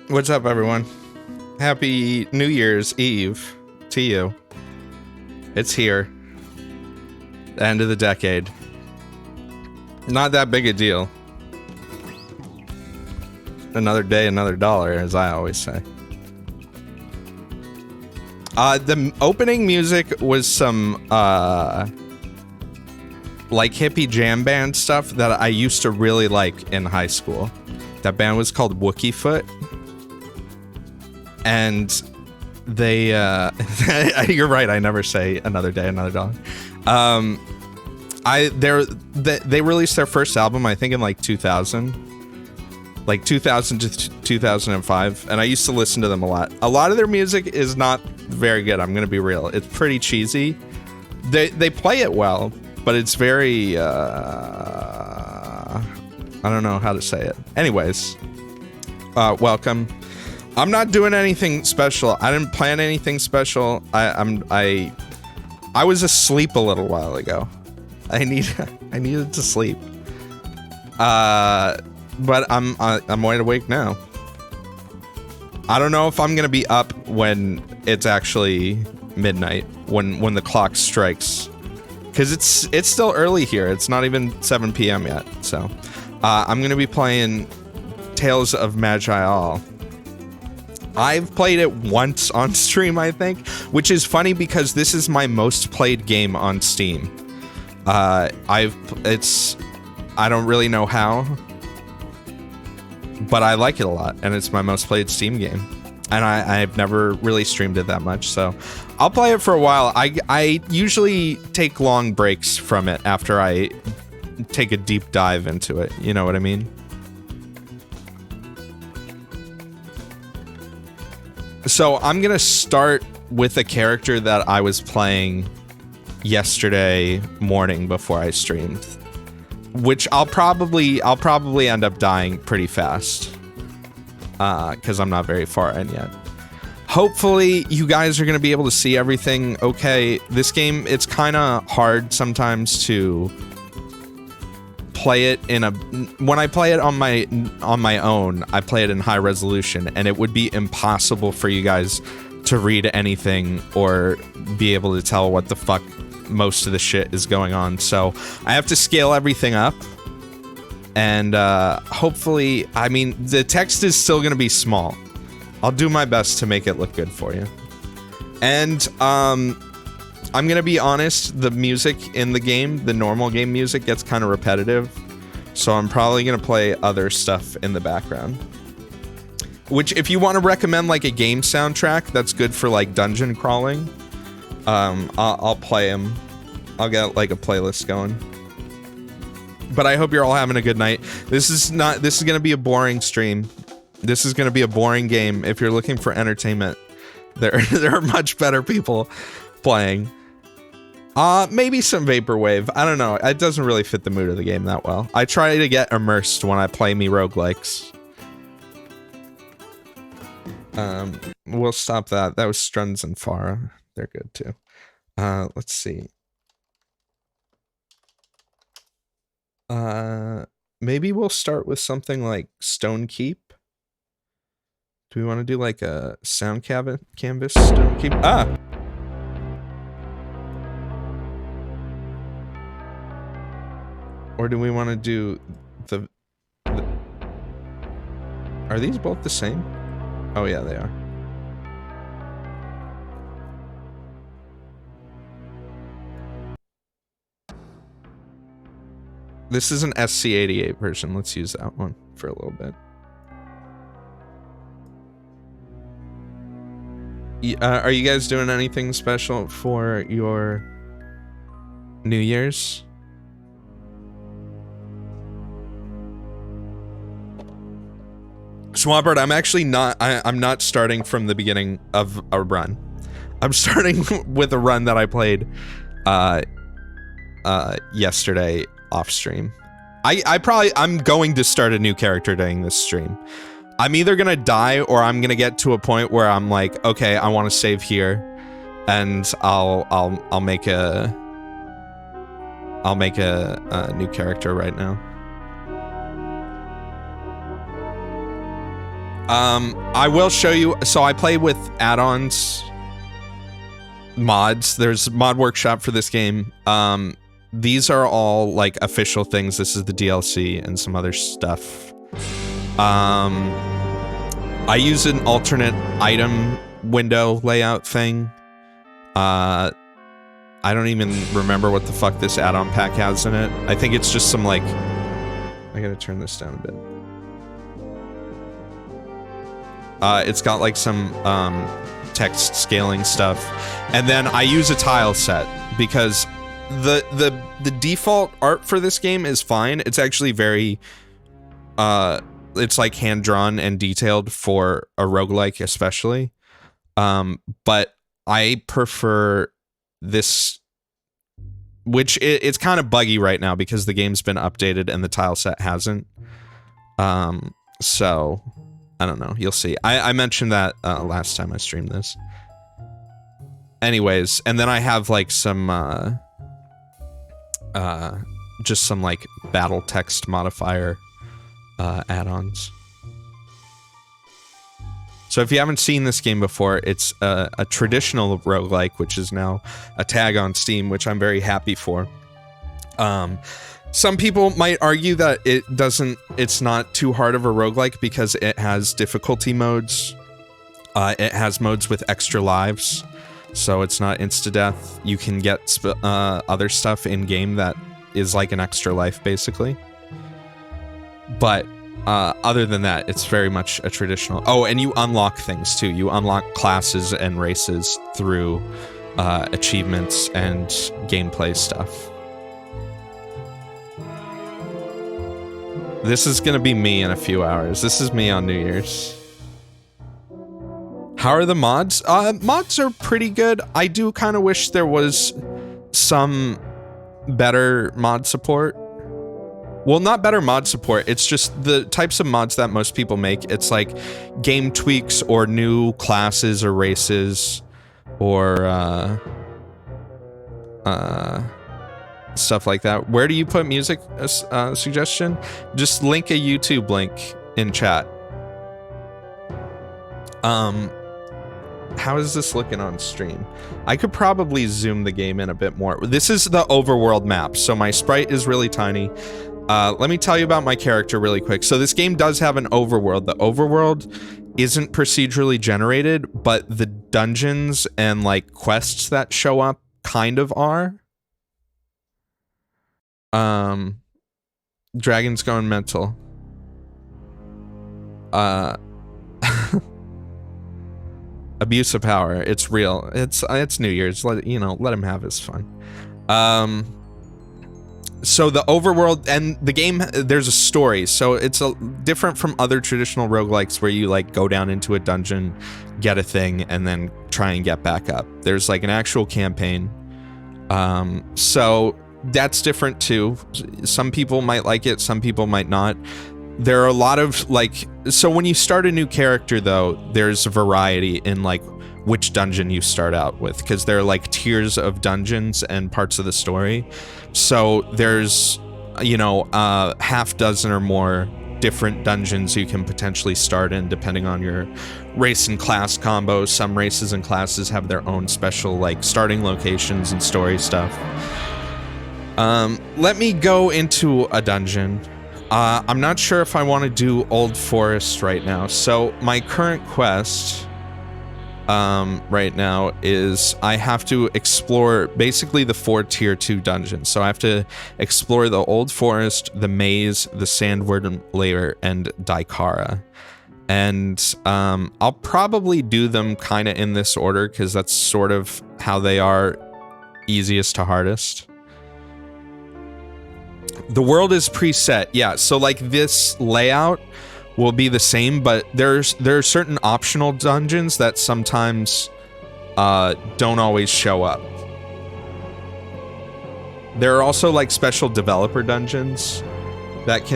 What's up, everyone? Happy New Year's Eve to you. It's here. The end of the decade. Not that big a deal. Another day, another dollar, as I always say. The opening music was some, like hippie jam band stuff that I used to really like in high school. That band was called Wookie Foot. And they, you're right, I never say another day, another dollar. They released their first album, I think in like 2000. Like 2000 to 2005, and I used to listen to them a lot. A lot of their music is not very good, I'm gonna be real. It's pretty cheesy. They play it well, but it's very, I don't know how to say it. Anyways, welcome. I'm not doing anything special. I didn't plan anything special. I was asleep a little while ago. I needed to sleep. But I'm wide awake now. I don't know if I'm gonna be up when it's actually midnight, when the clock strikes, because it's still early here. It's not even 7 p.m. yet. So I'm gonna be playing Tales of Maj'Eyal. I've played it once on stream, I think, which is funny because this is my most played game on Steam. I don't really know how, but I like it a lot, and it's my most played Steam game. And I've never really streamed it that much, so I'll play it for a while. I usually take long breaks from it after I take a deep dive into it, you know what I mean? So I'm gonna start with a character that I was playing yesterday morning before I streamed, which I'll probably end up dying pretty fast, because I'm not very far in yet. Hopefully you guys are gonna be able to see everything okay. This game, it's kind of hard sometimes to play it when I play it on my own, I play it in high resolution, and it would be impossible for you guys to read anything or be able to tell what the fuck most of the shit is going on. So I have to scale everything up, and hopefully, I mean, the text is still gonna be small. I'll do my best to make it look good for you. And I'm gonna be honest, the music in the game, the normal game music, gets kind of repetitive, so I'm probably gonna play other stuff in the background. Which, if you want to recommend like a game soundtrack that's good for like dungeon crawling, I'll play them. I'll get like a playlist going. But I hope you're all having a good night. This is gonna be a boring stream. This is gonna be a boring game. If you're looking for entertainment, there are much better people playing. Maybe some vaporwave. I don't know. It doesn't really fit the mood of the game that well. I try to get immersed when I play me roguelikes. We'll stop that. That was Struns and Farah. They're good too. Let's see. Maybe we'll start with something like Stone Keep. Do we want to do like a sound canvas Stone Keep? Or do we want to do the... Are these both the same? Oh yeah, they are. This is an SC88 version. Let's use that one for a little bit. Are you guys doing anything special for your New Year's? Swampert, I'm actually not, I'm not starting from the beginning of a run. I'm starting with a run that I played yesterday off stream. I'm going to start a new character during this stream. I'm either gonna die or I'm gonna get to a point where I'm like, okay, I want to save here, and I'll make a new character right now. I will show you. So I play with add-ons, mods. There's Mod Workshop for this game. These are all like official things. This is the DLC and some other stuff. I use an alternate item window layout thing. I don't even remember what the fuck this add-on pack has in it. I think it's just some like... I gotta turn this down a bit. It's got like some text scaling stuff. And then I use a tile set because the default art for this game is fine. It's actually very... it's like hand-drawn and detailed for a roguelike especially. But I prefer this, which it's kind of buggy right now because the game's been updated and the tile set hasn't. So I don't know. You'll see. I mentioned that last time I streamed this. Anyways, and then I have like some just some like battle text modifier add-ons. So if you haven't seen this game before, it's a traditional roguelike, which is now a tag on Steam, which I'm very happy for. Some people might argue that it's not too hard of a roguelike because it has difficulty modes. It has modes with extra lives, so it's not insta-death. You can get other stuff in-game that is like an extra life, basically. But other than that, it's very much a traditional... Oh, and you unlock things, too. You unlock classes and races through achievements and gameplay stuff. This is gonna be me in a few hours. This is me on New Year's. How are the mods? Mods are pretty good. I do kind of wish there was some better mod support. Well, not better mod support. It's just the types of mods that most people make. It's like game tweaks or new classes or races or stuff like that. Where do you put music suggestion? Just link a YouTube link in chat. How is this looking on stream? I could probably zoom the game in a bit more. This is the overworld map, so my sprite is really tiny. Let me tell you about my character really quick. So this game does have an overworld. The overworld isn't procedurally generated, but the dungeons and like quests that show up kind of are. Dragon's going mental. Abuse of power. It's real. It's New Year's. Let him have his fun. So the overworld and the game, there's a story. So it's different from other traditional roguelikes where you like go down into a dungeon, get a thing, and then try and get back up. There's like an actual campaign. So that's different too. Some people might like it, some people might not. There are a lot of like, so when you start a new character though, there's a variety in like which dungeon you start out with, because there are like tiers of dungeons and parts of the story. So there's, half dozen or more different dungeons you can potentially start in depending on your race and class combos. Some races and classes have their own special like starting locations and story stuff. Let me go into a dungeon. I'm not sure if I want to do Old Forest right now. So my current quest right now is I have to explore basically the 4 tier 2 dungeons. So I have to explore the Old Forest, the Maze, the Sandworm Lair, and Daikara. And I'll probably do them kind of in this order because that's sort of how they are easiest to hardest. The world is preset, yeah, so like this layout will be the same, but there are certain optional dungeons that sometimes don't always show up. There are also like special developer dungeons that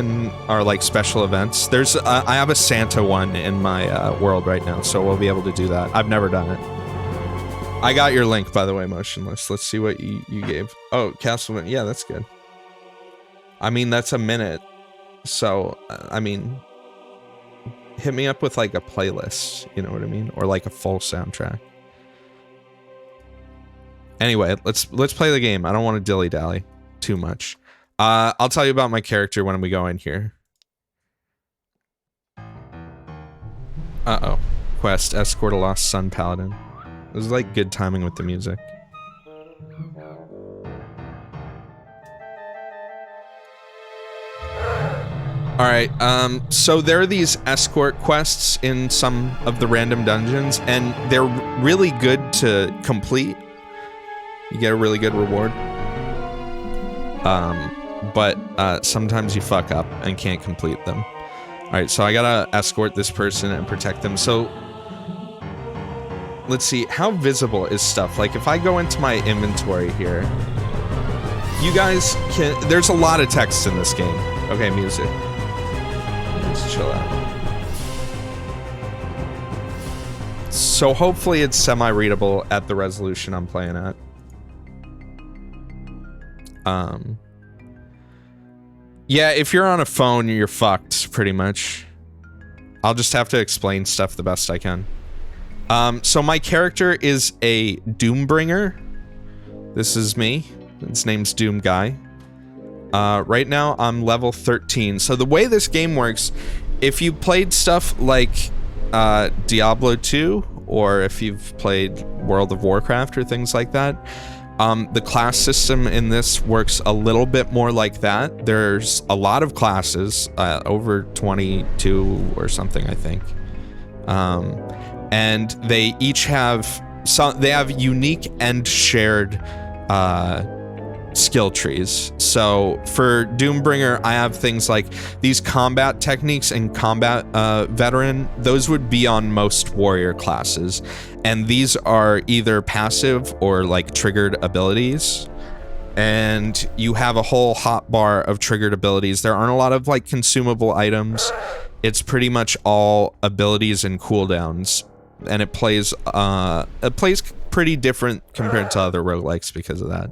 are like special events. There's I have a Santa one in my world right now, so we'll be able to do that. I've never done it. I got your link, by the way, Motionless. Let's see what you gave. Oh, Castleman, yeah, that's good. I mean, that's a minute, so, I mean, hit me up with like a playlist, you know what I mean? Or like a full soundtrack. Anyway, let's play the game. I don't want to dilly-dally too much. I'll tell you about my character when we go in here. Uh-oh. Quest, escort a lost sun paladin. It was like good timing with the music. Alright, so there are these escort quests in some of the random dungeons, and they're really good to complete. You get a really good reward. But sometimes you fuck up and can't complete them. Alright, so I gotta escort this person and protect them. So, let's see, how visible is stuff? Like, if I go into my inventory here, you guys can... There's a lot of text in this game. Okay, music. Let's chill out. So hopefully it's semi-readable at the resolution I'm playing at. Yeah, if you're on a phone, you're fucked, pretty much. I'll just have to explain stuff the best I can. So my character is a Doombringer. This is me. His name's Doom Guy. Right now, I'm level 13. So the way this game works, if you played stuff like Diablo 2, or if you've played World of Warcraft or things like that, the class system in this works a little bit more like that. There's a lot of classes, over 22 or something, I think. And they each have they have unique and shared skill trees. So for Doombringer, I have things like these combat techniques and combat veteran. Those would be on most warrior classes, and these are either passive or like triggered abilities. And you have a whole hotbar of triggered abilities. There aren't a lot of like consumable items. It's pretty much all abilities and cooldowns, and it plays pretty different compared to other roguelikes because of that.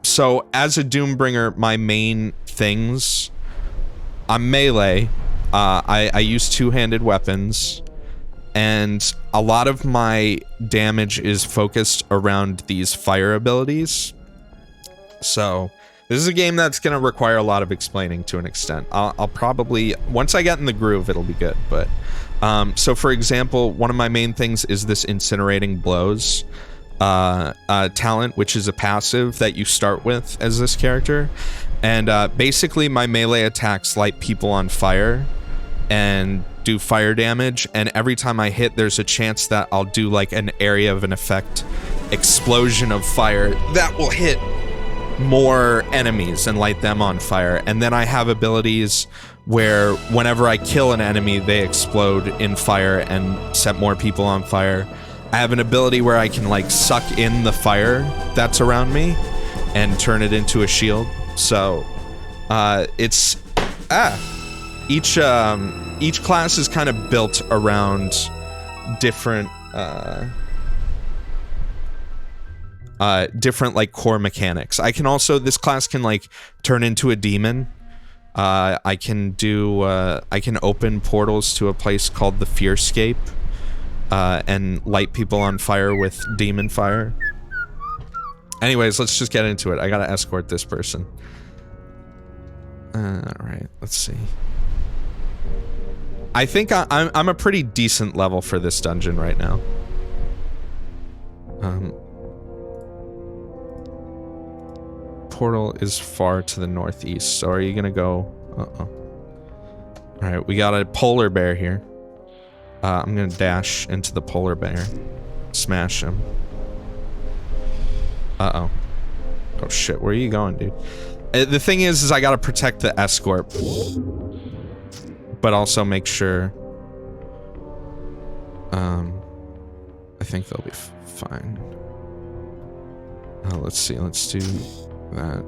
So as a Doombringer, my main things, I'm melee. I use two-handed weapons, and a lot of my damage is focused around these fire abilities. So this is a game that's going to require a lot of explaining to an extent. I'll probably, once I get in the groove, it'll be good. But so for example, one of my main things is this incinerating blows talent, which is a passive that you start with as this character. And basically my melee attacks light people on fire and do fire damage, and every time I hit, there's a chance that I'll do like an area of an effect explosion of fire that will hit more enemies and light them on fire. And then I have abilities where whenever I kill an enemy, they explode in fire and set more people on fire. I have an ability where I can like suck in the fire that's around me and turn it into a shield. So it's each class is kind of built around different different like core mechanics. I can also, this class can like turn into a demon. I can open portals to a place called the Fearscape. And light people on fire with demon fire. Anyways, let's just get into it. I gotta escort this person. Alright, let's see. I think I'm a pretty decent level for this dungeon right now. Portal is far to the northeast, so are you gonna go... Uh-oh. Alright, we got a polar bear here. I'm gonna dash into the polar bear. Smash him. Uh-oh. Oh shit, where are you going, dude? The thing is I gotta protect the escort. But also make sure... I think they'll be fine. Let's see, let's do that.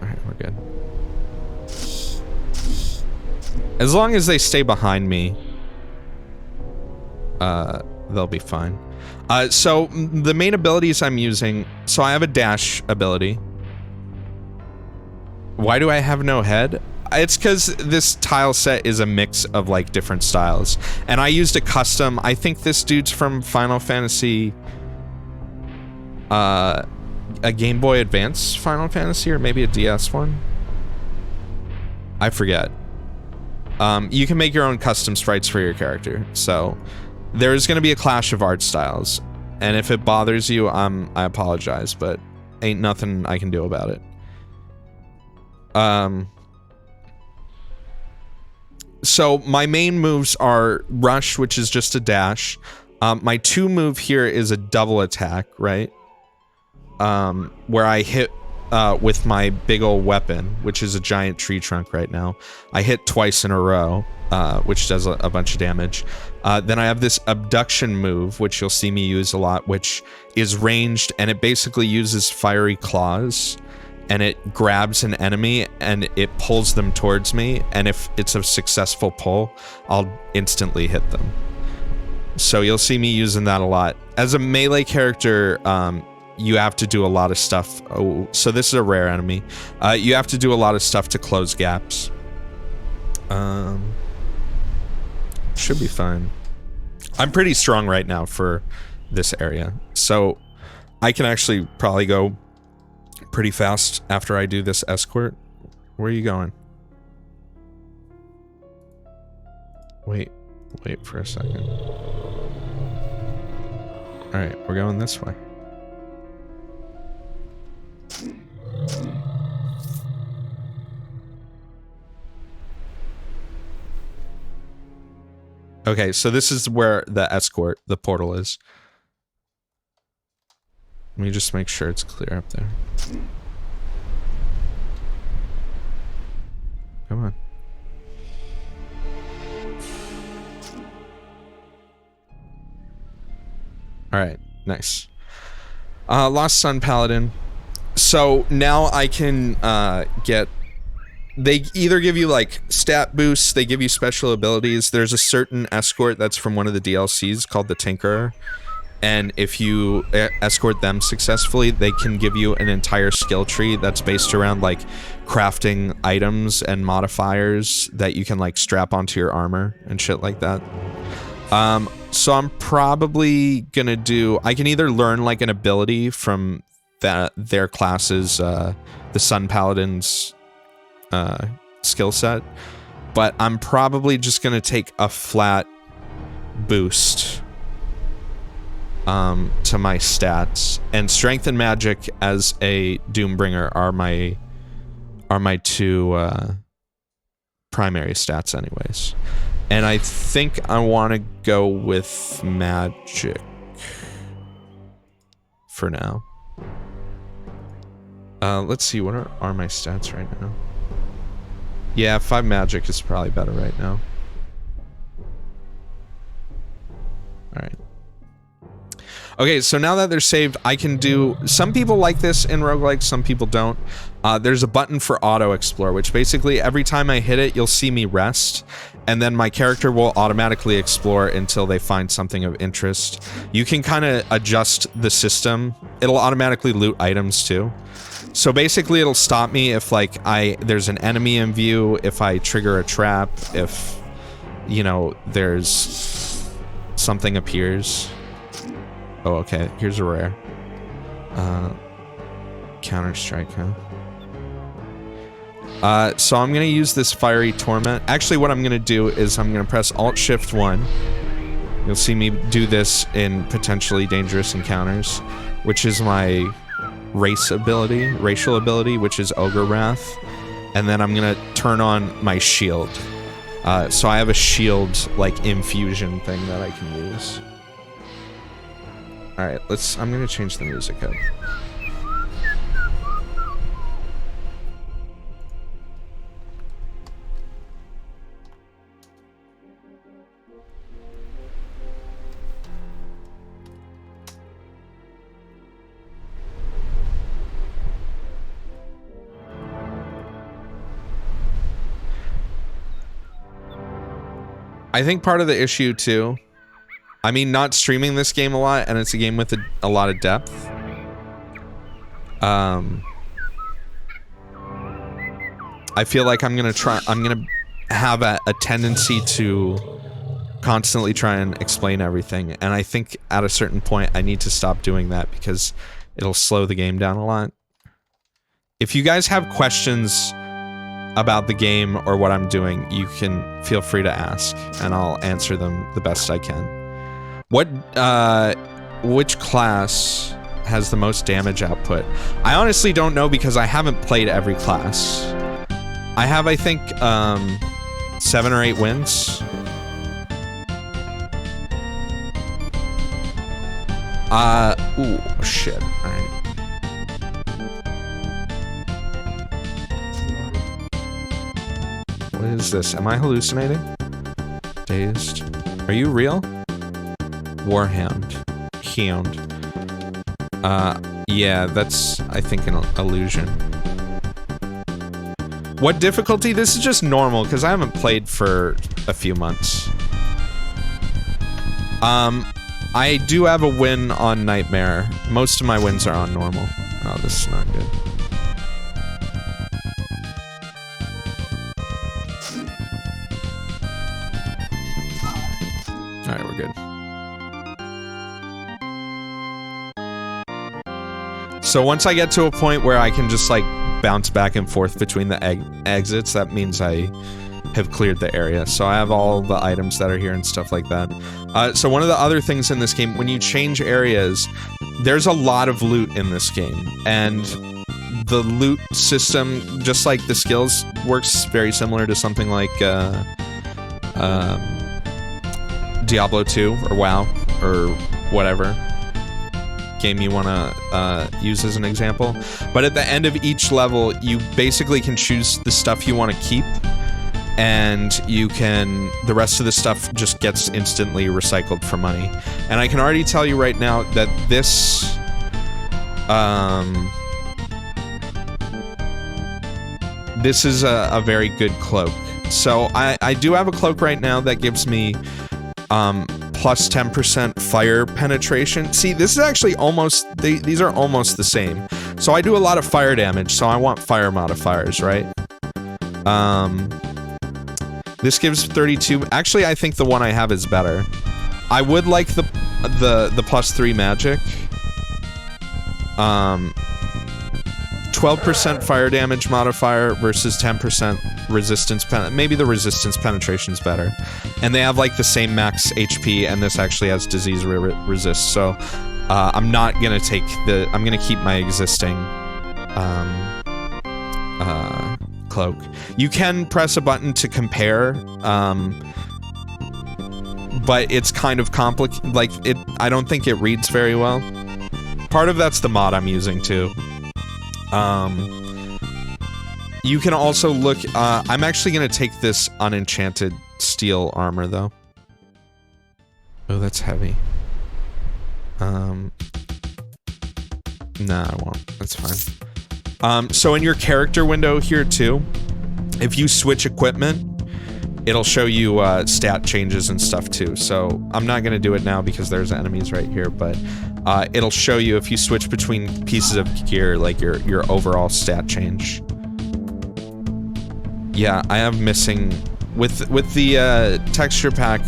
Alright, we're good. As long as they stay behind me, they'll be fine. So the main abilities I'm using, so I have a dash ability. Why do I have no head? it's because this tile set is a mix of like different styles, and I used a custom. I think this dude's from Final Fantasy, a Game Boy Advance Final Fantasy, or maybe a DS one. I forget. You can make your own custom sprites for your character, so there's going to be a clash of art styles, and if it bothers you, I apologize, but ain't nothing I can do about it. So my main moves are rush, which is just a dash. My 2 move here is a double attack, right? Where I hit with my big old weapon, which is a giant tree trunk right now. I hit twice in a row, which does a bunch of damage. Then I have this abduction move, which you'll see me use a lot, which is ranged, and it basically uses fiery claws, and it grabs an enemy and it pulls them towards me, and if it's a successful pull, I'll instantly hit them. So you'll see me using that a lot. As a melee character, you have to do a lot of stuff. Oh, so this is a rare enemy. You have to do a lot of stuff to close gaps. Should be fine. I'm pretty strong right now for this area, so I can actually probably go pretty fast after I do this escort. Where are you going? Wait for a second. Alright, we're going this way. Okay, so this is where the escort, the portal is. Let me just make sure it's clear up there. Come on. Alright, nice. Lost Sun Paladin. So now I can get... They either give you like stat boosts, they give you special abilities. There's a certain escort that's from one of the DLCs called the Tinkerer. And if you escort them successfully, they can give you an entire skill tree that's based around like crafting items and modifiers that you can like strap onto your armor and shit like that. So I'm probably gonna do... I can either learn like an ability from their classes, the Sun Paladin's skill set, but I'm probably just gonna take a flat boost to my stats, and strength and magic as a Doombringer are my 2 primary stats anyways. And I think I want to go with magic for now. Let's see, what are my stats right now? Yeah, 5 magic is probably better right now. Alright. Okay, so now that they're saved, I can do... Some people like this in roguelikes, some people don't. There's a button for auto explore, which basically every time I hit it, you'll see me rest, and then my character will automatically explore until they find something of interest. You can kind of adjust the system. It'll automatically loot items too. So basically it'll stop me if like there's an enemy in view, if I trigger a trap, if, you know, there's something appears. Oh, okay, here's a rare. Counter-strike, huh? So I'm gonna use this Fiery Torment. Actually, what I'm gonna do is I'm gonna press Alt-Shift-1. You'll see me do this in potentially dangerous encounters, which is my racial ability, which is Ogre Wrath. And then I'm gonna turn on my shield. So I have a shield, like, infusion thing that I can use. Alright, I'm gonna change the music up. I think part of the issue too, I mean, not streaming this game a lot, and it's a game with a lot of I feel like I'm gonna have a tendency to constantly try and explain everything, and I think at a certain point I need to stop doing that because it'll slow the game down a lot. If you guys have questions about the game or what I'm doing, you can feel free to ask, and I'll answer them the best I can. Which class has the most damage output? I honestly don't know because I haven't played every class. I have, I think, 7 or 8 wins. Ooh, shit. Alright. What is this? Am I hallucinating? Dazed. Are you real? Warhound. Hound. Yeah, that's, I think, an illusion. What difficulty? This is just normal, because I haven't played for a few months. I do have a win on Nightmare. Most of my wins are on normal. Oh, this is not good. Alright, we're good. So once I get to a point where I can just, like, bounce back and forth between the exits, that means I have cleared the area. So I have all the items that are here and stuff like that. So one of the other things in this game, when you change areas, there's a lot of loot in this game. And the loot system, just like the skills, works very similar to something like Diablo 2 or WoW or whatever game you want to use as an example. But at the end of each level, you basically can choose the stuff you want to keep, and you can, the rest of the stuff just gets instantly recycled for money. And I can already tell you right now that this this is a very good cloak. So I do have a cloak right now that gives me plus 10% fire penetration. See, this is actually almost, these are almost the same. So I do a lot of fire damage, so I want fire modifiers, right? This gives 32. Actually, I think the one I have is better. I would like the plus 3 magic. 12% fire damage modifier versus 10% resistance maybe the resistance penetration's better. And they have like the same max HP, and this actually has disease resist. So I'm not gonna take the, I'm gonna keep my existing cloak. You can press a button to compare, but it's kind of complicated. Like, I don't think it reads very well. Part of that's the mod I'm using too. You can also look, I'm actually gonna take this unenchanted steel armor though. Oh, that's heavy. Nah, I won't. That's fine. So in your character window here too, if you switch equipment, it'll show you stat changes and stuff too. So I'm not gonna do it now because there's enemies right here, but it'll show you if you switch between pieces of gear, like your overall stat change. Yeah, I have missing with the texture pack.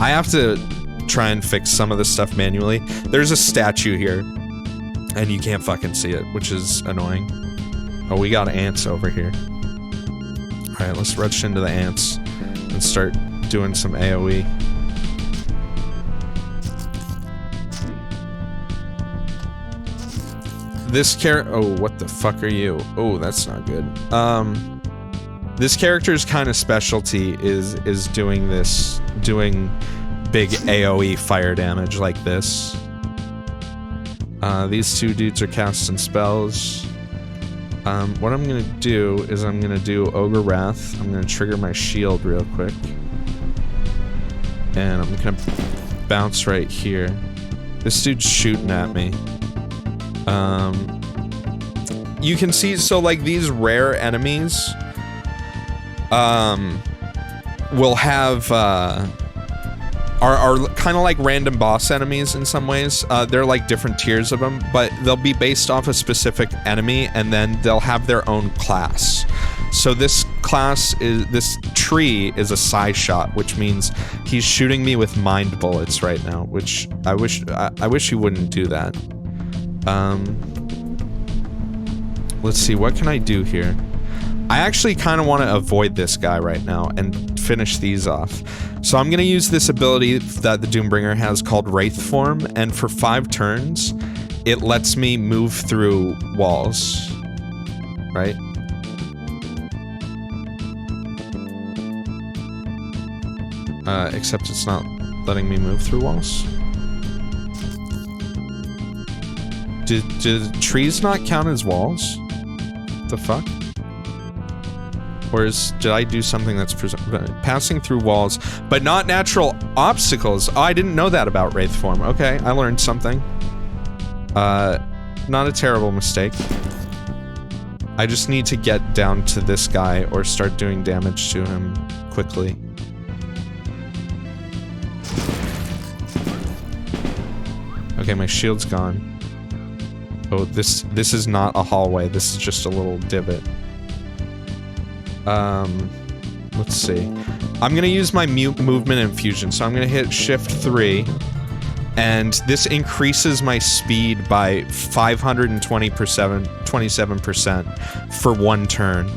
I have to try and fix some of the stuff manually. There's a statue here, and you can't fucking see it, which is annoying. Oh, we got ants over here. Alright, let's rush into the ants and start doing some AoE. This oh, what the fuck are you? Oh, that's not good. This character's kind of specialty is doing big AoE fire damage like this. These two dudes are casting spells. What I'm gonna do is I'm gonna do Ogre Wrath. I'm gonna trigger my shield real quick. And I'm gonna bounce right here. This dude's shooting at me. You can see, so like these rare enemies, will have, are kind of like random boss enemies in some ways. They're like different tiers of them, but they'll be based off a specific enemy, and then they'll have their own class. So this tree is a psi shot, which means he's shooting me with mind bullets right now, which I wish he wouldn't do that. Let's see, what can I do here? I actually kind of want to avoid this guy right now and finish these off. So I'm going to use this ability that the Doombringer has called Wraith Form, and for 5 turns, it lets me move through walls, right? Except it's not letting me move through walls. Do trees not count as walls? The fuck? Or did I do something that's passing through walls, but not natural obstacles? Oh, I didn't know that about Wraith Form. Okay, I learned something. Not a terrible mistake. I just need to get down to this guy or start doing damage to him quickly. Okay, my shield's gone. Oh, this is not a hallway. This is just a little divot. Let's see. I'm gonna use my movement infusion, so I'm gonna hit Shift 3, and this increases my speed by 527% for 1 turn,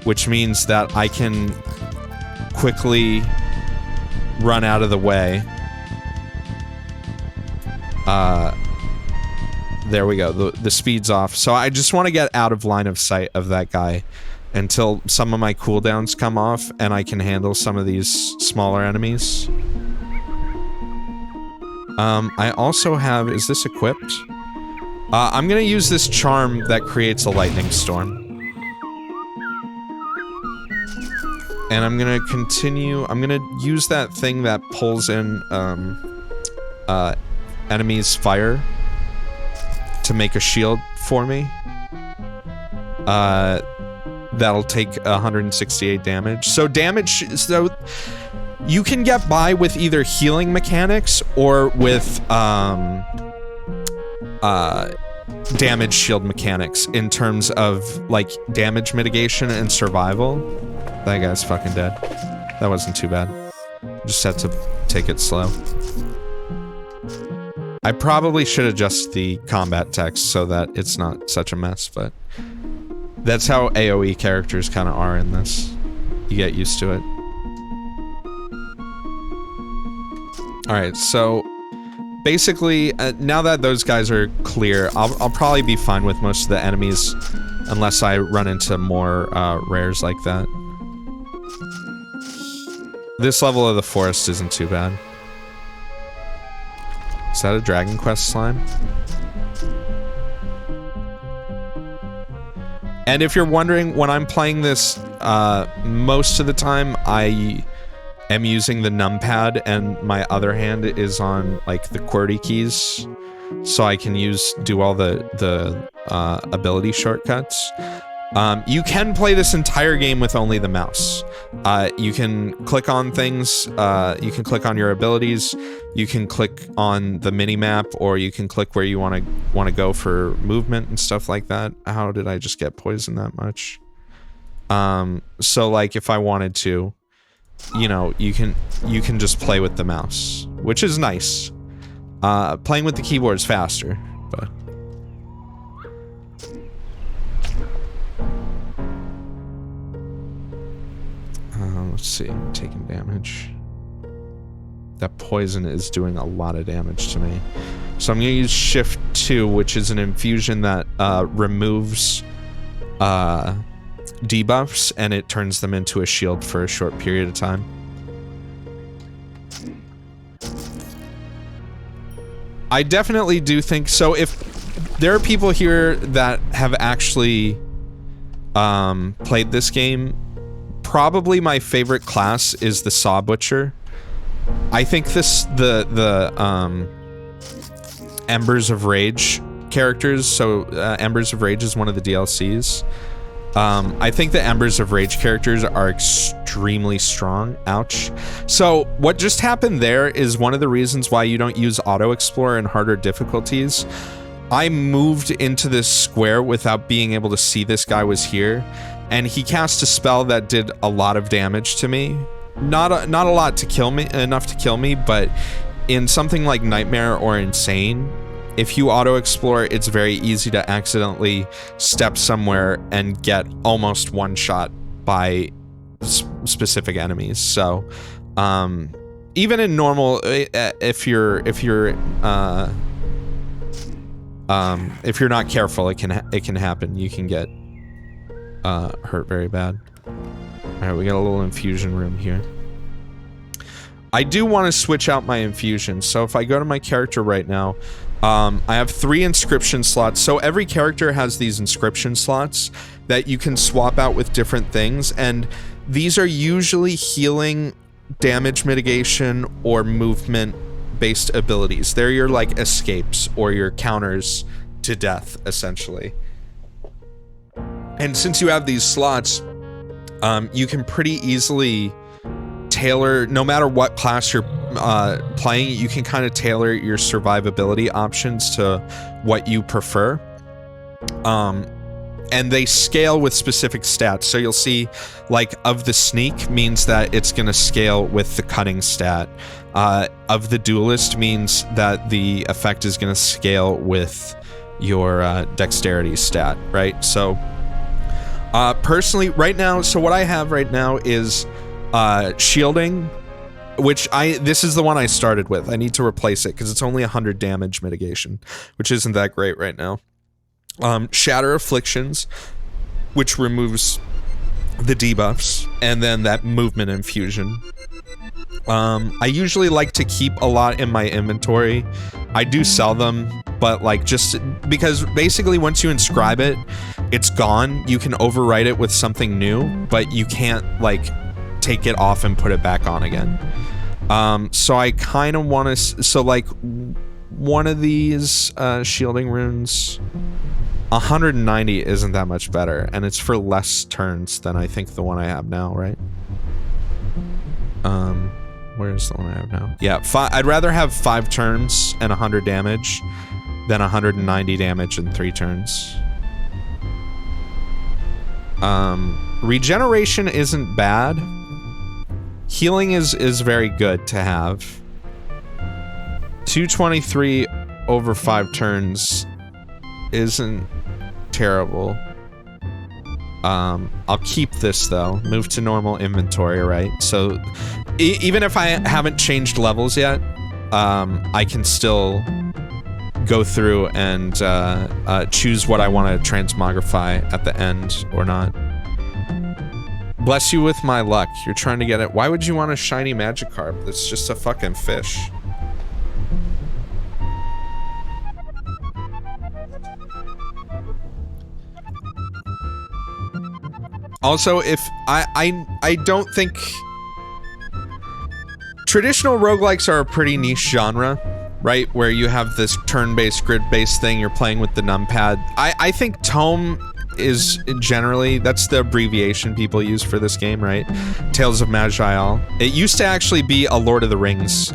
which means that I can quickly run out of the way. There we go. The speed's off. So I just want to get out of line of sight of that guy until some of my cooldowns come off and I can handle some of these smaller enemies. I also have... Is this equipped? I'm gonna use this charm that creates a lightning storm. And I'm gonna continue... I'm gonna use that thing that pulls in, enemies' fire to make a shield for me. That'll take 168 damage. So you can get by with either healing mechanics or with damage shield mechanics in terms of like damage mitigation and survival. That guy's fucking dead. That wasn't too bad. Just had to take it slow. I probably should adjust the combat text so that it's not such a mess, but that's how AoE characters kind of are in this. You get used to it. Alright, so basically, now that those guys are clear, I'll probably be fine with most of the enemies unless I run into more rares like that. This level of the forest isn't too bad. Is that a Dragon Quest slime? And if you're wondering, when I'm playing this, most of the time I am using the numpad and my other hand is on like the QWERTY keys, so I can do all the ability shortcuts. You can play this entire game with only the mouse. You can click on things, you can click on your abilities, you can click on the mini-map, or you can click where you want to go for movement and stuff like that. How did I just get poisoned that much? So like if I wanted to, you know, you can just play with the mouse, which is nice. Playing with the keyboard is faster, but... let's see, I'm taking damage. That poison is doing a lot of damage to me. So I'm gonna use Shift 2, which is an infusion that removes debuffs, and it turns them into a shield for a short period of time. I definitely do think so. If there are people here that have actually played this game, probably my favorite class is the Saw Butcher. I think the Embers of Rage characters, so Embers of Rage is one of the DLCs. I think the Embers of Rage characters are extremely strong. Ouch. So what just happened there is one of the reasons why you don't use Auto Explorer in harder difficulties. I moved into this square without being able to see this guy was here, and he cast a spell that did a lot of damage to me. Not a lot to kill me, enough to kill me, but in something like Nightmare or Insane, if you auto-explore, it's very easy to accidentally step somewhere and get almost one-shot by specific enemies. So, even in normal, if you're not careful, it can happen. You can get hurt very bad. All right, we got a little infusion room here. I do want to switch out my infusions. So if I go to my character right now, I have 3 inscription slots. So every character has these inscription slots that you can swap out with different things, and these are usually healing, damage mitigation, or movement-based abilities. They're your, like, escapes or your counters to death, essentially. And since you have these slots, you can pretty easily tailor, no matter what class you're playing, you can kind of tailor your survivability options to what you prefer. And they scale with specific stats. So you'll see, like, of the sneak means that it's going to scale with the cutting stat. Of the duelist means that the effect is going to scale with your dexterity stat, right? So personally, right now, so what I have right now is shielding, which this is the one I started with. I need to replace it because it's only 100 damage mitigation, which isn't that great right now. Shatter Afflictions, which removes the debuffs, and then that movement infusion. I usually like to keep a lot in my inventory. I do sell them, but like just because basically once you inscribe it, it's gone. You can overwrite it with something new, but you can't like take it off and put it back on again. So I kind of want to, so like one of these shielding runes, 190 isn't that much better, and it's for less turns than I think the one I have now, right? Where's the one I have now? Yeah, I'd rather have 5 turns and 100 damage than 190 damage in 3 turns. Regeneration isn't bad. Healing is very good to have. 223 over 5 turns isn't terrible. I'll keep this though. Move to normal inventory, right? So even if I haven't changed levels yet, I can still go through and choose what I want to transmogrify at the end or not. Bless you with my luck. You're trying to get it. Why would you want a shiny Magikarp? That's just a fucking fish. Also, if I don't think traditional roguelikes are a pretty niche genre, right? Where you have this turn-based, grid-based thing, you're playing with the numpad. I think Tome is generally, that's the abbreviation people use for this game, right? Tales of Maj'Eyal. It used to actually be a Lord of the Rings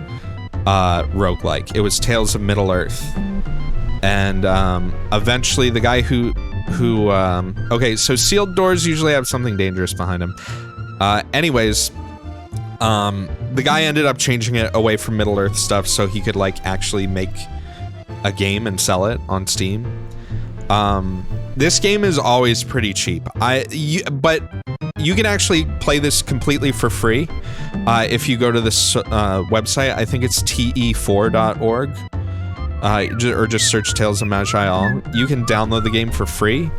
roguelike. It was Tales of Middle-earth. And eventually the guy who okay, so sealed doors usually have something dangerous behind them. Anyways, the guy ended up changing it away from Middle-earth stuff so he could like actually make a game and sell it on Steam. This game is always pretty cheap. But you can actually play this completely for free if you go to this website. I think it's te4.org. Or just search Tales of Maj'Eyal. You can download the game for free.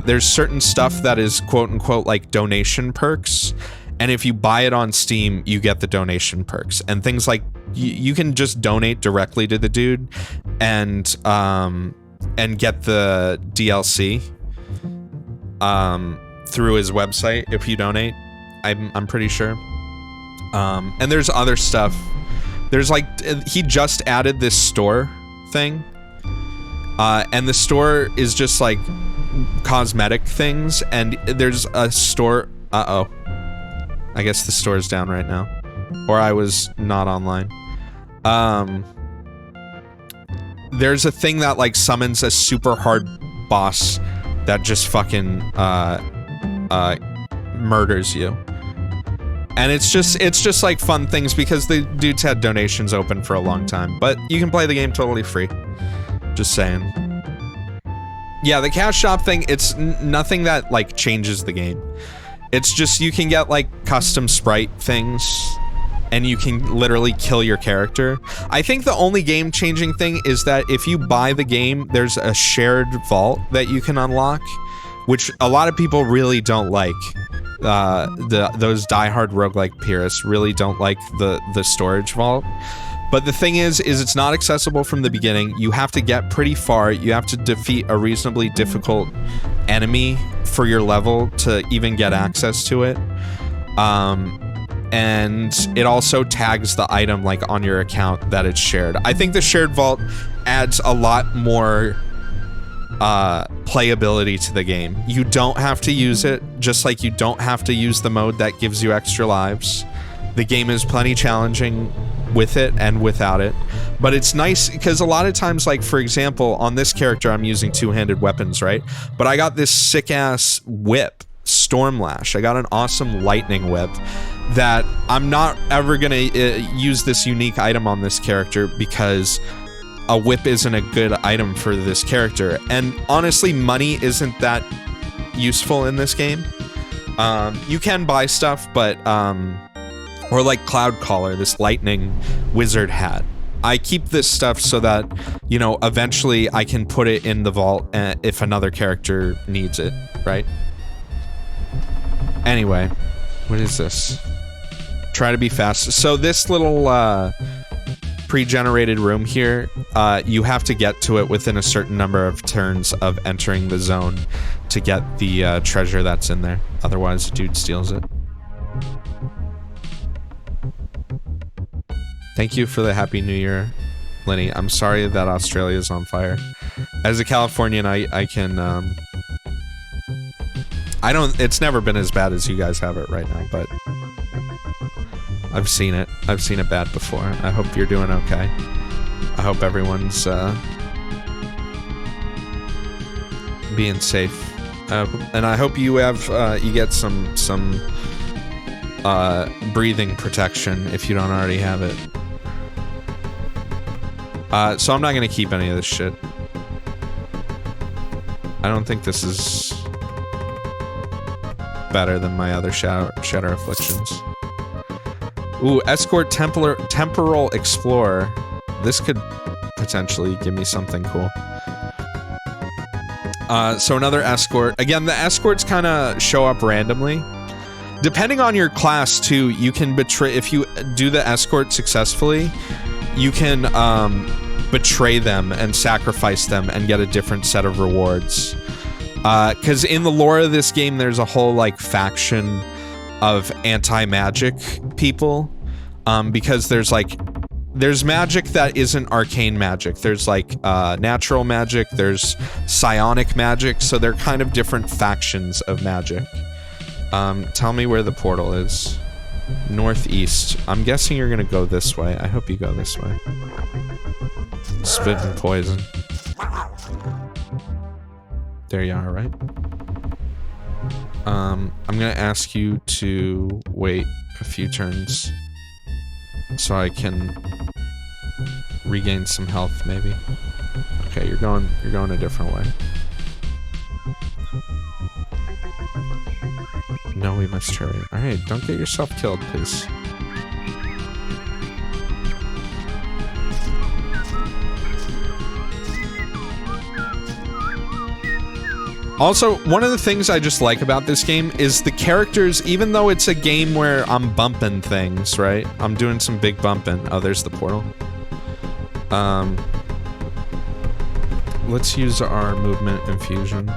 There's certain stuff that is quote-unquote like donation perks, and if you buy it on Steam, you get the donation perks. And things like, you can just donate directly to the dude and get the DLC through his website if you donate. I'm pretty sure. And there's other stuff. There's like, he just added this store thing, and the store is just like cosmetic things, and there's a store. I guess the store is down right now, or I was not online. There's a thing that like summons a super hard boss that just fucking murders you. And it's just like fun things because the dudes had donations open for a long time, but you can play the game totally free. Just saying. Yeah, the cash shop thing, it's nothing that like changes the game. It's just you can get like custom sprite things and you can literally kill your character. I think the only game changing thing is that if you buy the game, there's a shared vault that you can unlock, which a lot of people really don't like. Those diehard roguelike purists really don't like the storage vault. But the thing is it's not accessible from the beginning. You have to get pretty far. You have to defeat a reasonably difficult enemy for your level to even get access to it. And it also tags the item like on your account that it's shared. I think the shared vault adds a lot more playability to the game. You don't have to use it, just like you don't have to use the mode that gives you extra lives. The game is plenty challenging with it and without it, but it's nice because a lot of times, like for example, on this character I'm using two-handed weapons, right? But I got this sick-ass whip, Stormlash. I got an awesome lightning whip that I'm not ever gonna use this unique item on this character because a whip isn't a good item for this character. And honestly, money isn't that useful in this game. You can buy stuff, but or like Cloud Caller, this lightning wizard hat. I keep this stuff so that, you know, eventually I can put it in the vault if another character needs it, right? Anyway, what is this? Try to be fast. So this little pre-generated room here, you have to get to it within a certain number of turns of entering the zone to get the treasure that's in there. Otherwise, the dude steals it. Thank you for the Happy New Year, Lenny. I'm sorry that Australia's on fire. As a Californian, I can, I don't, it's never been as bad as you guys have it right now, but I've seen it. I've seen it bad before. I hope you're doing okay. I hope everyone's, being safe. And I hope you have, you get some breathing protection if you don't already have it. So I'm not gonna keep any of this shit. I don't think this is better than my other Shatter Afflictions. Ooh, Escort Temporal Explorer. This could potentially give me something cool. So another escort. Again, the escorts kind of show up randomly. Depending on your class, too, you can betray... If you do the escort successfully, you can betray them and sacrifice them and get a different set of rewards. Because in the lore of this game, there's a whole, like, faction of anti-magic people. Because there's, like... There's magic that isn't arcane magic. There's, like, natural magic. There's psionic magic. So they're kind of different factions of magic. Tell me where the portal is. Northeast. I'm guessing you're gonna go this way. I hope you go this way. Spit and poison. There you are, right? I'm gonna ask you to wait a few turns so I can regain some health, maybe. Okay, you're going a different way. No, we must hurry. Alright, don't get yourself killed, please. Also, one of the things I just like about this game is the characters, even though it's a game where I'm bumping things, right? I'm doing some big bumping. Oh, there's the portal. Let's use our movement infusion.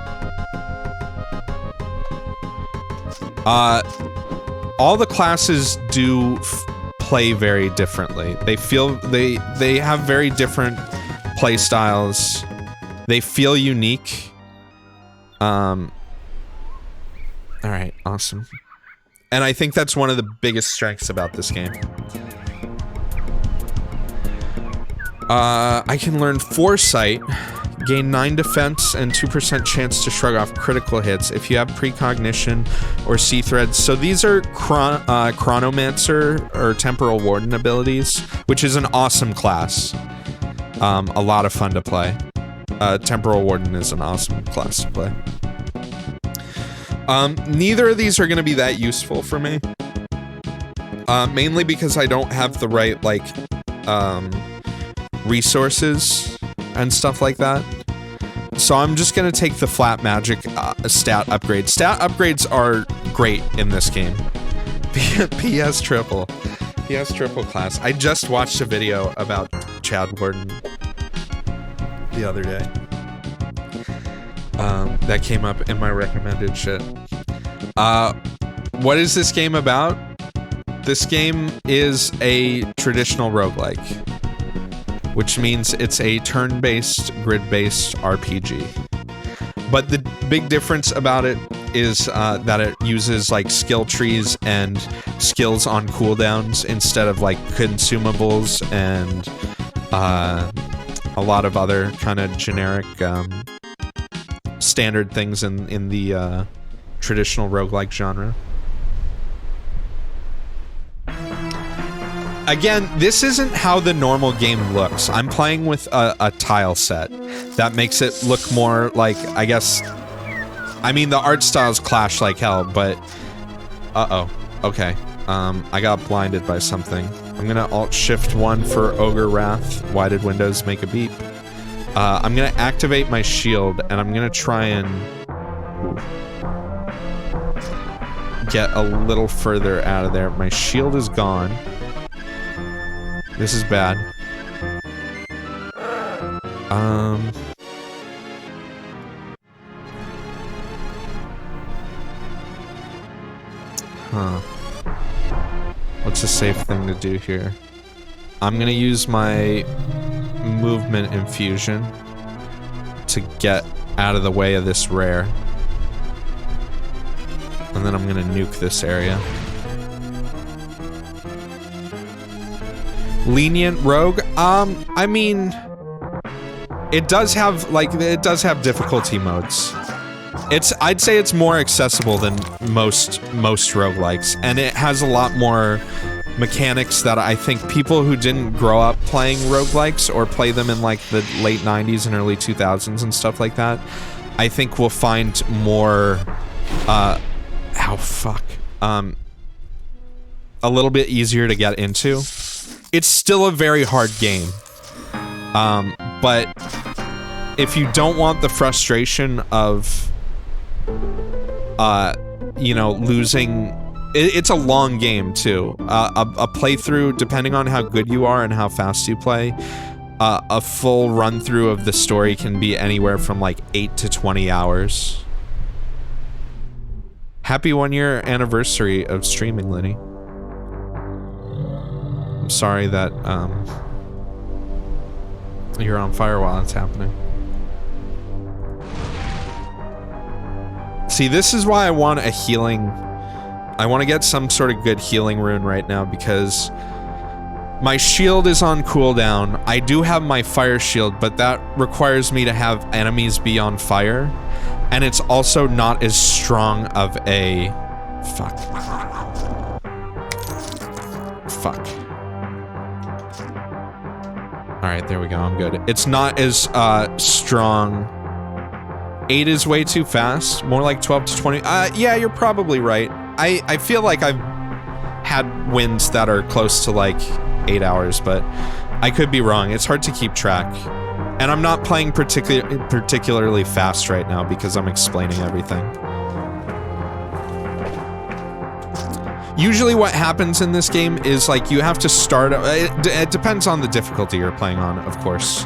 All the classes do play very differently. They feel they have very different play styles. They feel unique. All right, awesome. And I think that's one of the biggest strengths about this game. I can learn Foresight, Gain 9 defense and 2% chance to shrug off critical hits if you have precognition or sea threads. So these are Chronomancer or Temporal Warden abilities, which is an awesome class. A lot of fun to play. Temporal Warden is an awesome class to play. Neither of these are going to be that useful for me. Mainly because I don't have the right, like, resources and stuff like that. So I'm just going to take the flat magic stat upgrades. Stat upgrades are great in this game. PS triple. PS triple class. I just watched a video about Chad Warden the other day. That came up in my recommended shit. What is this game about? This game is a traditional roguelike, which means it's a turn-based, grid-based RPG. But the big difference about it is that it uses like skill trees and skills on cooldowns instead of like consumables and a lot of other kind of generic standard things in the traditional roguelike genre. Again, this isn't how the normal game looks. I'm playing with a tile set that makes it look more like, I guess... I mean, the art styles clash like hell, but... Uh-oh. Okay. I got blinded by something. I'm gonna Alt-Shift-1 for Ogre Wrath. Why did Windows make a beep? I'm gonna activate my shield, and I'm gonna try and... get a little further out of there. My shield is gone. This is bad. What's a safe thing to do here? I'm gonna use my movement infusion to get out of the way of this rare. And then I'm gonna nuke this area. Lenient rogue? I mean... It does have, like, it does have difficulty modes. I'd say it's more accessible than most roguelikes, and it has a lot more mechanics that I think people who didn't grow up playing roguelikes or play them in, like, the late 90s and early 2000s and stuff like that, I think will find more, a little bit easier to get into. It's still a very hard game. But if you don't want the frustration of, you know, losing... It's a long game, too. A playthrough, depending on how good you are and how fast you play, a full run-through of the story can be anywhere from, like, 8 to 20 hours. Happy 1-year anniversary of streaming, Lenny. I'm sorry that, you're on fire while it's happening. See, this is why I want a healing... I want to get some sort of good healing rune right now, because my shield is on cooldown. I do have my fire shield, but that requires me to have enemies be on fire. And it's also not as strong of a... Fuck. Alright, there we go, I'm good. It's not as, strong. 8 is way too fast. More like 12 to 20. Yeah, you're probably right. I feel like I've had wins that are close to, like, 8 hours, but I could be wrong. It's hard to keep track. And I'm not playing particularly fast right now because I'm explaining everything. Usually what happens in this game is, like, you have to start... It depends on the difficulty you're playing on, of course.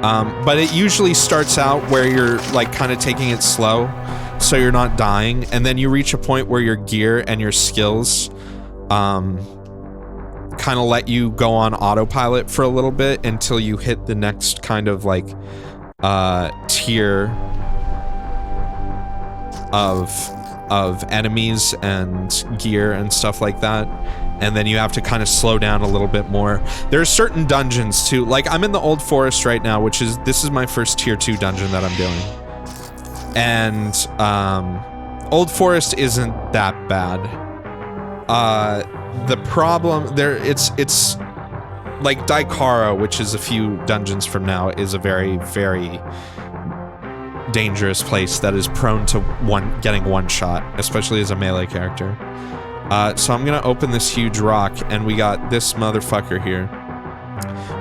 But it usually starts out where you're, like, kind of taking it slow, so you're not dying, and then you reach a point where your gear and your skills, kind of let you go on autopilot for a little bit until you hit the next kind of, like, tier of of enemies and gear and stuff like that. And then you have to kind of slow down a little bit more. There's certain dungeons too. Like I'm in the Old Forest right now, this is my first tier 2 dungeon that I'm doing. And Old Forest isn't that bad. The problem there, it's like Daikara, which is a few dungeons from now, is a very, very dangerous place that is prone to getting one shot, especially as a melee character. So I'm gonna open this huge rock, and we got this motherfucker here.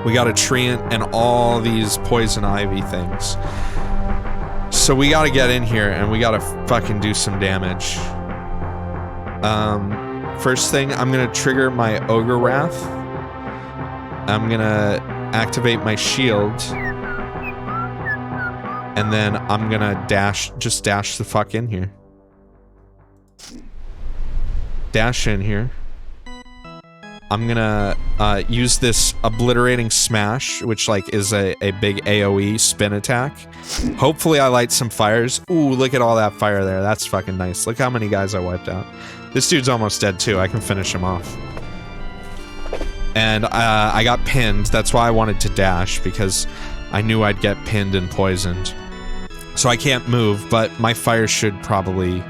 We got a treant and all these poison ivy things. So we gotta get in here, and we gotta fucking do some damage. First thing, I'm gonna trigger my Ogre Wrath. I'm gonna activate my shield. And then I'm gonna just dash the fuck in here. Dash in here. I'm gonna use this obliterating smash, which like is a big AoE spin attack. Hopefully I light some fires. Ooh, look at all that fire there. That's fucking nice. Look how many guys I wiped out. This dude's almost dead too. I can finish him off. And I got pinned. That's why I wanted to dash, because I knew I'd get pinned and poisoned. So I can't move, but my fire should probably...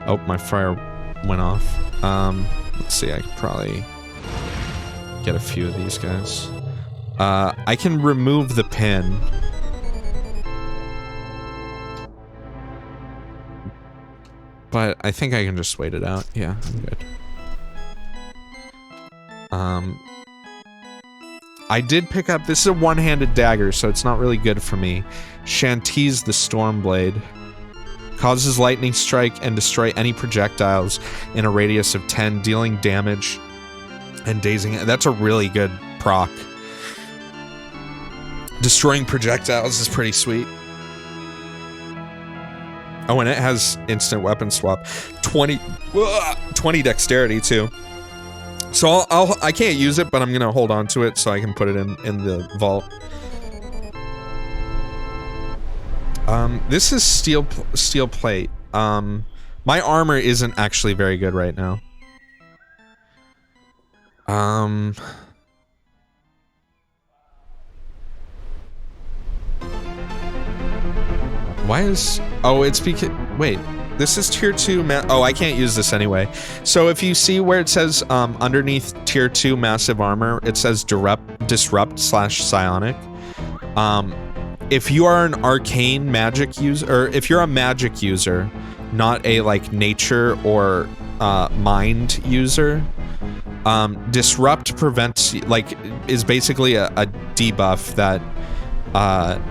Oh, my fire went off. Let's see, I could probably get a few of these guys. I can remove the pin. But I think I can just wait it out. Yeah, I'm good. I did pick up... This is a one-handed dagger, so it's not really good for me. Shanti's the Stormblade. Causes lightning strike and destroy any projectiles in a radius of 10, dealing damage and dazing... That's a really good proc. Destroying projectiles is pretty sweet. Oh, and it has instant weapon swap. 20 dexterity, too. So I can't use it, but I'm gonna hold on to it so I can put it in the vault. This is steel plate. My armor isn't actually very good right now. Why is... Oh, it's because... Wait. This is tier 2 oh, I can't use this anyway. So if you see where it says underneath tier 2 massive armor, it says disrupt/psionic. If you are an arcane magic user, or if you're a magic user, not a like nature or mind user, disrupt prevents, like, is basically a debuff that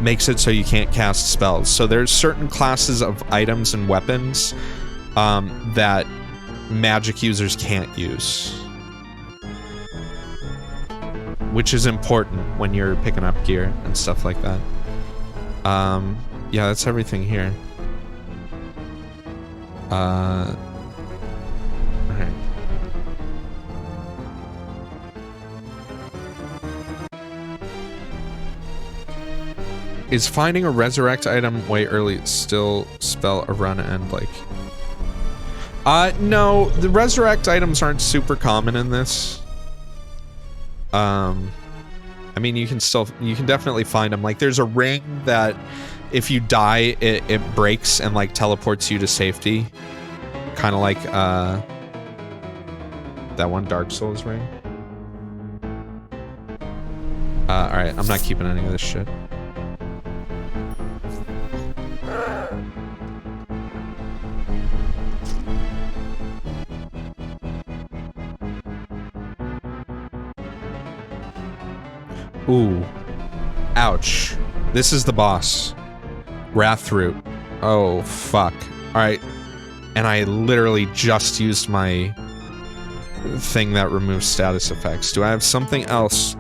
makes it so you can't cast spells. So there's certain classes of items and weapons that magic users can't use, which is important when you're picking up gear and stuff like that. Yeah, that's everything here. Alright. Is finding a resurrect item way early still spell a run end like? No, the resurrect items aren't super common in this. I mean, you can definitely find them. Like, there's a ring that if you die, it breaks and like teleports you to safety. Kind of like that one Dark Souls ring. Alright, I'm not keeping any of this shit. Ooh. Ouch. This is the boss. Wrathroot. Oh, fuck. Alright. And I literally just used my thing that removes status effects. Do I have something else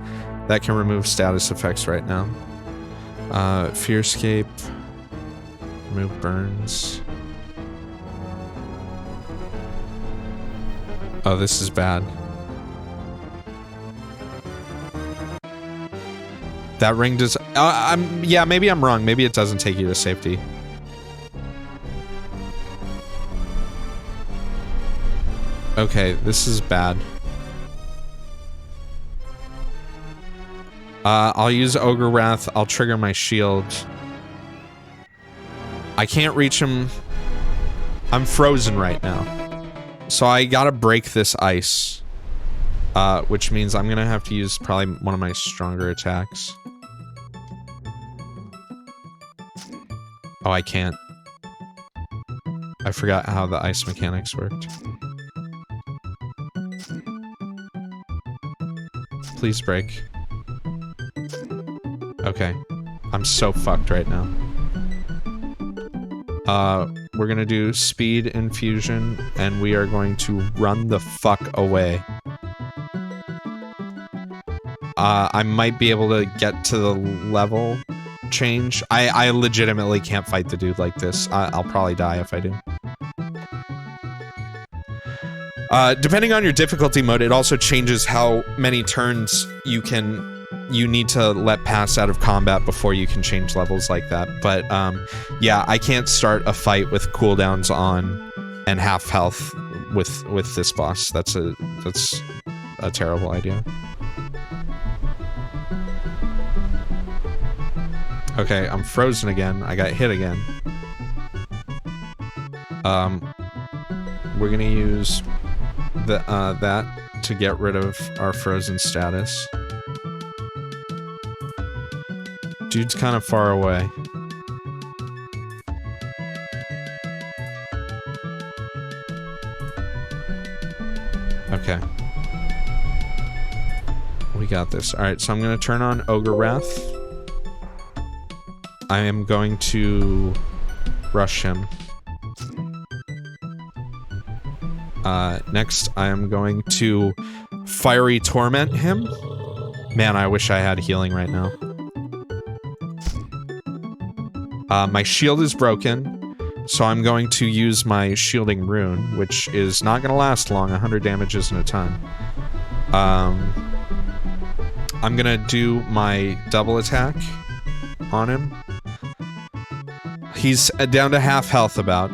that can remove status effects right now? Fearscape. Remove burns. Oh, this is bad. That ring does... yeah, maybe I'm wrong. Maybe it doesn't take you to safety. Okay, this is bad. I'll use Ogre Wrath. I'll trigger my shield. I can't reach him. I'm frozen right now. So I gotta break this ice. Which means I'm gonna have to use probably one of my stronger attacks. Oh, I can't. I forgot how the ice mechanics worked. Please break. Okay. I'm so fucked right now. We're gonna do speed infusion, and we are going to run the fuck away. I might be able to get to the level change. I legitimately can't fight the dude like this. I'll probably die if I do. Depending on your difficulty mode, it also changes how many turns you need to let pass out of combat before you can change levels like that. But yeah, I can't start a fight with cooldowns on and half health with this boss. That's a terrible idea. Okay, I'm frozen again. I got hit again. We're gonna use that to get rid of our frozen status. Dude's kind of far away. Okay. We got this. Alright, so I'm gonna turn on Ogre Wrath. I am going to rush him. Next, I am going to Fiery Torment him. Man, I wish I had healing right now. My shield is broken, so I'm going to use my Shielding Rune, which is not going to last long. 100 damage isn't a ton. I'm going to do my double attack on him. He's down to half health about.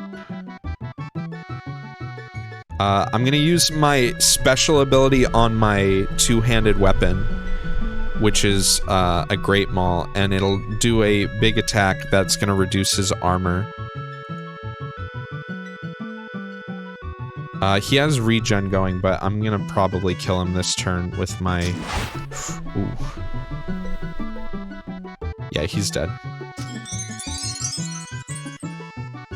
I'm gonna use my special ability on my two-handed weapon, which is a Great Maul, and it'll do a big attack that's gonna reduce his armor. He has regen going, but I'm gonna probably kill him this turn with my... Ooh. Yeah, he's dead.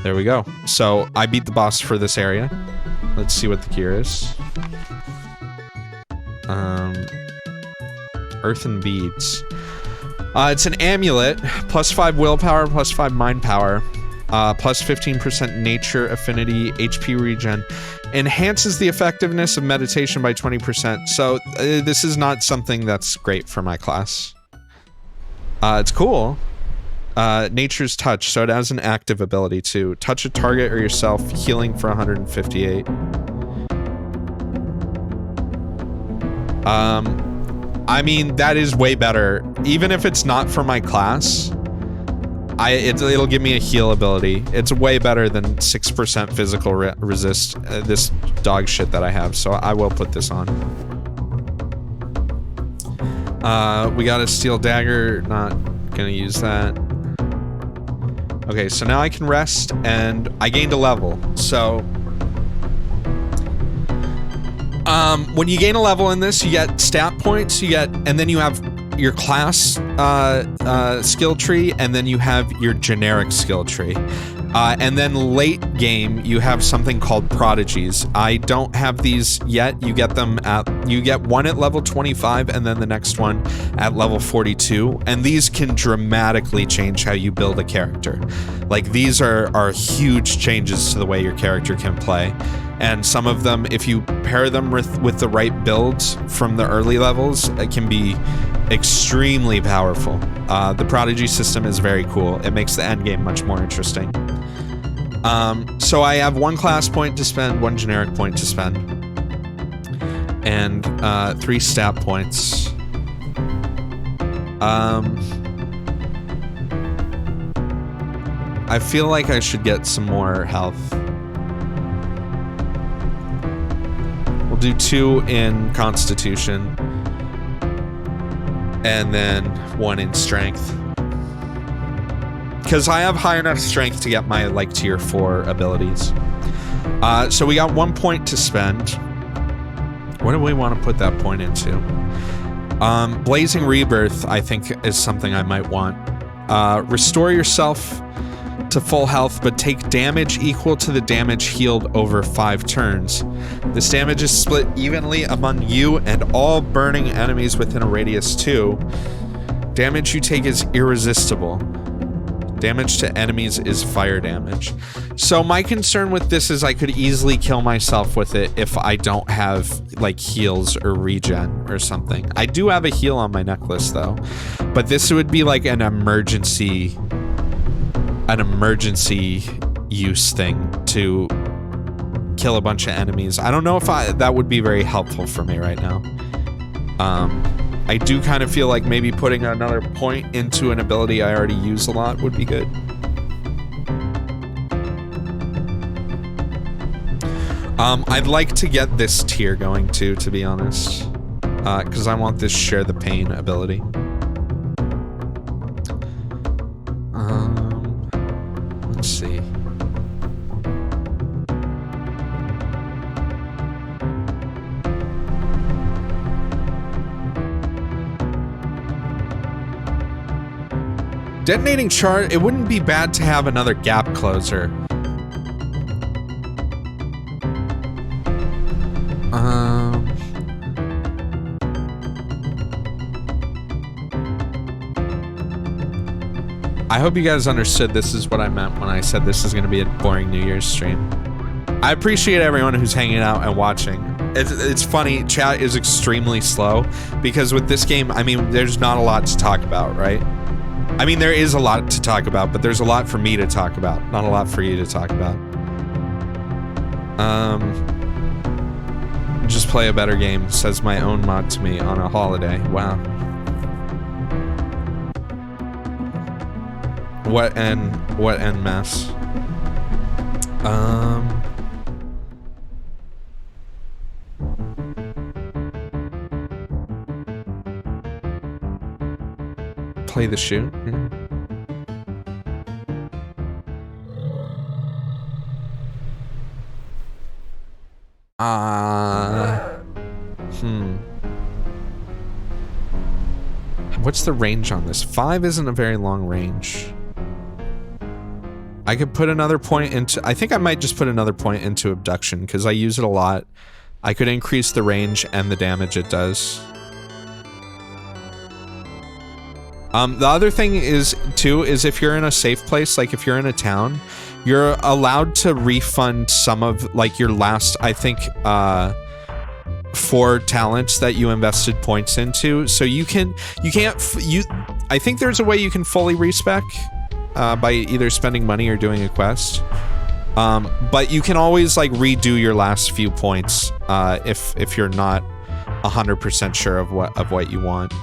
There we go. So, I beat the boss for this area. Let's see what the gear is. Earthen Beads. It's an amulet. Plus 5 willpower, plus 5 mind power. Plus 15% nature affinity, HP regen. Enhances the effectiveness of meditation by 20%. So, this is not something that's great for my class. It's cool. Nature's Touch, so it has an active ability to touch a target or yourself, healing for 158. I mean, that is way better. Even if it's not for my class, it'll give me a heal ability. It's way better than 6% physical resist, this dog shit that I have, so I will put this on. We got a Steel Dagger, not gonna use that. Okay, so now I can rest, and I gained a level. So, when you gain a level in this, you get stat points, and then you have your class skill tree, and then you have your generic skill tree. And then late game, you have something called prodigies. I don't have these yet. You get them you get one at level 25 and then the next one at level 42. And these can dramatically change how you build a character. Like, these are huge changes to the way your character can play. And some of them, if you pair them with the right builds from the early levels, it can be extremely powerful. The prodigy system is very cool. It makes the end game much more interesting. So I have 1 class point to spend, 1 generic point to spend, and 3 stat points. I feel like I should get some more health. do 2 in Constitution, and then 1 in Strength. Because I have high enough Strength to get my, like, tier 4 abilities. So we got 1 point to spend. What do we want to put that point into? Blazing Rebirth, I think, is something I might want. Restore yourself to full health, but take damage equal to the damage healed over 5 turns. This damage is split evenly among you and all burning enemies within a radius 2. Damage you take is irresistible. Damage to enemies is fire damage. So my concern with this is I could easily kill myself with it if I don't have, like, heals or regen or something. I do have a heal on my necklace, though. But this would be like an emergency use thing to kill a bunch of enemies. I don't know if that would be very helpful for me right now. I do kind of feel like maybe putting another point into an ability I already use a lot would be good. I'd like to get this tier going too, to be honest, because I want this Share the Pain ability. Let's see. Detonating charge, it wouldn't be bad to have another gap closer. I hope you guys understood this is what I meant when I said this is going to be a boring New Year's stream. I appreciate everyone who's hanging out and watching. It's funny, chat is extremely slow because with this game, I mean, there's not a lot to talk about, right? I mean, there is a lot to talk about, but there's a lot for me to talk about, not a lot for you to talk about. Just play a better game, says my own mod to me on a holiday. Wow. What end mess? Play the shoot. What's the range on this? 5 isn't a very long range. I could put another point into... I think I might just put another point into Abduction, because I use it a lot. I could increase the range and the damage it does. The other thing is, too, is if you're in a safe place, like if you're in a town, you're allowed to refund some of, like, your last, I think, 4 talents that you invested points into. So I think there's a way you can fully respec by either spending money or doing a quest. But you can always, like, redo your last few points if you're not 100% sure of what you want.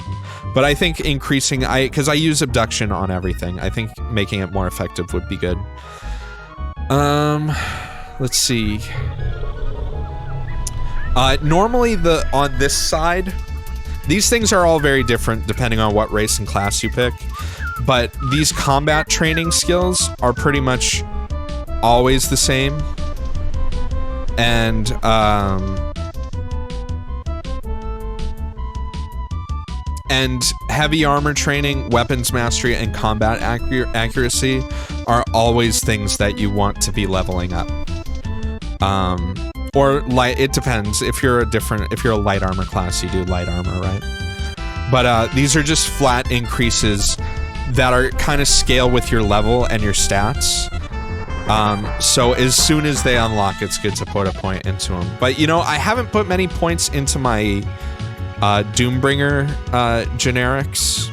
But I think increasing, because I use Abduction on everything, I think making it more effective would be good. Let's see. Normally on this side, these things are all very different depending on what race and class you pick, but these combat training skills are pretty much always the same. And heavy armor training, weapons mastery, and combat accuracy are always things that you want to be leveling up. Or light, it depends. If you're a light armor class, you do light armor, right? But these are just flat increases that are kind of scale with your level and your stats. So as soon as they unlock, it's good to put a point into them. But, you know, I haven't put many points into my Doombringer generics.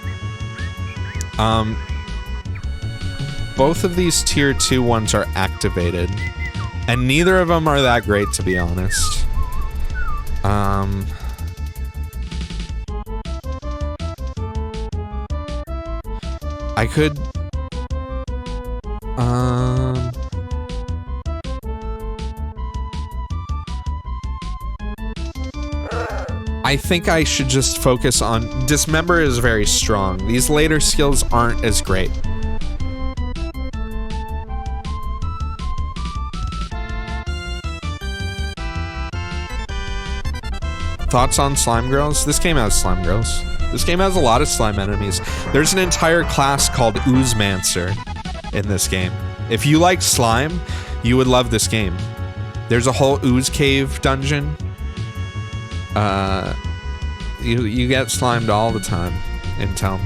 Both of these tier 2 ones are activated, and neither of them are that great, to be honest. I could I think I should just focus on... Dismember is very strong. These later skills aren't as great. Thoughts on slime girls? This game has slime girls. This game has a lot of slime enemies. There's an entire class called Oozemancer in this game. If you like slime, you would love this game. There's a whole ooze cave dungeon. You get slimed all the time in town.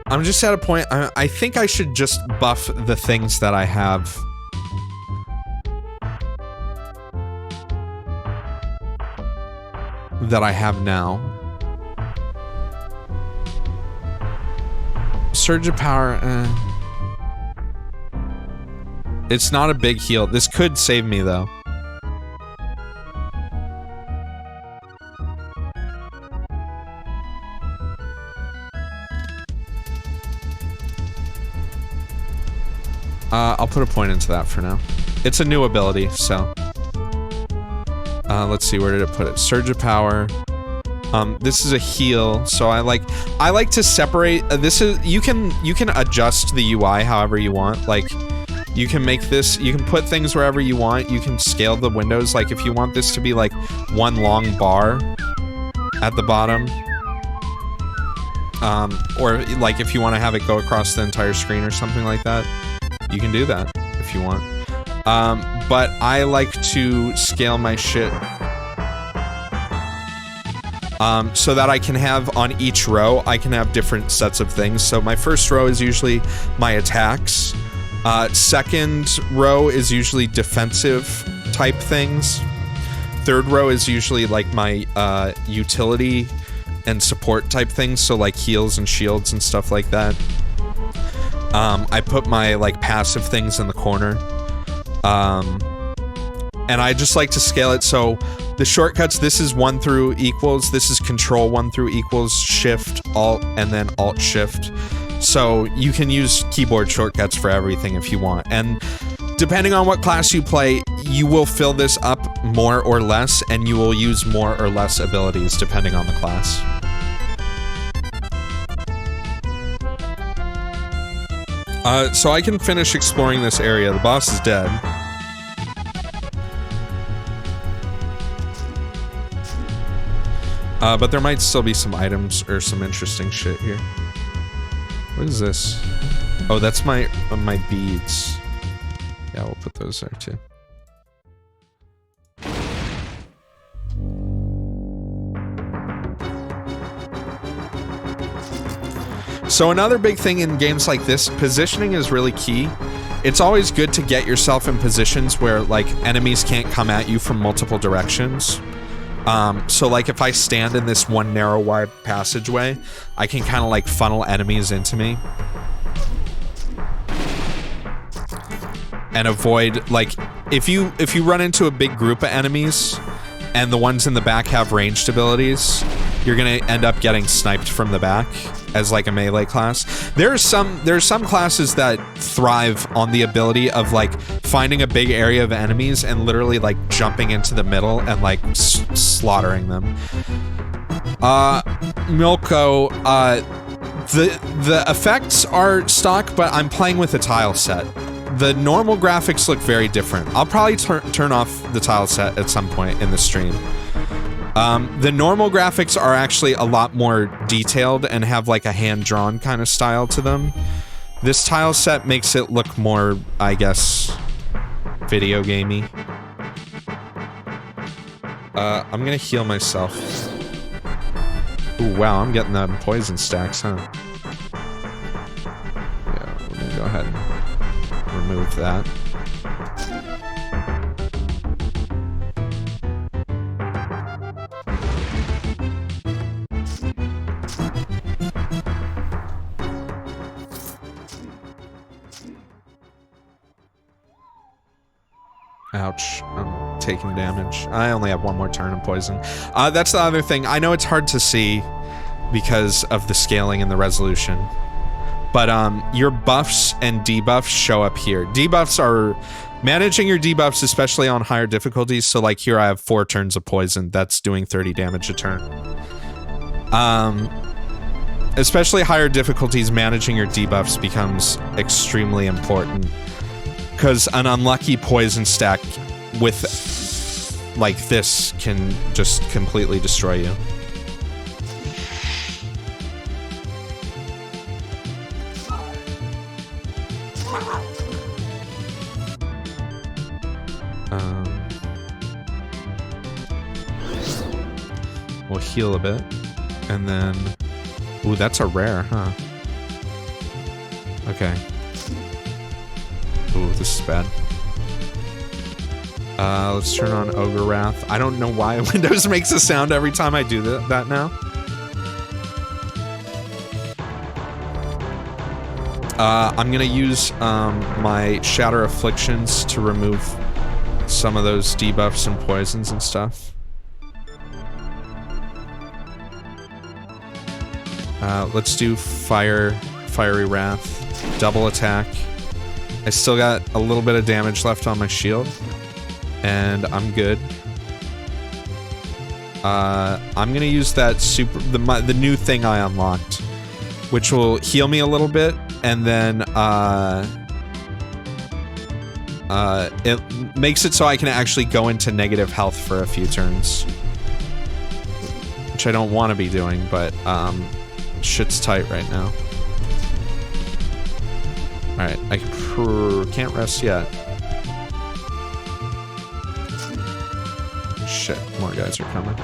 I'm just at a point, I think I should just buff the things that I have. That I have now. Surge of power, It's not a big heal. This could save me though. I'll put a point into that for now. It's a new ability, so. Let's see, where did it put it? Surge of power. This is a heal, so I like to separate. This is you can adjust the UI however you want. Like, you can make this. You can put things wherever you want. You can scale the windows. Like, if you want this to be like one long bar at the bottom, or like if you want to have it go across the entire screen or something like that, you can do that if you want. But I like to scale my shit so that I can have on each row, I can have different sets of things. So my first row is usually my attacks. Second row is usually defensive type things. Third row is usually like my utility and support type things, so like heals and shields and stuff like that. I put my like passive things in the corner. And I just like to scale it, so the shortcuts, this is 1 through equals, this is control 1 through equals, shift, alt, and then alt shift. So you can use keyboard shortcuts for everything if you want. And depending on what class you play, you will fill this up more or less, and you will use more or less abilities depending on the class. So I can finish exploring this area. The boss is dead. But there might still be some items or some interesting shit here. What is this? Oh, that's my beads. Yeah, we'll put those there too. So another big thing in games like this, positioning is really key. It's always good to get yourself in positions where like enemies can't come at you from multiple directions. So like if I stand in this one narrow wide passageway, I can kind of like funnel enemies into me. And avoid, like, if you run into a big group of enemies and the ones in the back have ranged abilities, you're gonna end up getting sniped from the back as like a melee class. There's some classes that thrive on the ability of like finding a big area of enemies and literally like jumping into the middle and like slaughtering them. Milko, the effects are stock, but I'm playing with a tile set. The normal graphics look very different. I'll probably turn off the tile set at some point in the stream. The normal graphics are actually a lot more detailed and have like a hand-drawn kind of style to them. This tile set makes it look more, I guess, video gamey. I'm gonna heal myself. Ooh, wow, I'm getting them poison stacks, huh? Yeah, we're gonna go ahead and remove that. Ouch, I'm taking damage. I only have one more turn of poison. That's the other thing. I know it's hard to see because of the scaling and the resolution. But your buffs and debuffs show up here. Debuffs are managing your debuffs, especially on higher difficulties. So like here I have 4 turns of poison. That's doing 30 damage a turn. Especially higher difficulties, managing your debuffs becomes extremely important. Because an unlucky poison stack with like this can just completely destroy you. We'll heal a bit, and then... Ooh, that's a rare, huh? Okay. Ooh, this is bad. Let's turn on Ogre Wrath. I don't know why Windows makes a sound every time I do that now. I'm gonna use my Shatter Afflictions to remove some of those debuffs and poisons and stuff. Let's do Fiery Wrath, double attack. I still got a little bit of damage left on my shield, and I'm good. I'm gonna use that the new thing I unlocked, which will heal me a little bit, and then it makes it so I can actually go into negative health for a few turns, which I don't want to be doing, but shit's tight right now. Alright, I can't rest yet. Shit, more guys are coming.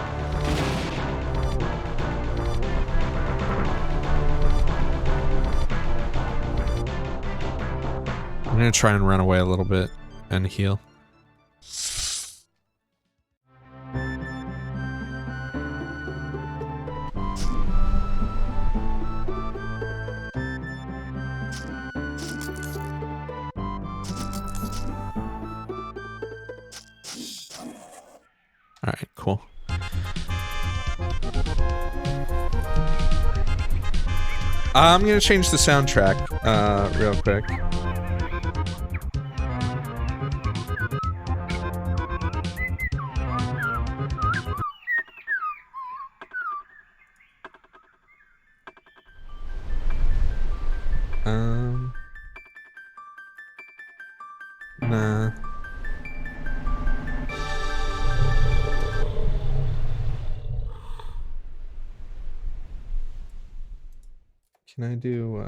I'm gonna try and run away a little bit and heal. Alright, cool. I'm gonna change the soundtrack real quick. Nah. Can I do,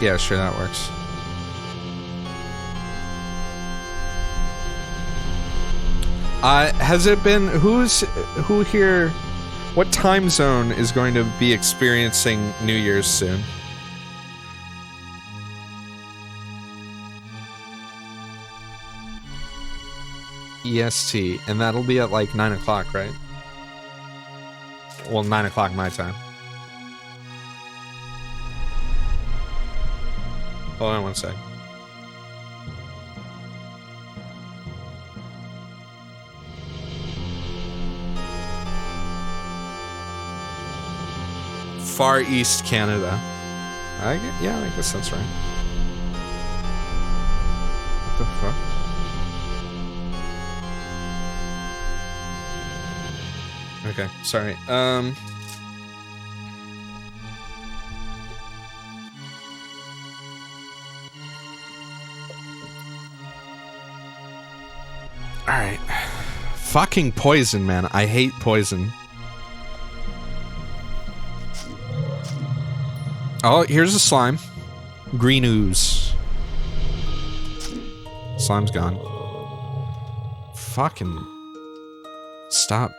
Yeah, sure, that works. Has it been, who here, what time zone is going to be experiencing New Year's soon? EST, and that'll be at like 9 o'clock, right? Well, 9 o'clock my time. Hold on one sec. Far East Canada. Yeah, I guess that's right. What the fuck? Okay, sorry. Alright. Fucking poison, man. I hate poison. Oh, here's a slime. Green ooze. Slime's gone. Fucking... Stop.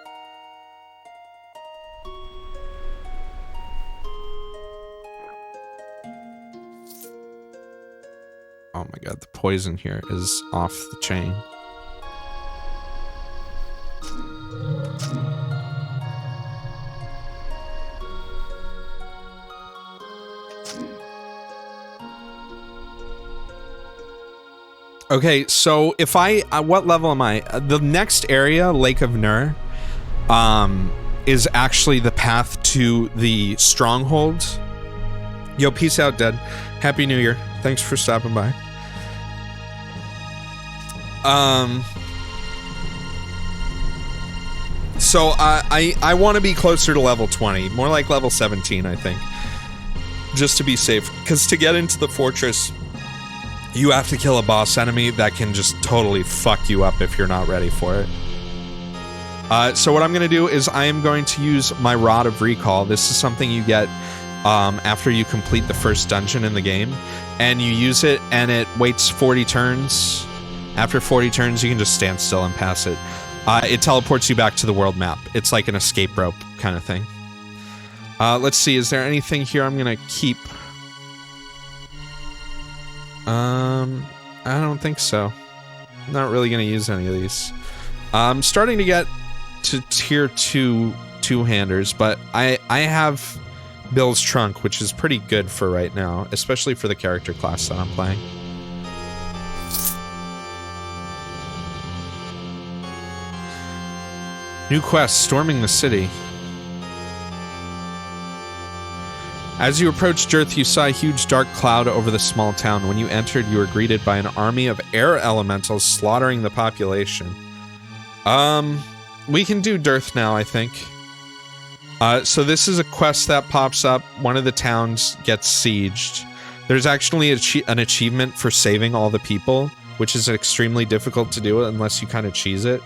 Oh my god, the poison here is off the chain. Okay, so if what level am I? The next area, Lake of Nur, is actually the path to the stronghold. Yo, peace out, Dead. Happy New Year. Thanks for stopping by. So I want to be closer to level 20, more like level 17, I think, just to be safe. Because to get into the fortress, you have to kill a boss enemy that can just totally fuck you up if you're not ready for it. So what I'm going to do is I am going to use my Rod of Recall. This is something you get after you complete the first dungeon in the game. And you use it, and it waits 40 turns. After 40 turns, you can just stand still and pass it. It teleports you back to the world map. It's like an escape rope kind of thing. Let's see, is there anything here I'm going to keep? I don't think so. I'm not really going to use any of these. I'm starting to get to tier 2 two-handers, but I have Bill's Trunk, which is pretty good for right now, especially for the character class that I'm playing. New quest, Storming the City. As you approached Dirth, you saw a huge dark cloud over the small town. When you entered, you were greeted by an army of air elementals slaughtering the population. We can do Dirth now, I think. So this is a quest that pops up. One of the towns gets sieged. There's actually an achievement for saving all the people, which is extremely difficult to do unless you kind of cheese it,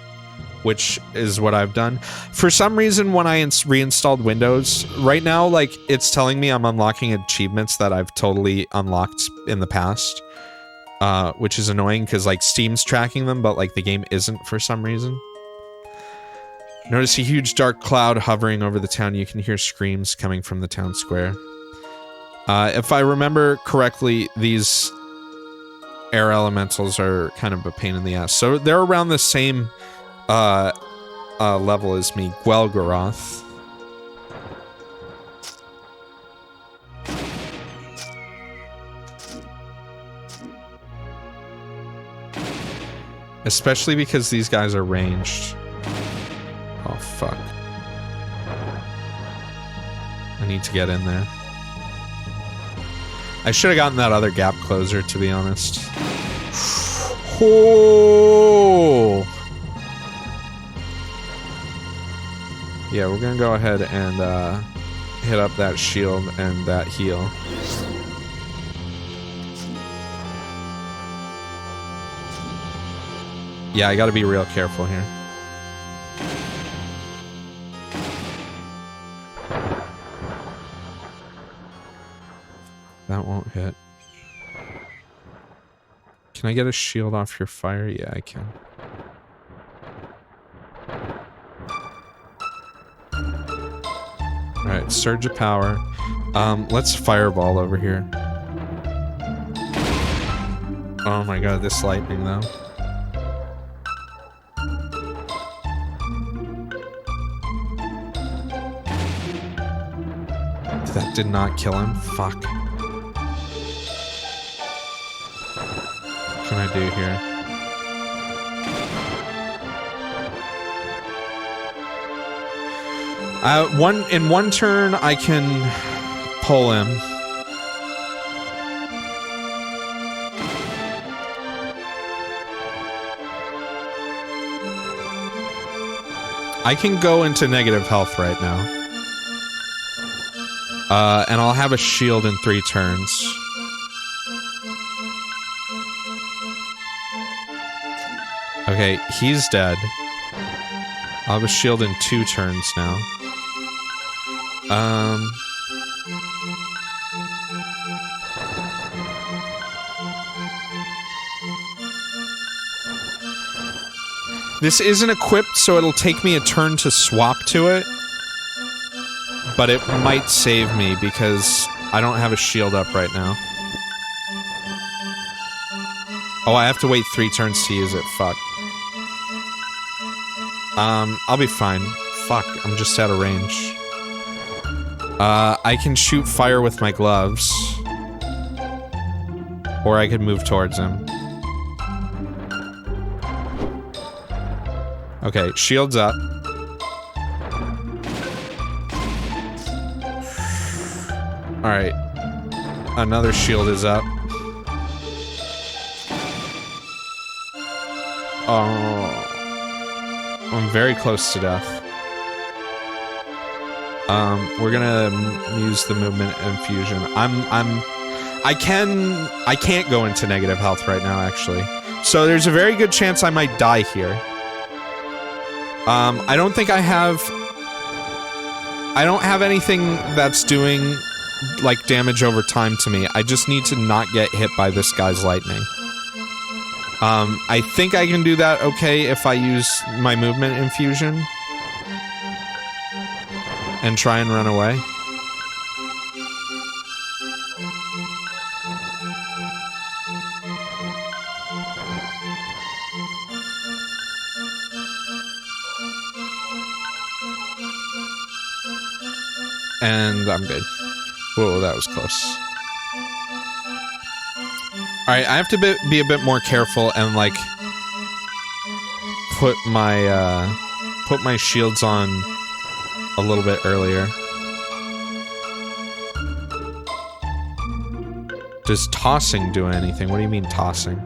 which is what I've done. For some reason, when I reinstalled Windows, right now, like, it's telling me I'm unlocking achievements that I've totally unlocked in the past, which is annoying because, like, Steam's tracking them, but, like, the game isn't for some reason. Notice a huge dark cloud hovering over the town. You can hear screams coming from the town square. If I remember correctly, these air elementals are kind of a pain in the ass. So they're around the same level as me, Gwelgoroth. Especially because these guys are ranged. Oh, fuck. I need to get in there. I should have gotten that other gap closer, to be honest. Oh! Yeah, we're gonna go ahead and hit up that shield and that heal. Yeah, I gotta be real careful here. That won't hit. Can I get a shield off your fire? Yeah, I can. Alright, Surge of Power. Let's Fireball over here. Oh my god, this lightning though. That did not kill him? Fuck. What can I do here? In one turn, I can pull him. I can go into negative health right now. And I'll have a shield in 3 turns. Okay, he's dead. I'll have a shield in 2 turns now. This isn't equipped, so it'll take me a turn to swap to it. But it might save me because I don't have a shield up right now. Oh, I have to wait 3 turns to use it. Fuck. I'll be fine. Fuck, I'm just out of range. I can shoot fire with my gloves. Or I could move towards him. Okay, shield's up. Alright. Another shield is up. Oh. I'm very close to death. We're gonna use the movement infusion. I can't go into negative health right now, actually. So there's a very good chance I might die here. I don't think I don't have anything that's doing, like, damage over time to me. I just need to not get hit by this guy's lightning. I think I can do that okay if I use my movement infusion. And try and run away. And I'm good. Whoa, that was close. Alright, I have to be a bit more careful and, like, put my shields on a little bit earlier. Does tossing do anything? What do you mean tossing?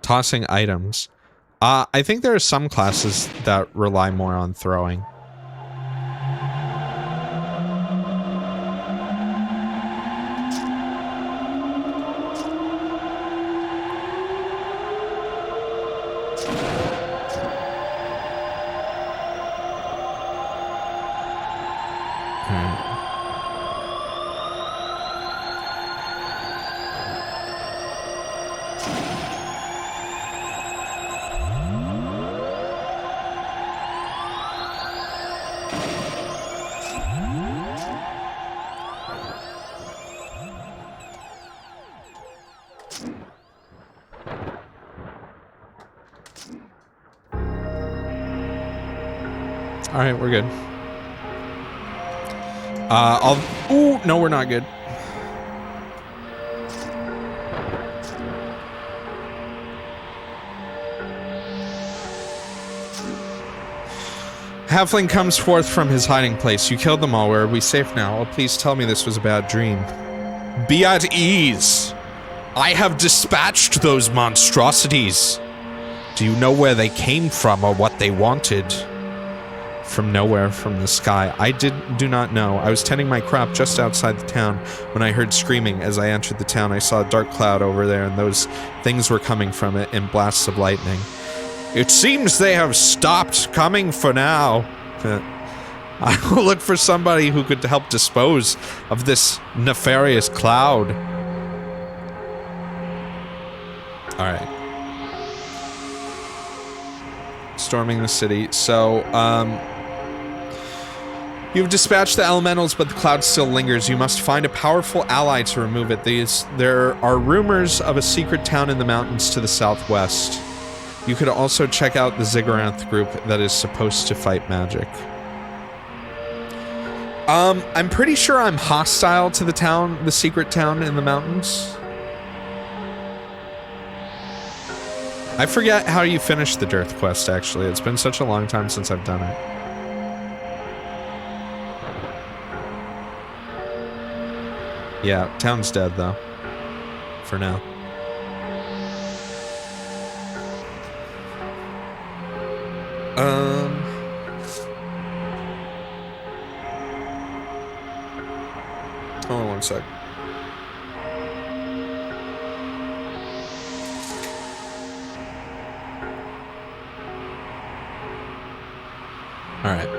Tossing items. I think there are some classes that rely more on throwing. Alright, we're good. Ooh, no, we're not good. Halfling comes forth from his hiding place. You killed them all. Where are we safe now? Oh, please tell me this was a bad dream. Be at ease. I have dispatched those monstrosities. Do you know where they came from or what they wanted? From nowhere, from the sky. I do not know. I was tending my crop just outside the town when I heard screaming. As I entered the town, I saw a dark cloud over there, and those things were coming from it in blasts of lightning. It seems they have stopped coming for now. I will look for somebody who could help dispose of this nefarious cloud. Alright. Storming the city. So, you've dispatched the elementals, but the cloud still lingers. You must find a powerful ally to remove it. There are rumors of a secret town in the mountains to the southwest. You could also check out the Ziggurat's group that is supposed to fight magic. I'm pretty sure I'm hostile to the secret town in the mountains. I forget how you finish the Dearth quest, actually. It's been such a long time since I've done it. Yeah, town's dead, though. For now. Hold on one sec. Alright.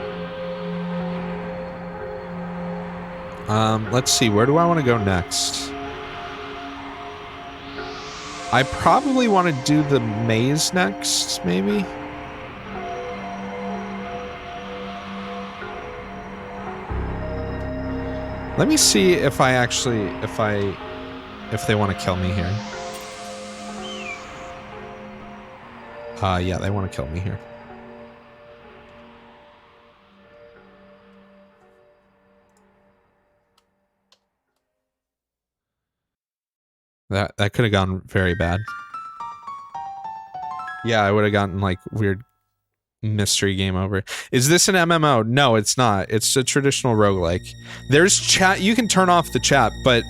Let's see, where do I want to go next? I probably want to do the maze next, maybe? Let me see if I actually, if they want to kill me here. Yeah, they want to kill me here. That could have gone very bad. Yeah, I would have gotten like weird mystery game over. Is this an MMO? No, it's not. It's a traditional roguelike. There's chat. You can turn off the chat, but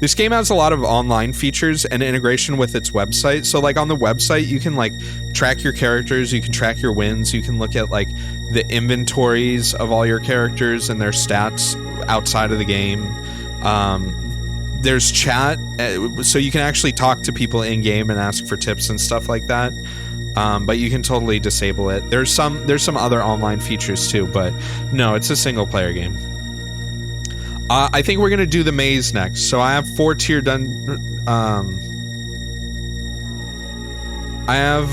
this game has a lot of online features and integration with its website. So like on the website, you can like track your characters, you can track your wins, you can look at like the inventories of all your characters and their stats outside of the game. There's chat, so you can actually talk to people in game and ask for tips and stuff like that. But you can totally disable it. There's some other online features too, but no, it's a single player game. I think we're gonna do the maze next. So I have 4 tier done. I have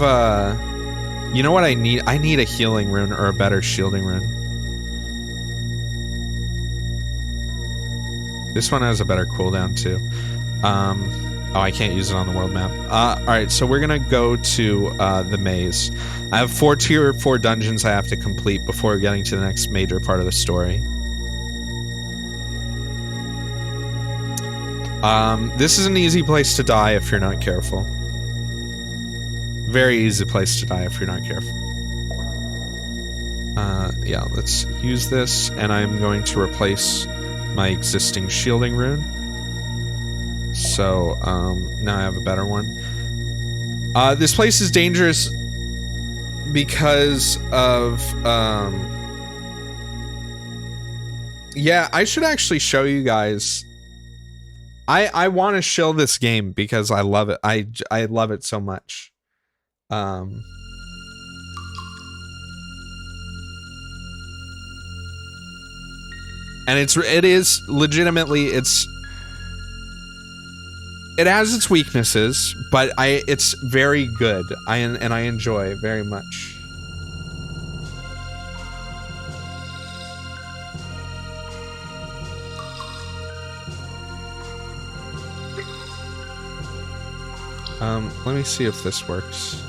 you know what I need? I need a healing rune or a better shielding rune. This one has a better cooldown too. Oh, I can't use it on the world map. Alright, so we're gonna go to the maze. I have 4 tier 4 dungeons I have to complete before getting to the next major part of the story. This is an easy place to die if you're not careful. Very easy place to die if you're not careful. Yeah, let's use this, and I'm going to replace my existing shielding rune. So, now I have a better one. This place is dangerous because of, yeah, I should actually show you guys. I want to shill this game because I love it. I love it so much. And it is legitimately, it has its weaknesses, but it's very good. And I enjoy very much. Let me see if this works.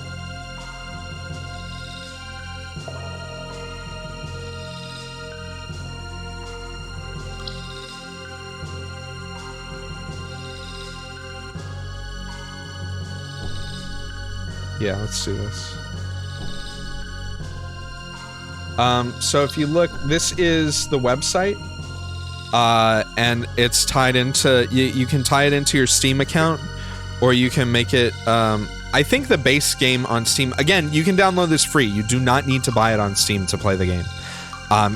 Yeah, let's do this. So if you look, this is the website, and it's tied into, you can tie it into your Steam account, or you can make it, I think the base game on Steam, again, you can download this free. You do not need to buy it on Steam to play the game.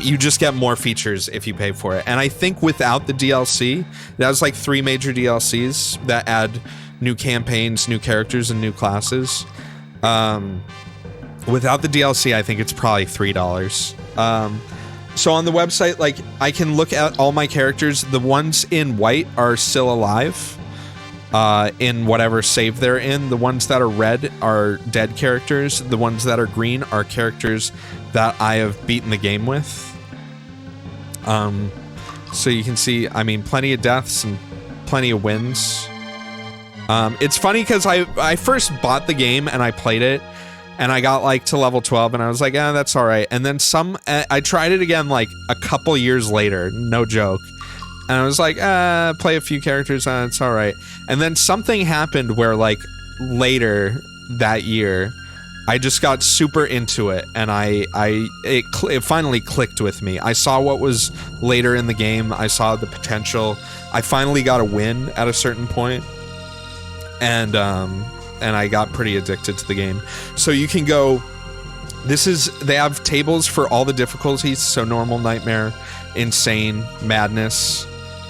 You just get more features if you pay for it. And I think without the DLC, it has like 3 major DLCs that add new campaigns, new characters, and new classes. Without the DLC, I think it's probably $3. So on the website, like, I can look at all my characters. The ones in white are still alive, in whatever save they're in. The ones that are red are dead characters. The ones that are green are characters that I have beaten the game with. So you can see, I mean, plenty of deaths and plenty of wins. It's funny because I first bought the game and I played it, and I got like to level 12 and I was like, that's all right. And then I tried it again like a couple years later, no joke. And I was like, play a few characters, it's all right. And then something happened where like later that year, I just got super into it, and it finally clicked with me. I saw what was later in the game. I saw the potential. I finally got a win at a certain point. And I got pretty addicted to the game. So you can go, they have tables for all the difficulties, so normal, nightmare, insane, madness,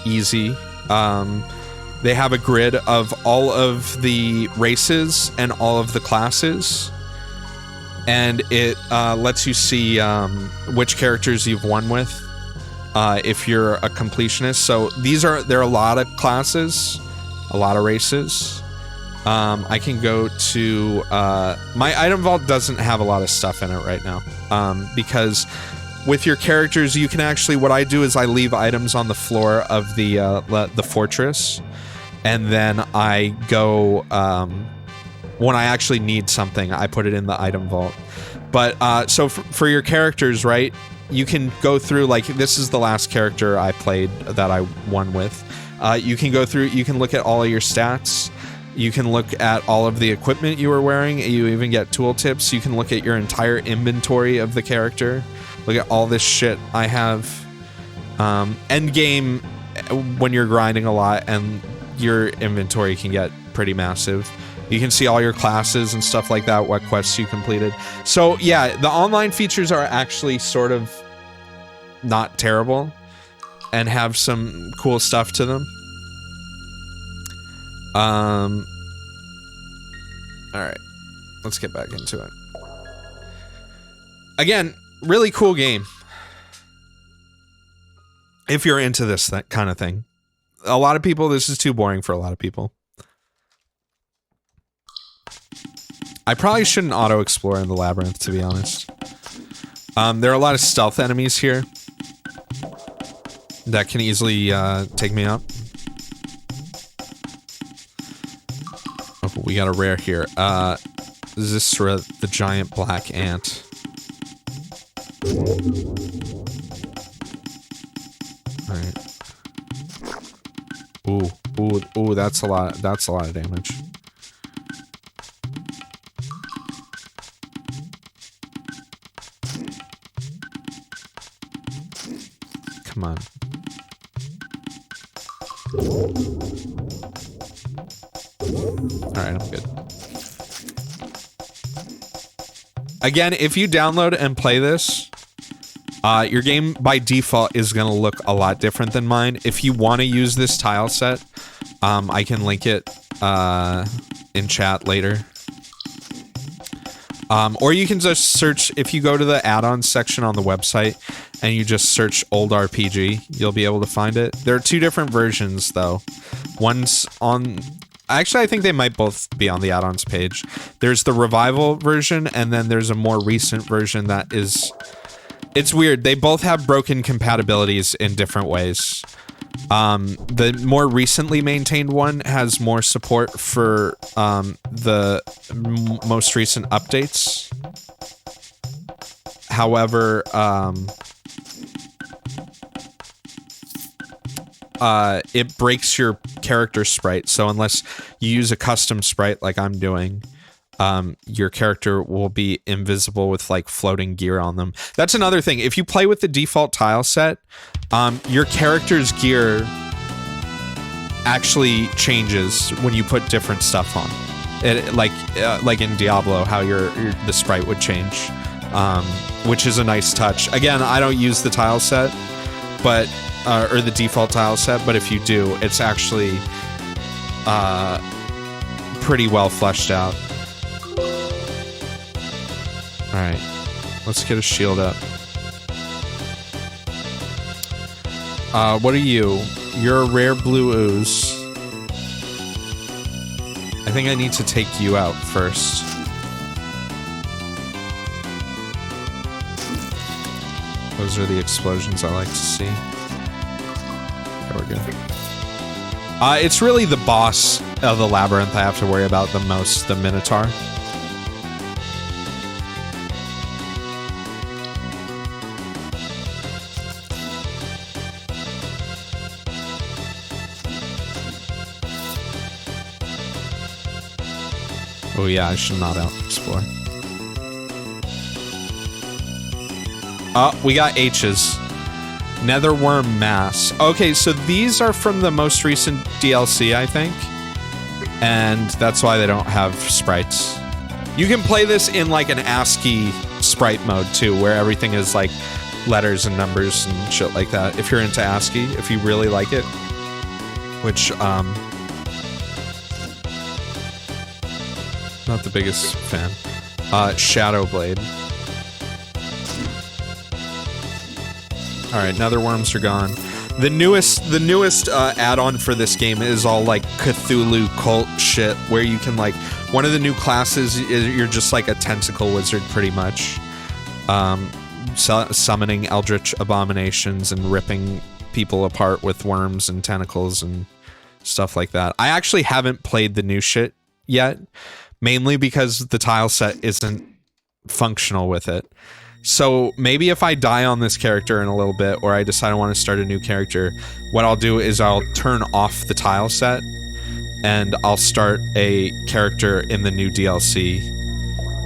easy. They have a grid of all of the races and all of the classes, and it lets you see which characters you've won with, if you're a completionist. So there are a lot of classes, a lot of races. I can go to, my item vault doesn't have a lot of stuff in it right now, because with your characters, you can actually, what I do is I leave items on the floor of the fortress, and then I go, when I actually need something, I put it in the item vault. But, so for your characters, right, you can go through, like, this is the last character I played that I won with. You can go through, you can look at all of your stats. You can look at all of the equipment you were wearing. You even get tooltips. You can look at your entire inventory of the character. Look at all this shit I have. End game, when you're grinding a lot and your inventory can get pretty massive. You can see all your classes and stuff like that, what quests you completed. So yeah, the online features are actually sort of not terrible and have some cool stuff to them. All right, let's get back into it. Again, really cool game. If you're into that kind of thing. A lot of people, this is too boring for a lot of people. I probably shouldn't auto-explore in the labyrinth, to be honest. There are a lot of stealth enemies here that can easily take me up. Oh, we got a rare here. Is this the giant black ant? Alright. Ooh, that's a lot of damage. Come on. Alright, I'm good. Again, if you download and play this, your game by default is going to look a lot different than mine. If you want to use this tile set, I can link it in chat later. Or you can just search, if you go to the add-ons section on the website and you just search old RPG, you'll be able to find it. There are two different versions though. One's on, actually I think they might both be on the add-ons page. There's the revival version and then there's a more recent version that is, it's weird. They both have broken compatibilities in different ways. The more recently maintained one has more support for the most recent updates. However, it breaks your character sprite. So unless you use a custom sprite like I'm doing, your character will be invisible with like floating gear on them. That's another thing. If you play with the default tile set, your character's gear actually changes when you put different stuff on. It, like in Diablo, how the sprite would change, which is a nice touch. Again, I don't use the tile set, but or the default tile set, but if you do, it's actually pretty well fleshed out. Alright, let's get a shield up. What are you? You're a rare blue ooze. I think I need to take you out first. Those are the explosions I like to see. Okay, we're good. It's really the boss of the labyrinth I have to worry about the most, the Minotaur. Oh yeah, I should not out-explore. We got H's. Netherworm Mass. Okay, so these are from the most recent DLC, I think. And that's why they don't have sprites. You can play this in like an ASCII sprite mode too, where everything is like letters and numbers and shit like that. If you're into ASCII, if you really like it. Which, not the biggest fan. Shadowblade. Alright, netherworms are gone. The newest add-on for this game is all like Cthulhu cult shit, where you can like, one of the new classes is you're just like a tentacle wizard pretty much. Summoning eldritch abominations and ripping people apart with worms and tentacles and stuff like that. I actually haven't played the new shit yet. Mainly because the tile set isn't functional with it. So maybe if I die on this character in a little bit, or I decide I want to start a new character, what I'll do is I'll turn off the tile set and I'll start a character in the new DLC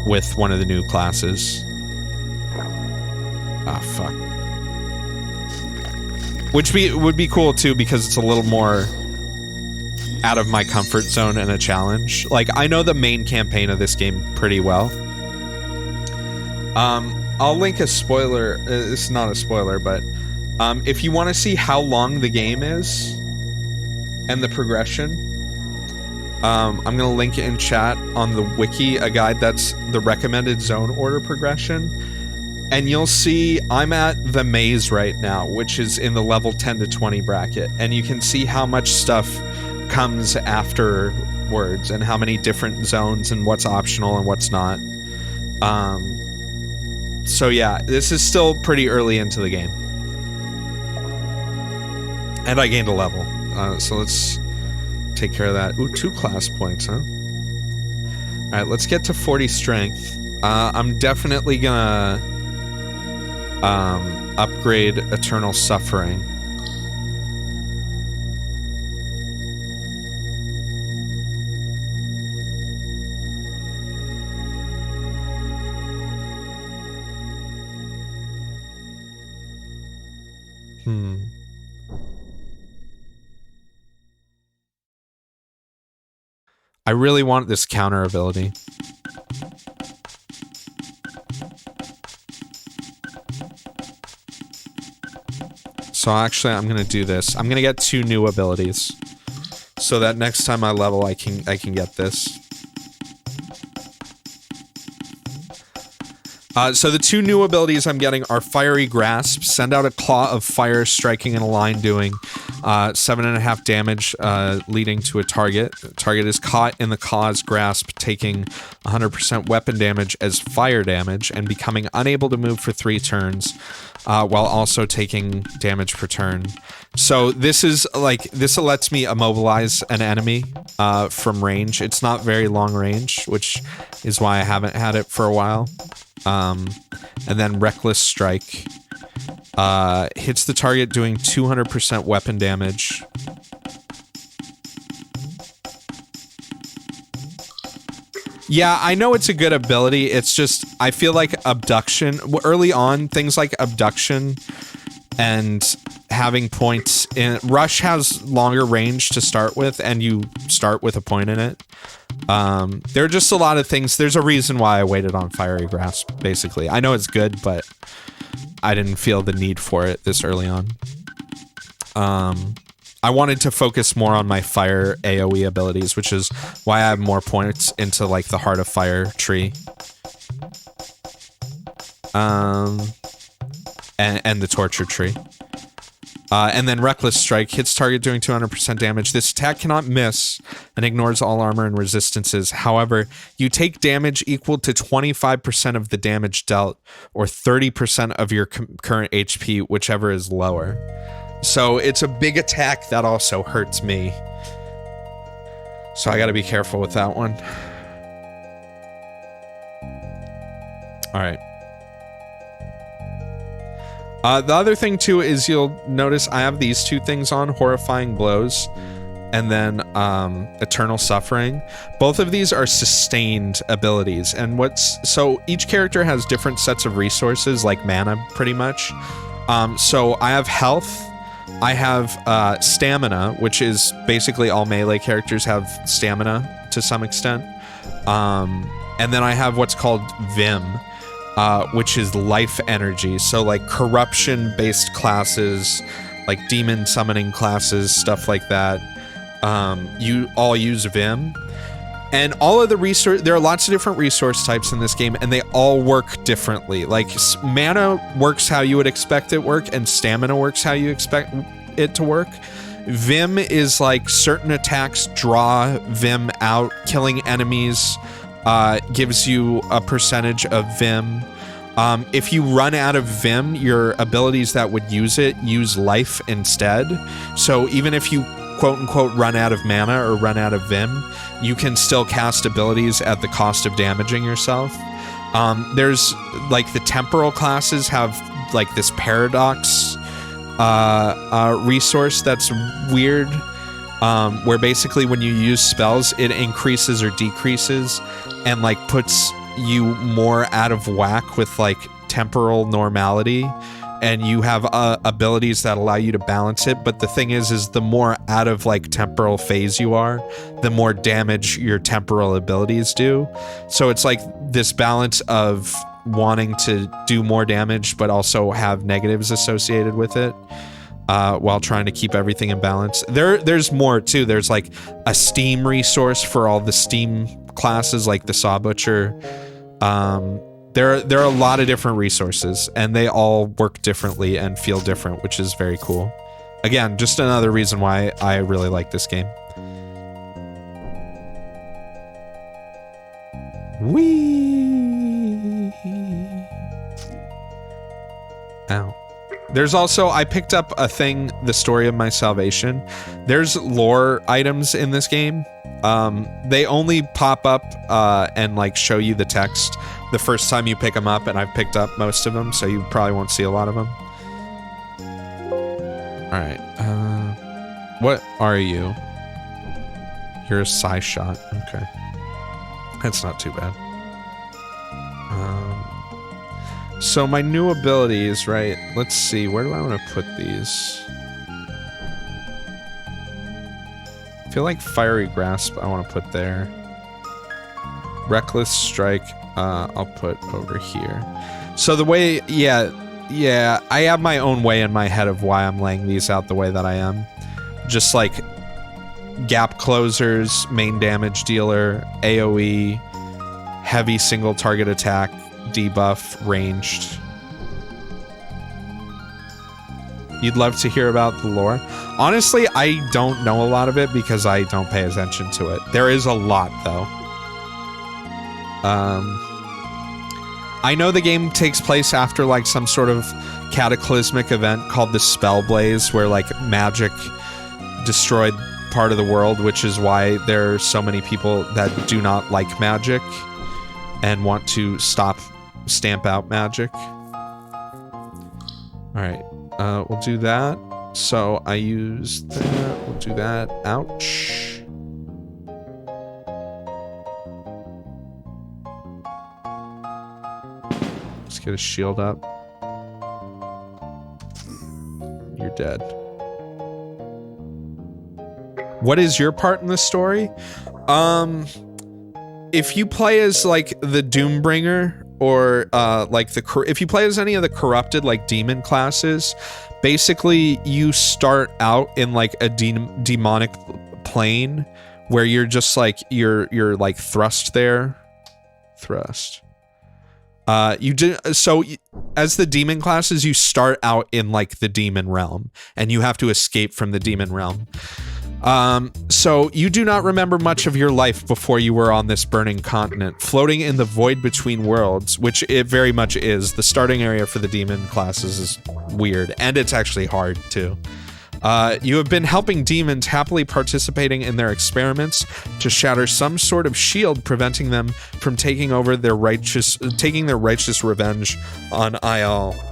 with one of the new classes. Ah, fuck. Which would be cool too, because it's a little more out of my comfort zone and a challenge. Like, I know the main campaign of this game pretty well. I'll link a spoiler. It's not a spoiler, but if you want to see how long the game is and the progression, I'm going to link it in chat on the wiki, a guide that's the recommended zone order progression. And you'll see I'm at the maze right now, which is in the level 10 to 20 bracket. And you can see how much stuff comes afterwards and how many different zones and what's optional and what's not. So yeah, this is still pretty early into the game. And I gained a level. So let's take care of that. Ooh, 2 class points, huh? Alright, let's get to 40 strength. I'm definitely gonna upgrade Eternal Suffering. I really want this counter ability. So actually, I'm gonna do this. I'm gonna get 2 new abilities, so that next time I level, I can get this. So the 2 new abilities I'm getting are Fiery Grasp. Send out a claw of fire, striking in a line, doing 7.5 damage, leading to a target. The target is caught in the claw's grasp, taking 100% weapon damage as fire damage, and becoming unable to move for 3 turns, while also taking damage per turn. So this is like, this lets me immobilize an enemy from range. It's not very long range, which is why I haven't had it for a while. And then Reckless Strike hits the target, doing 200% weapon damage. Yeah, I know it's a good ability. It's just, I feel like Abduction, early on, things like Abduction and having points in Rush has longer range to start with, and you start with a point in it. There are just a lot of things. There's a reason why I waited on Fiery Grasp, basically. I know it's good, but I didn't feel the need for it this early on. I wanted to focus more on my fire AoE abilities, which is why I have more points into, like, the Heart of Fire tree. And the Torture tree. And then Reckless Strike hits target doing 200% damage. This attack cannot miss and ignores all armor and resistances. However, you take damage equal to 25% of the damage dealt, or 30% of your current HP, whichever is lower. So it's a big attack that also hurts me. So I gotta be careful with that one. Alright. The other thing too is you'll notice I have these 2 things on, Horrifying Blows and then Eternal Suffering. Both of these are sustained abilities, and so each character has different sets of resources, like mana pretty much. So I have health, I have stamina, which is basically all melee characters have stamina to some extent. And then I have what's called Vim, which is life energy. So like corruption-based classes, like demon summoning classes, stuff like that. You all use Vim. And all of the there are lots of different resource types in this game, and they all work differently. Like, mana works how you would expect it work, and stamina works how you expect it to work. Vim is like certain attacks draw Vim out. Killing enemies gives you a percentage of Vim. If you run out of Vim, your abilities that would use it use life instead. So even if you quote-unquote run out of mana or run out of Vim, you can still cast abilities at the cost of damaging yourself. There's, like, the temporal classes have, like, this paradox resource that's weird. where basically when you use spells, it increases or decreases and like puts you more out of whack with like temporal normality, and you have abilities that allow you to balance it. But the thing is the more out of like temporal phase you are, the more damage your temporal abilities do. So it's like this balance of wanting to do more damage but also have negatives associated with it, while trying to keep everything in balance. There's more too. There's like a steam resource for all the steam classes, like the Saw Butcher. There are a lot of different resources, and they all work differently and feel different, which is very cool. Again, just another reason why I really like this game. Whee! Ow. There's also, I picked up a thing, The Story of My Salvation. There's lore items in this game. They only pop up and like show you the text the first time you pick them up, and I've picked up most of them, so you probably won't see a lot of them. Alright, what are you? You're a Psy Shot, okay. That's not too bad. So my new abilities, right? Let's see, where do I want to put these? I feel like Fiery Grasp I want to put there. Reckless Strike, I'll put over here. So the way, yeah, I have my own way in my head of why I'm laying these out the way that I am. Just like gap closers, main damage dealer, AoE, heavy single target attack, debuff, ranged. You'd love to hear about the lore? Honestly, I don't know a lot of it because I don't pay attention to it. There is a lot, though. I know the game takes place after like some sort of cataclysmic event called the Spell Blaze, where like magic destroyed part of the world, which is why there are so many people that do not like magic and want to stamp out magic. Alright, we'll do that. So I use that, we'll do that. Ouch. Let's get a shield up. You're dead. What is your part in the story? If you play as like the Doombringer, or like if you play as any of the corrupted like demon classes, basically you start out in like a demonic plane where you're just like you're like thrust there. So as the demon classes, you start out in like the demon realm, and you have to escape from the demon realm. So you do not remember much of your life before you were on this burning continent, floating in the void between worlds, which it very much is. The starting area for the demon classes is weird, and it's actually hard too. You have been helping demons, happily participating in their experiments to shatter some sort of shield, preventing them from taking their righteous revenge on Maj'Eyal.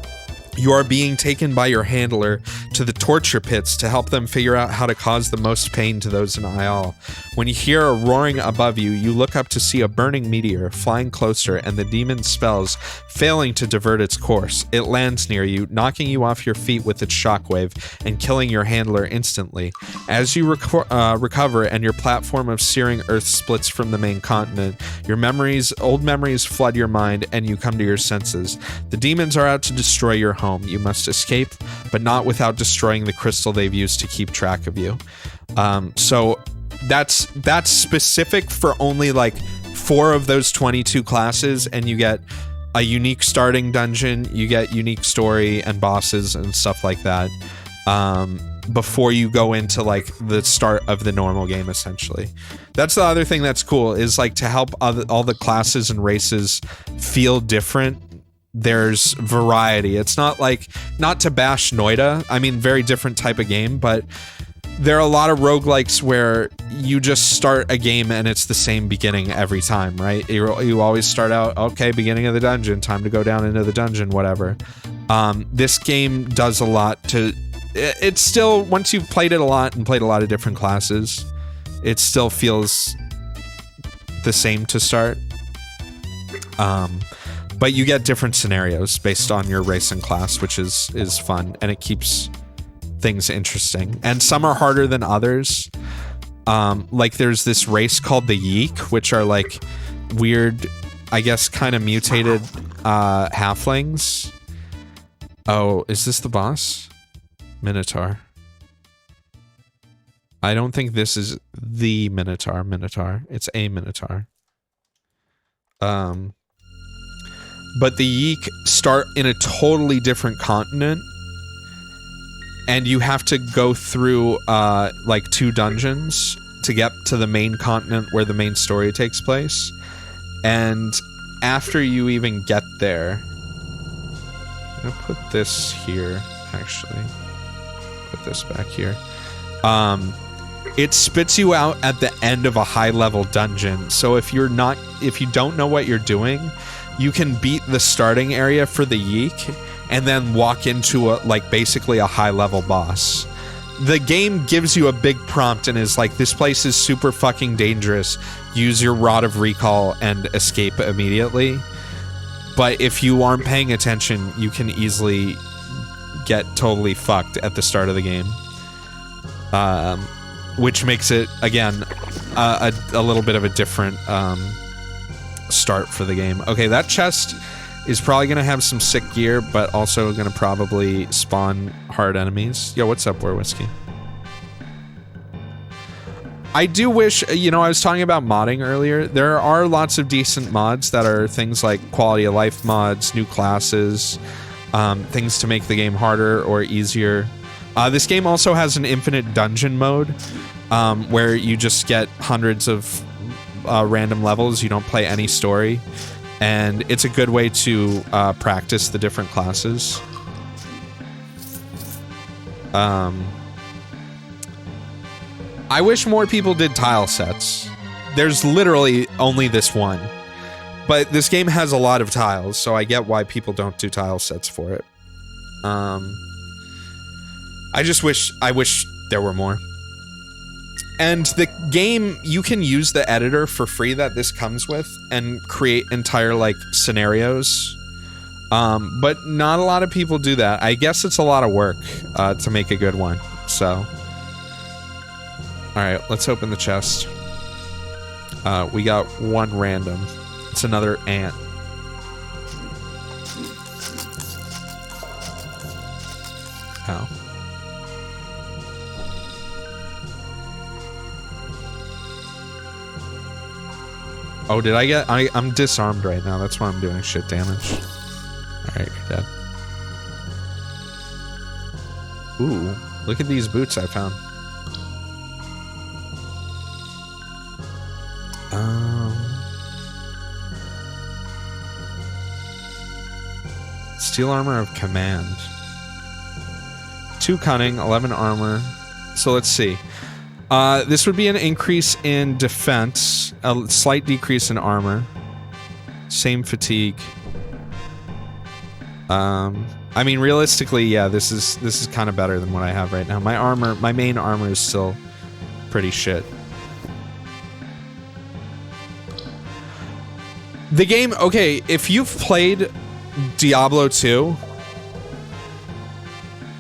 You are being taken by your handler to the torture pits to help them figure out how to cause the most pain to those in Maj'Eyal. When you hear a roaring above you, you look up to see a burning meteor flying closer and the demon's spells failing to divert its course. It lands near you, knocking you off your feet with its shockwave and killing your handler instantly. As you recover and your platform of searing earth splits from the main continent, old memories flood your mind and you come to your senses. The demons are out to destroy your home. You must escape, but not without destroying the crystal they've used to keep track of you. So that's specific for only like 4 of those 22 classes, and you get a unique starting dungeon, you get unique story and bosses and stuff like that, before you go into like the start of the normal game, essentially. That's the other thing that's cool, is like to help all the classes and races feel different. There's variety. It's not to bash Noita. I mean, very different type of game, but there are a lot of roguelikes where you just start a game and it's the same beginning every time, right? You always start out, okay, beginning of the dungeon, time to go down into the dungeon, whatever. This game does a lot to it's still, once you've played it a lot and played a lot of different classes, it still feels the same to start. But you get different scenarios based on your race and class, which is fun, and it keeps things interesting. And some are harder than others. Like there's this race called the Yeek, which are like weird, I guess, kind of mutated halflings. Oh, is this the boss? Minotaur. I don't think this is the Minotaur. It's a Minotaur. But the Yeek start in a totally different continent, and you have to go through like 2 dungeons to get to the main continent where the main story takes place. And after you even get there, I'm gonna put this here, actually. Put this back here. It spits you out at the end of a high-level dungeon. So if you don't know what you're doing, you can beat the starting area for the Yeek and then walk into basically a high-level boss. The game gives you a big prompt and is like, this place is super fucking dangerous. Use your Rod of Recall and escape immediately. But if you aren't paying attention, you can easily get totally fucked at the start of the game. Which makes it, again, a little bit of a different start for the game. Okay, that chest is probably going to have some sick gear, but also going to probably spawn hard enemies. Yo, what's up, War Whiskey? I do wish, I was talking about modding earlier. There are lots of decent mods that are things like quality of life mods, new classes, things to make the game harder or easier. This game also has an infinite dungeon mode, where you just get hundreds of random levels. You don't play any story, and it's a good way to practice the different classes. I wish more people did tile sets. There's literally only this one, but this game has a lot of tiles, so I get why people don't do tile sets for it. I wish there were more. And the game, you can use the editor for free that this comes with and create entire, scenarios. But not a lot of people do that. I guess it's a lot of work to make a good one, so. Alright, let's open the chest. We got one random. It's another ant. Ow. Oh, did I get... I'm disarmed right now. That's why I'm doing shit damage. Alright, you're dead. Ooh, look at these boots I found. Steel armor of command. 2 cunning, 11 armor. So let's see. This would be an increase in defense, a slight decrease in armor, same fatigue. I mean, realistically, yeah, this is kind of better than what I have right now. My main armor is still pretty shit. The game, okay, if you've played Diablo 2,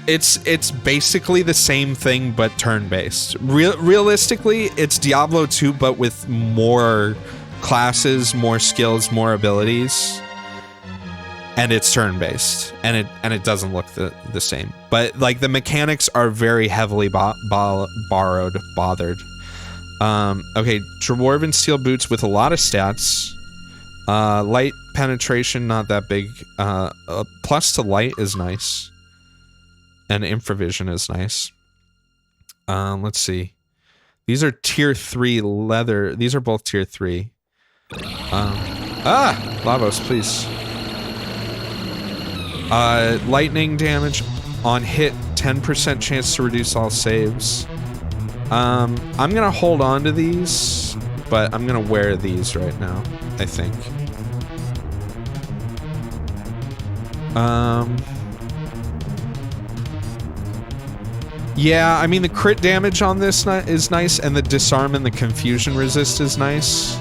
it's basically the same thing but turn-based. Realistically, it's Diablo 2 but with more classes, more skills, more abilities, and it's turn-based, and it doesn't look the same. But the mechanics are very heavily bothered. Okay, Dwarven steel boots with a lot of stats. Light penetration, not that big. Plus to light is nice. And infravision is nice. Let's see. These are tier 3 leather. These are both tier 3. Lavos, please. Lightning damage on hit, 10% chance to reduce all saves. I'm gonna hold on to these, but I'm gonna wear these right now, I think. Yeah, I mean, the crit damage on this is nice, and the disarm and the confusion resist is nice.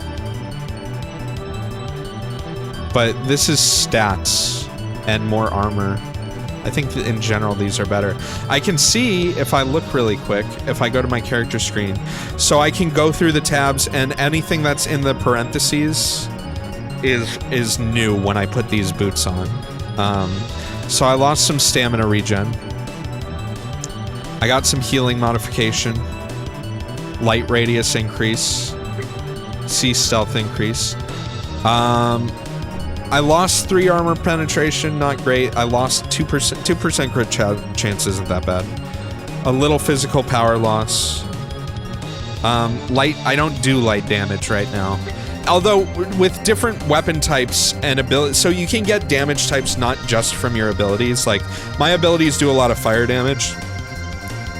But this is stats and more armor. I think that in general these are better. I can see, if I look really quick, if I go to my character screen, so I can go through the tabs, and anything that's in the parentheses is new when I put these boots on. So I lost some stamina regen. I got some healing modification. Light radius increase. C stealth increase. I lost 3 armor penetration, not great. I lost 2% crit chance isn't that bad. A little physical power loss. I don't do light damage right now. Although, with different weapon types and abilities, so you can get damage types not just from your abilities. Like, my abilities do a lot of fire damage.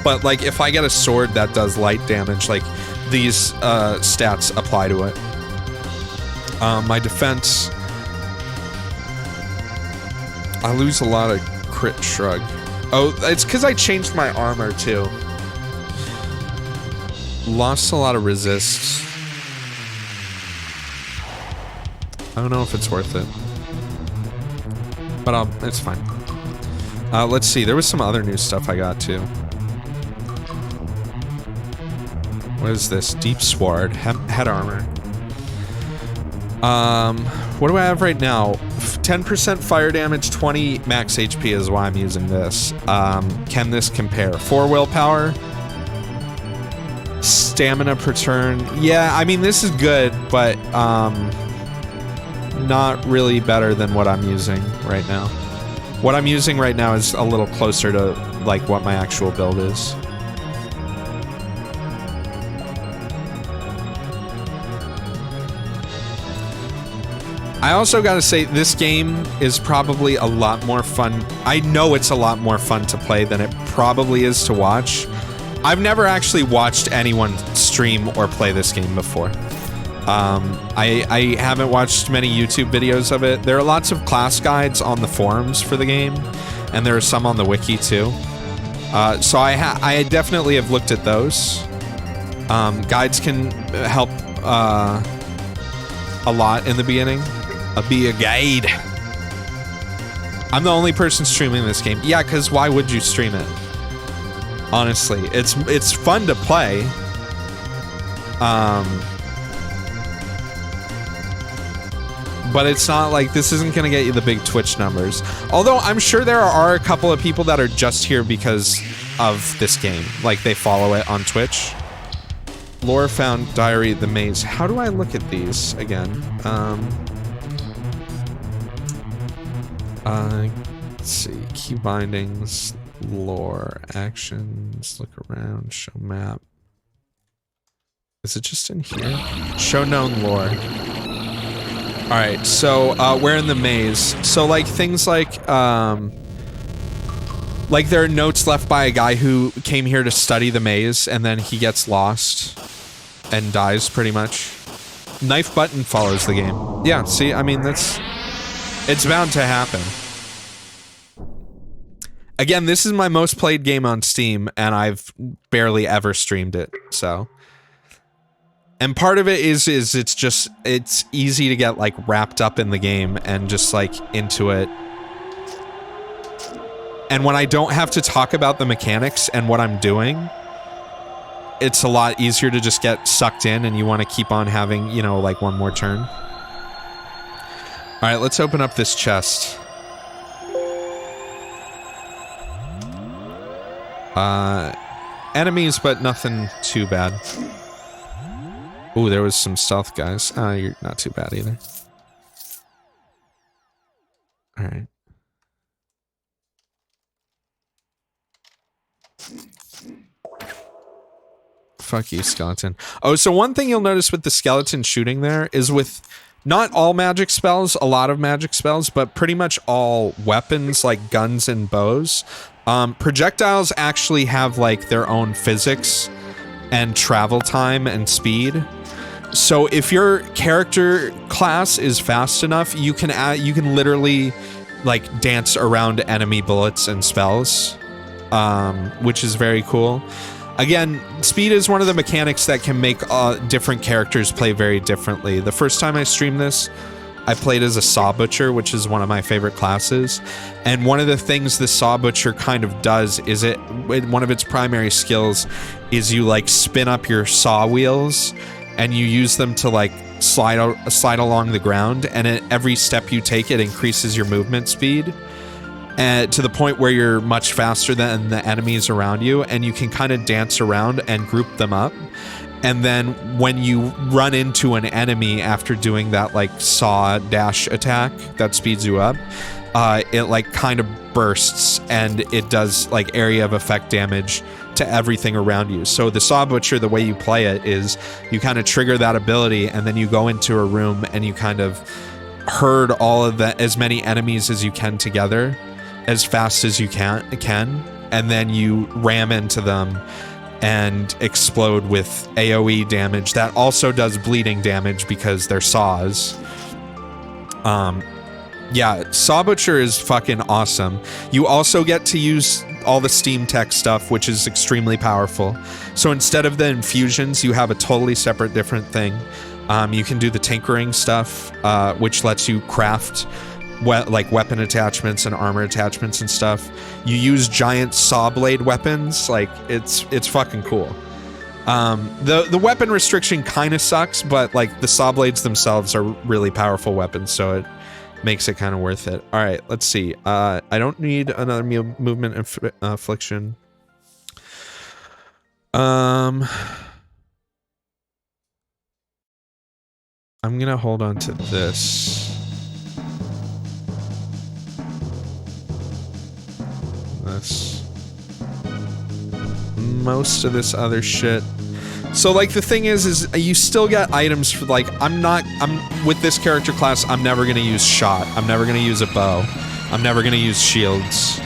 But, like, if I get a sword that does light damage, like, these stats apply to it. My defense... I lose a lot of crit shrug. Oh, it's because I changed my armor, too. Lost a lot of resists. I don't know if it's worth it. But it's fine. Let's see. There was some other new stuff I got, too. What is this? Deep Sword. Head armor. What do I have right now? 10% fire damage, 20 max HP is why I'm using this. Can this compare? 4 willpower. Stamina per turn. Yeah, I mean, this is good, but not really better than what I'm using right now. What I'm using right now is a little closer to, like, what my actual build is. I also gotta say, this game is probably a lot more fun. I know it's a lot more fun to play than it probably is to watch. I've never actually watched anyone stream or play this game before. I haven't watched many YouTube videos of it. There are lots of class guides on the forums for the game, and there are some on the wiki too. So I definitely have looked at those. Guides can help a lot in the beginning. Be a guide. I'm the only person streaming this game. Yeah, because why would you stream it? Honestly, it's fun to play. But it's not like, this isn't gonna get you the big Twitch numbers. Although I'm sure there are a couple of people that are just here because of this game. Like, they follow it on Twitch. Lore found Diary the Maze. How do I look at these again? Let's see. Key bindings, lore, actions, look around, show map. Is it just in here? Show known lore. Alright, so, we're in the maze. So, like, things like there are notes left by a guy who came here to study the maze, and then he gets lost and dies, pretty much. Knife button follows the game. Yeah, see, I mean, it's bound to happen. Again, this is my most played game on Steam, and I've barely ever streamed it, so. And part of it is it's easy to get, like, wrapped up in the game and just, like, into it. And when I don't have to talk about the mechanics and what I'm doing, it's a lot easier to just get sucked in, and you want to keep on having, you know, like, one more turn. Alright, let's open up this chest. Enemies, but nothing too bad. Ooh, there was some stealth guys. You're not too bad either. Alright. Fuck you, skeleton. Oh, so one thing you'll notice with the skeleton shooting there is with not all magic spells, a lot of magic spells, but pretty much all weapons like guns and bows. Projectiles actually have like their own physics and travel time and speed. So if your character class is fast enough, you can literally like dance around enemy bullets and spells. which is very cool. Again, speed is one of the mechanics that can make different characters play very differently. The first time I streamed this, I played as a Saw Butcher, which is one of my favorite classes. And one of the things the Saw Butcher kind of does is one of its primary skills is you like spin up your saw wheels and you use them to like slide along the ground. And at every step you take, it increases your movement speed. To the point where you're much faster than the enemies around you, and you can kind of dance around and group them up. And then when you run into an enemy after doing that like saw dash attack that speeds you up, it like kind of bursts and it does like area of effect damage to everything around you. So the Saw Butcher, the way you play it is you kind of trigger that ability and then you go into a room and you kind of herd all of as many enemies as you can together as fast as you can, and then you ram into them and explode with AoE damage that also does bleeding damage because they're saws. Yeah, Saw Butcher is fucking awesome. You also get to use all the Steam Tech stuff, which is extremely powerful. So instead of the infusions, you have a totally separate different thing. You can do the tinkering stuff, which lets you craft like weapon attachments and armor attachments and stuff. You use giant saw blade weapons. Like it's fucking cool. The weapon restriction kind of sucks, but like the saw blades themselves are really powerful weapons, so it makes it kind of worth it. All right, let's see. I don't need another movement affliction. I'm gonna hold on to this. Most of this other shit. So like the thing is you still get items for like I'm with this character class, I'm never gonna use shot. I'm never gonna use a bow. I'm never gonna use shields.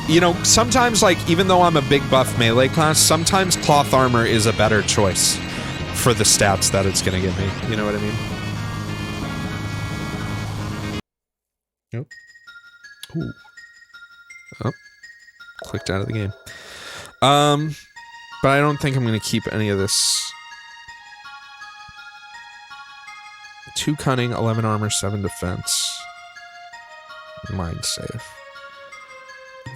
You know, sometimes like even though I'm a big buff melee class, sometimes cloth armor is a better choice for the stats that it's gonna give me. You know what I mean? Nope. Ooh. Oh, clicked out of the game. But I don't think I'm gonna keep any of this. 2 cunning, 11 armor, 7 defense. Mind save.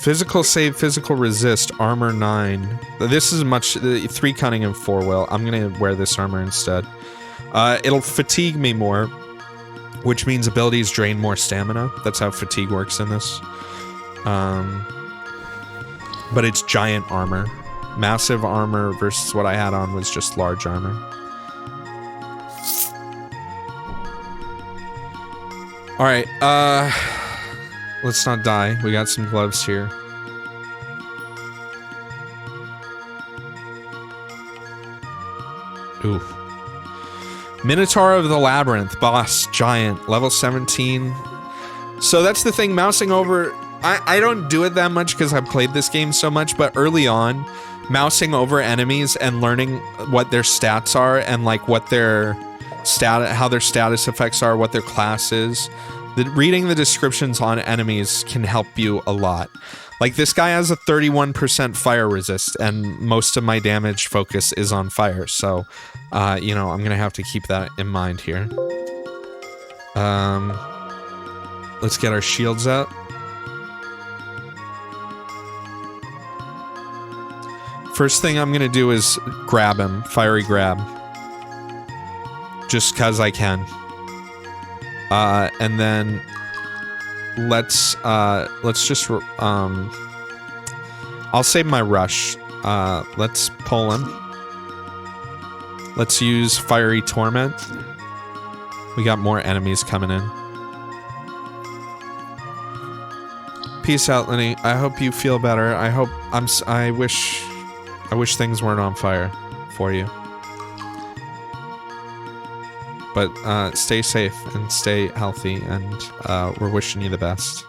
Physical save, physical resist, armor 9. This is much, 3 cunning and 4 will. I'm gonna wear this armor instead. It'll fatigue me more, which means abilities drain more stamina. That's how fatigue works in this. But it's giant armor. Massive armor versus what I had on was just large armor. Alright, let's not die. We got some gloves here. Ooh. Minotaur of the Labyrinth, boss, giant, level 17. So that's the thing, mousing over... I don't do it that much because I've played this game so much, but early on, mousing over enemies and learning what their stats are and like what their how their status effects are, what their class is. Reading the descriptions on enemies can help you a lot. Like this guy has a 31% fire resist and most of my damage focus is on fire. So, you know, I'm gonna have to keep that in mind here. Let's get our shields out. First thing I'm gonna do is grab him, fiery grab. Just cause I can. And then let's just I'll save my rush. Let's pull him. Let's use Fiery Torment. We got more enemies coming in. Peace out, Lenny. I hope you feel better. I wish things weren't on fire for you. But stay safe and stay healthy, and we're wishing you the best.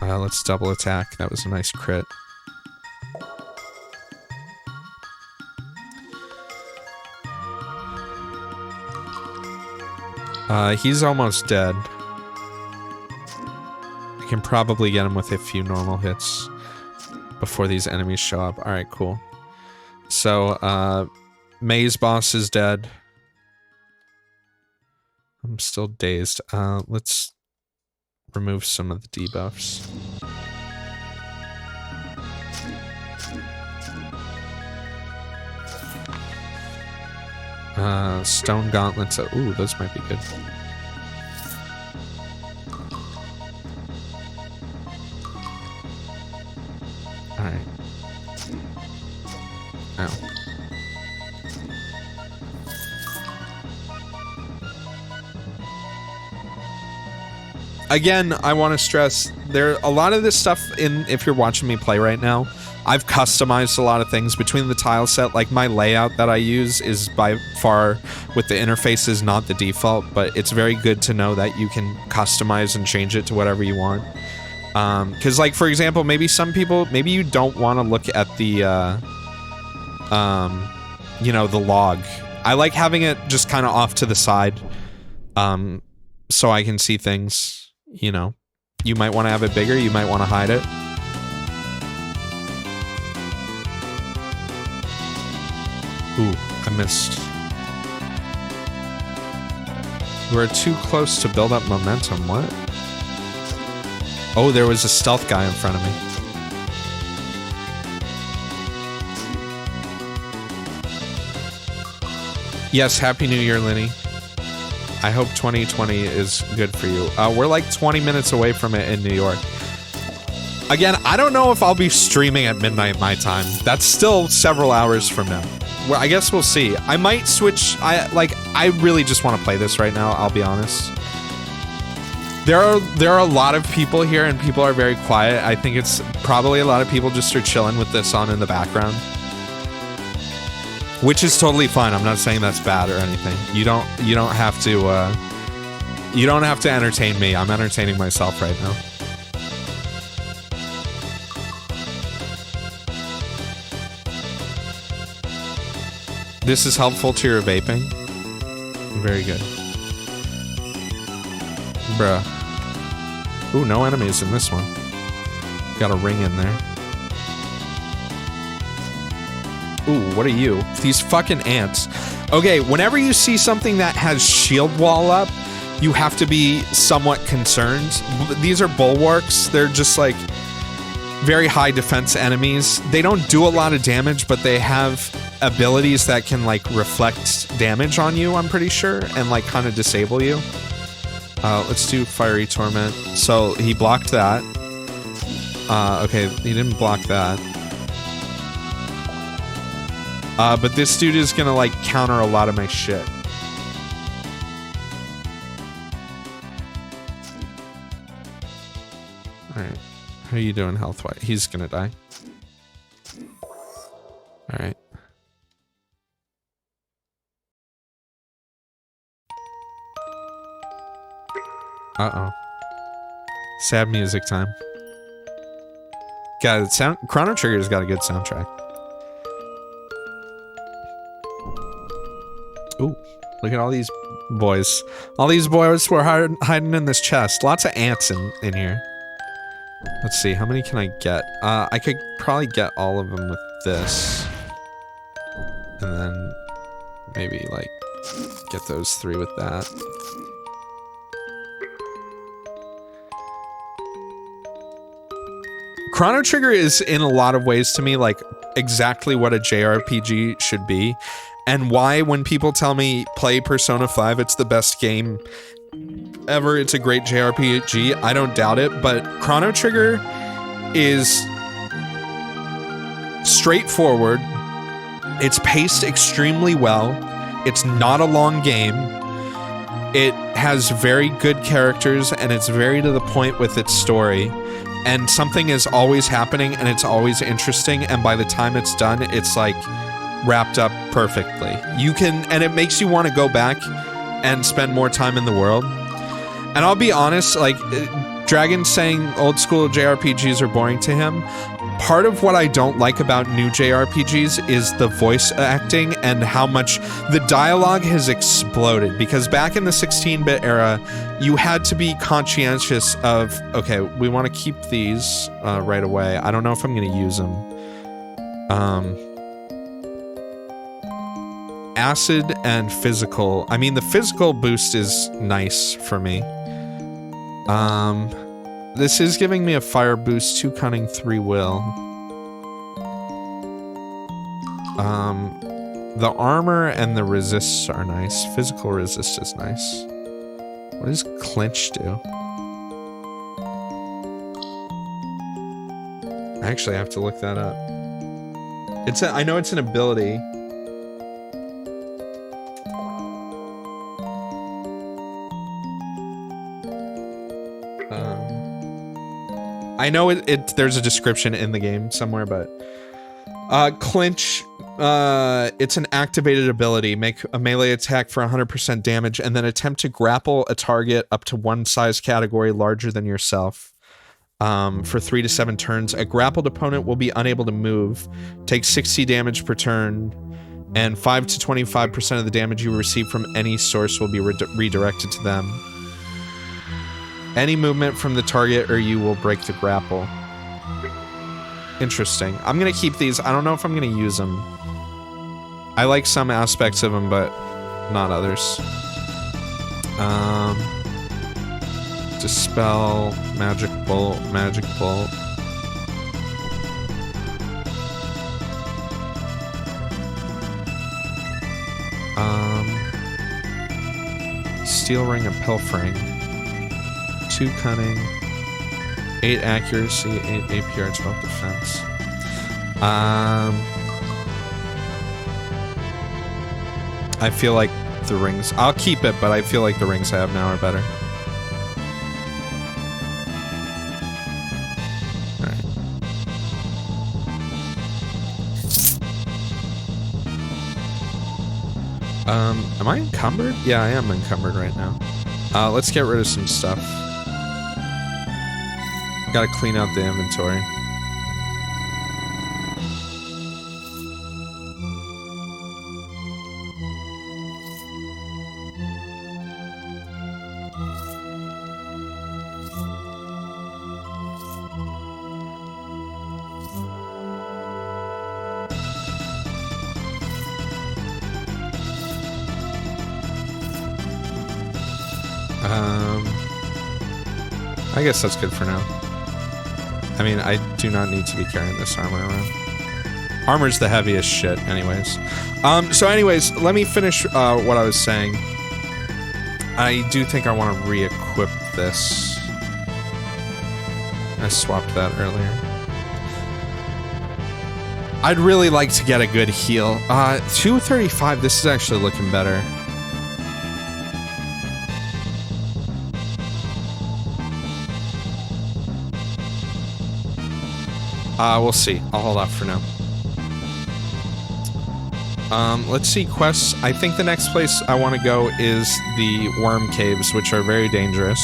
Let's double attack. That was a nice crit. He's almost dead. can probably get him with a few normal hits before these enemies show up. Alright, cool. So, May's boss is dead. I'm still dazed. Let's remove some of the debuffs. Stone gauntlets. Ooh, those might be good. Alright. Ow. Again, I want to stress, a lot of this stuff if you're watching me play right now, I've customized a lot of things between the tile set. Like my layout that I use is by far, with the interfaces, not the default, but it's very good to know that you can customize and change it to whatever you want. Cause like, for example, maybe some people, maybe you don't want to look at the, you know, the log. I like having it just kind of off to the side, so I can see things. You know, you might want to have it bigger, you might want to hide it. Ooh, I missed. We're too close to build up momentum, what? Oh, there was a stealth guy in front of me. Yes, Happy New Year, Linny. I hope 2020 is good for you. We're like 20 minutes away from it in New York. Again, I don't know if I'll be streaming at midnight my time. That's still several hours from now. Well, I guess we'll see. I might switch. I really just want to play this right now, I'll be honest. There are a lot of people here and people are very quiet. I think it's probably a lot of people just are chilling with this on in the background. Which is totally fine. I'm not saying that's bad or anything. You don't have to entertain me. I'm entertaining myself right now. This is helpful to your vaping. Very good. Bruh. Ooh, no enemies in this one. Got a ring in there. Ooh, what are you? These fucking ants. Okay, whenever you see something that has shield wall up, you have to be somewhat concerned. These are bulwarks. They're just like very high defense enemies. They don't do a lot of damage, but they have abilities that can like reflect damage on you, I'm pretty sure, and like kind of disable you. Let's do Fiery Torment. So he blocked that. Okay, he didn't block that. But this dude is gonna like counter a lot of my shit. Alright. How are you doing health-wise? He's gonna die. Alright. Uh-oh. Sad music time. God, Chrono Trigger's got a good soundtrack. Ooh, look at all these boys. All these boys were hiding in this chest. Lots of ants in here. Let's see, how many can I get? I could probably get all of them with this. And then maybe, like, get those 3 with that. Chrono Trigger is, in a lot of ways, to me, like, exactly what a JRPG should be. And why, when people tell me play Persona 5, it's the best game ever, it's a great JRPG, I don't doubt it, but Chrono Trigger is straightforward, it's paced extremely well, it's not a long game, it has very good characters, and it's very to the point with its story, and something is always happening, and it's always interesting, and by the time it's done, it's like wrapped up perfectly. You can, and it makes you want to go back and spend more time in the world. And I'll be honest, like, Dragon's saying old school JRPGs are boring to him. part of what I don't like about new JRPGs is the voice acting and how much the dialogue has exploded. Because back in the 16-bit era, you had to be conscientious of, okay, we want to keep these right away. I don't know if I'm going to use them. Acid and physical. I mean, the physical boost is nice for me. This is giving me a fire boost, 2 cunning, 3 will. The armor and the resists are nice. Physical resist is nice. What does clinch do? I actually have to look that up. I know it's an ability. I know there's a description in the game somewhere, but clinch, it's an activated ability. Make a melee attack for 100% damage and then attempt to grapple a target up to 1 size category larger than yourself for 3 to 7 turns. A grappled opponent will be unable to move, take 60 damage per turn, and 5 to 25% of the damage you receive from any source will be redirected to them. Any movement from the target or you will break the grapple. Interesting. I'm gonna keep these. I don't know if I'm gonna use them. I like some aspects of them, but not others. Dispel, magic bolt, magic bolt. Steel ring and pilfering. 2 cunning, 8 accuracy, 8 APR, 12 defense. I feel like the rings... I'll keep it, but I feel like the rings I have now are better. Alright. Am I encumbered? Yeah, I am encumbered right now. Let's get rid of some stuff. Gotta clean out the inventory. I guess that's good for now. I mean, I do not need to be carrying this armor around. Armor's the heaviest shit, anyways. So anyways, let me finish what I was saying. I do think I want to re-equip this. I swapped that earlier. I'd really like to get a good heal. 235, this is actually looking better. We'll see. I'll hold off for now. Let's see quests. I think the next place I want to go is the worm caves, which are very dangerous.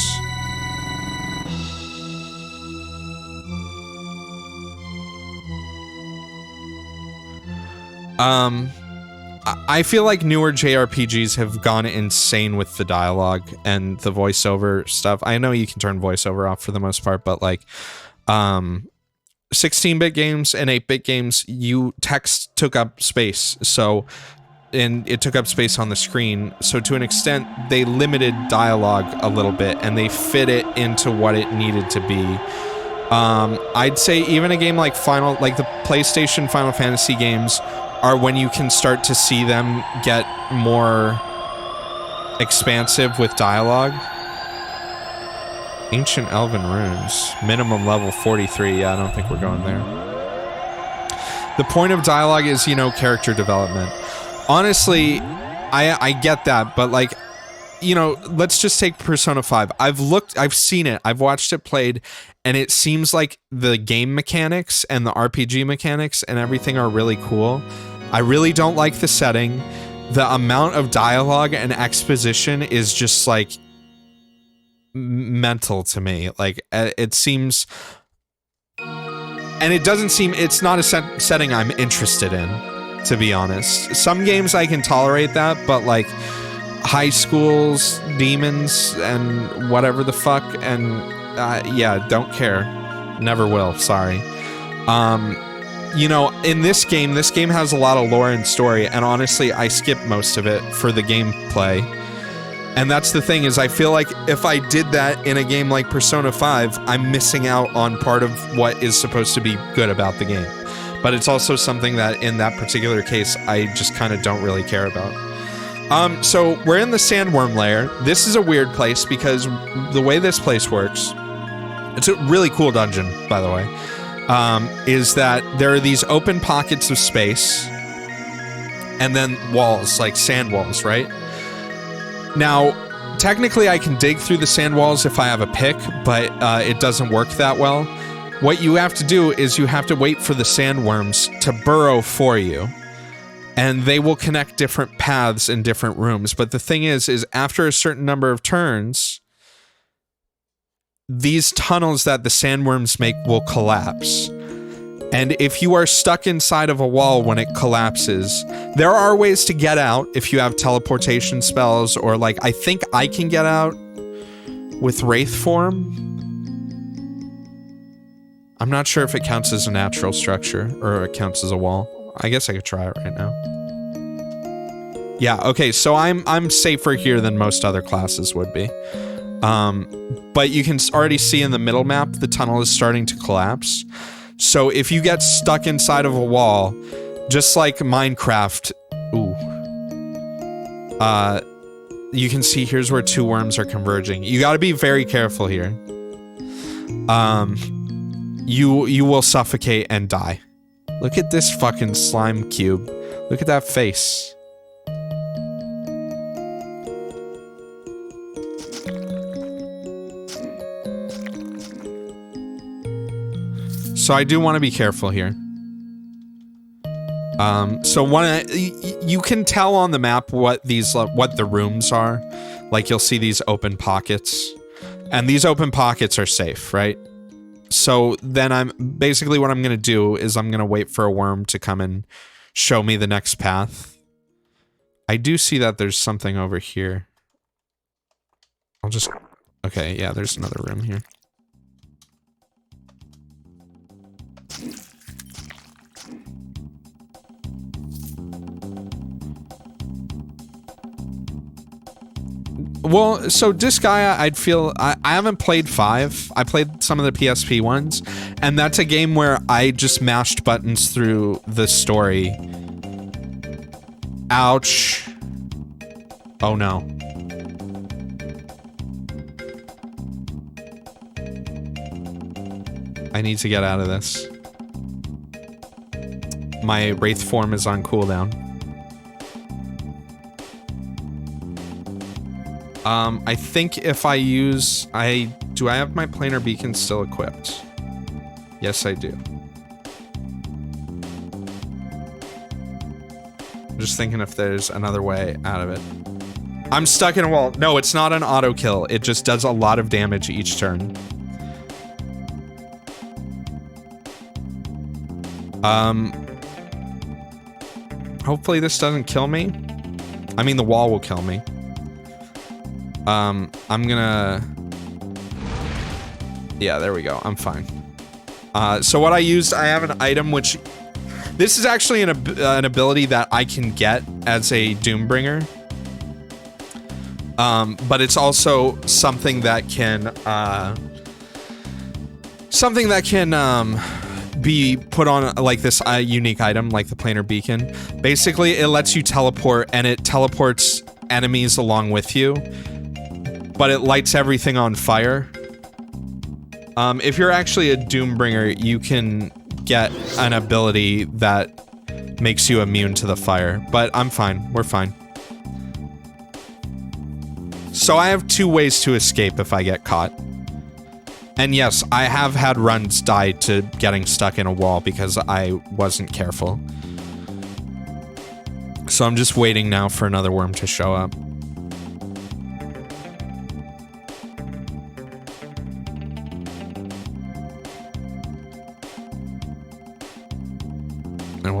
I feel like newer JRPGs have gone insane with the dialogue and the voiceover stuff. I know you can turn voiceover off for the most part, but like, 16-bit games and 8-bit games, text took up space, and it took up space on the screen, so to an extent they limited dialogue a little bit and they fit it into what it needed to be. I'd say even a game like the PlayStation Final Fantasy games are when you can start to see them get more expansive with dialogue. Ancient Elven Runes. Minimum level 43. Yeah, I don't think we're going there. The point of dialogue is, character development. Honestly, I get that, but like, let's just take Persona 5. I've seen it, I've watched it played, and it seems like the game mechanics and the RPG mechanics and everything are really cool. I really don't like the setting. The amount of dialogue and exposition is just like mental to me. Like, it seems And it doesn't seem, it's not a setting I'm interested in, to be honest. Some games I can tolerate that, but like high schools, demons, and whatever the fuck, and yeah, don't care. Never will, sorry. You know, in this game has a lot of lore and story, and honestly, I skip most of it for the gameplay. And that's the thing, is I feel like if I did that in a game like Persona 5, I'm missing out on part of what is supposed to be good about the game. But it's also something that, in that particular case, I just kind of don't really care about. So we're in the sandworm lair. This is a weird place because the way this place works, it's a really cool dungeon, by the way, is that there are these open pockets of space and then walls, like sand walls, right? Now, technically I can dig through the sand walls if I have a pick, but it doesn't work that well. What you have to do is you have to wait for the sandworms to burrow for you, and they will connect different paths in different rooms. But the thing is after a certain number of turns, these tunnels that the sandworms make will collapse. And if you are stuck inside of a wall when it collapses, there are ways to get out if you have teleportation spells, or like, I think I can get out with Wraith form. I'm not sure if it counts as a natural structure or it counts as a wall. I guess I could try it right now. Yeah, okay, so I'm safer here than most other classes would be. But you can already see in the middle map, the tunnel is starting to collapse. So if you get stuck inside of a wall, just like Minecraft, you can see here's where two worms are converging. You gotta be very careful here. You will suffocate and die. Look at this fucking slime cube. Look at that face. So I do want to be careful here. So you can tell on the map what the rooms are. Like, you'll see these open pockets, and these open pockets are safe, right? So then what I'm gonna do is I'm gonna wait for a worm to come and show me the next path. I do see that there's something over here. Okay, yeah, there's another room here. Well, so Disgaea, I haven't played 5. I played some of the PSP ones, and that's a game where I just mashed buttons through the story. Ouch. Oh no. I need to get out of this. My Wraith form is on cooldown. I think if I use... Do I have my planar beacon still equipped? Yes, I do. I'm just thinking if there's another way out of it. I'm stuck in a wall. No, it's not an auto kill. It just does a lot of damage each turn. Hopefully this doesn't kill me. I mean, the wall will kill me. I'm gonna... Yeah, there we go. I'm fine. So what I used, I have an item which... This is actually an ability that I can get as a Doombringer. But it's also something that can, be put on, like, this unique item, like the planar beacon. Basically, it lets you teleport, and it teleports enemies along with you. But it lights everything on fire. If you're actually a Doombringer, you can get an ability that makes you immune to the fire. But I'm fine. We're fine. So I have 2 ways to escape if I get caught. And yes, I have had runs die to getting stuck in a wall because I wasn't careful. So I'm just waiting now for another worm to show up.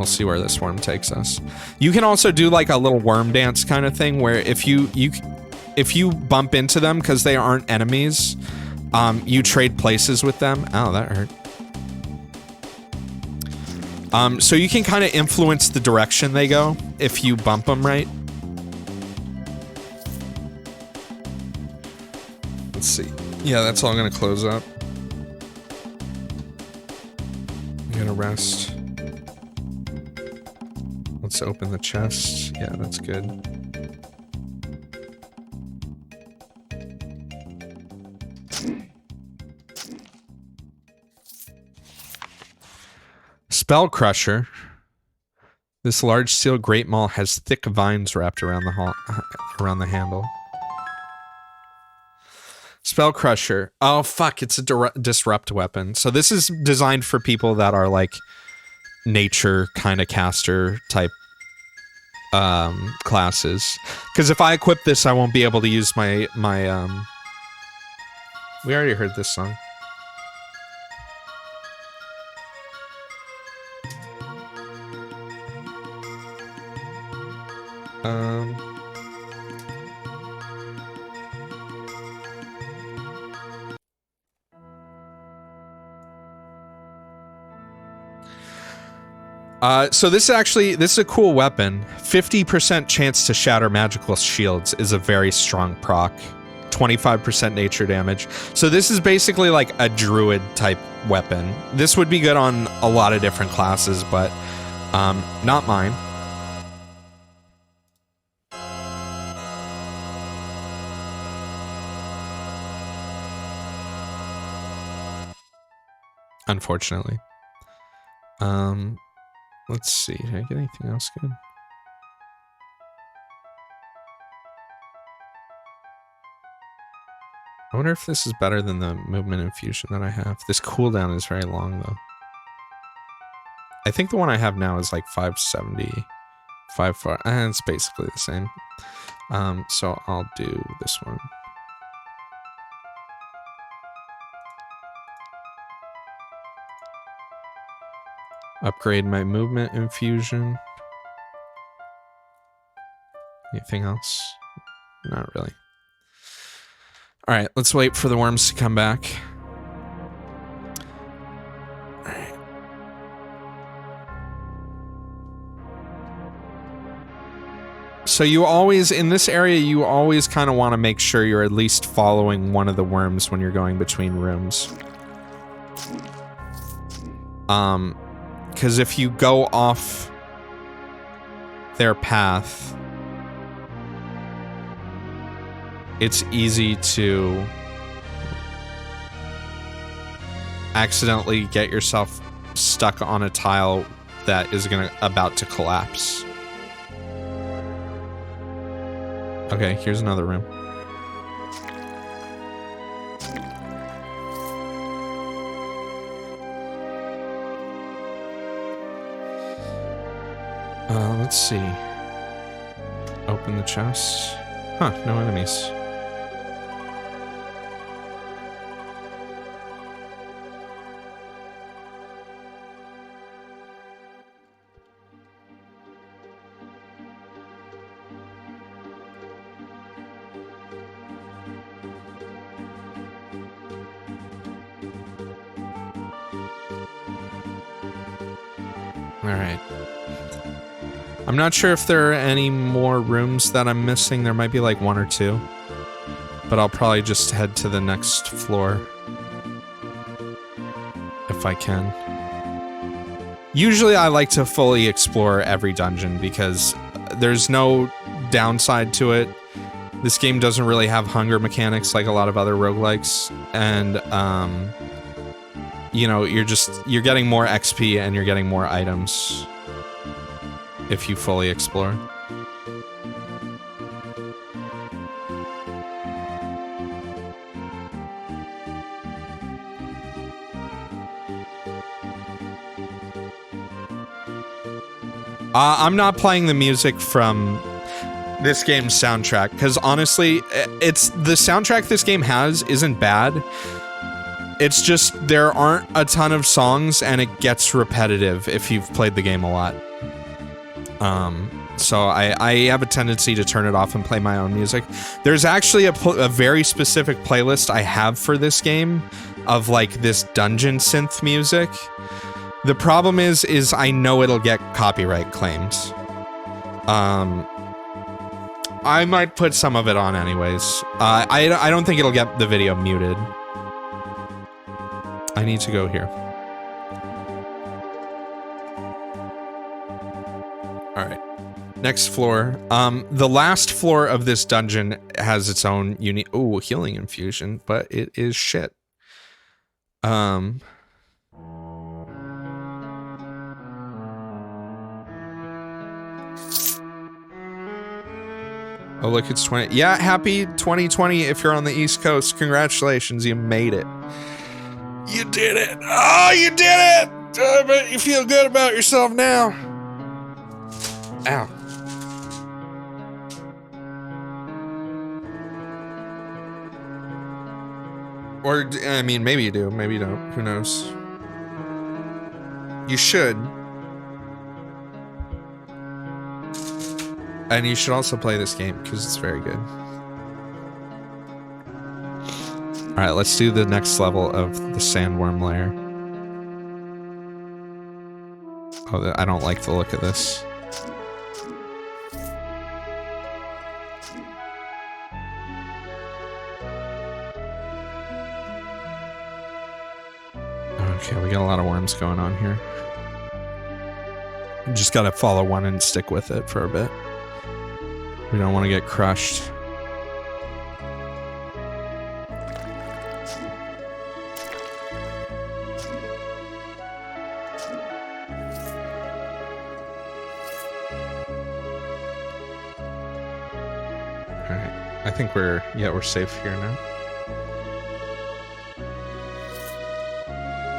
we'll see where this worm takes us. You can also do like a little worm dance kind of thing where if you bump into them because they aren't enemies, you trade places with them. Oh, that hurt. So you can kind of influence the direction they go if you bump them right. Let's see. Yeah, that's all gonna close up. I'm gonna rest. Let's open the chest. Yeah, that's good. Spell Crusher. This large steel great maul has thick vines wrapped around the handle. Spell Crusher. Oh fuck, it's a disrupt weapon. So this is designed for people that are like nature kind of caster type classes. Because if I equip this, I won't be able to use my we already heard this song. So this is a cool weapon. 50% chance to shatter magical shields is a very strong proc. 25% nature damage. So this is basically like a druid type weapon. This would be good on a lot of different classes, but not mine. Unfortunately. Let's see. Did I get anything else good? I wonder if this is better than the movement infusion that I have. This cooldown is very long, though. I think the one I have now is like 570. 5 and it's basically the same. So I'll do this one. Upgrade my movement infusion. Anything else? Not really. Alright, let's wait for the worms to come back. Alright. So you always, in this area, you always kind of want to make sure you're at least following one of the worms when you're going between rooms. Because if you go off their path, it's easy to accidentally get yourself stuck on a tile that is about to collapse. Okay, here's another room. Let's see. Open the chest. Huh, no enemies. Alright. I'm not sure if there are any more rooms that I'm missing. There might be like 1 or 2. But I'll probably just head to the next floor. If I can. Usually I like to fully explore every dungeon because there's no downside to it. This game doesn't really have hunger mechanics like a lot of other roguelikes. And, you know, you're getting more XP and you're getting more items. If you fully explore. I'm not playing the music from this game's soundtrack, because honestly, the soundtrack this game has isn't bad. It's just there aren't a ton of songs and it gets repetitive if you've played the game a lot. So I have a tendency to turn it off and play my own music. There's actually a very specific playlist I have for this game of like this dungeon synth music. The problem is I know it'll get copyright claims. I might put some of it on anyways. I don't think it'll get the video muted. I need to go here. Alright. Next floor. The last floor of this dungeon has its own unique... Ooh, healing infusion, but it is shit. Oh, look, it's 20... Yeah, happy 2020 if you're on the East Coast. Congratulations, you made it. You did it! Oh, you did it! I bet you feel good about yourself now. Ow. Or, I mean, maybe you do, maybe you don't. Who knows? You should. And you should also play this game, because it's very good. Alright, let's do the next level of the sandworm layer. Oh, I don't like the look of this. Okay, we got a lot of worms going on here. You just gotta follow one and stick with it for a bit. We don't want to get crushed. Alright, I think we're safe here now.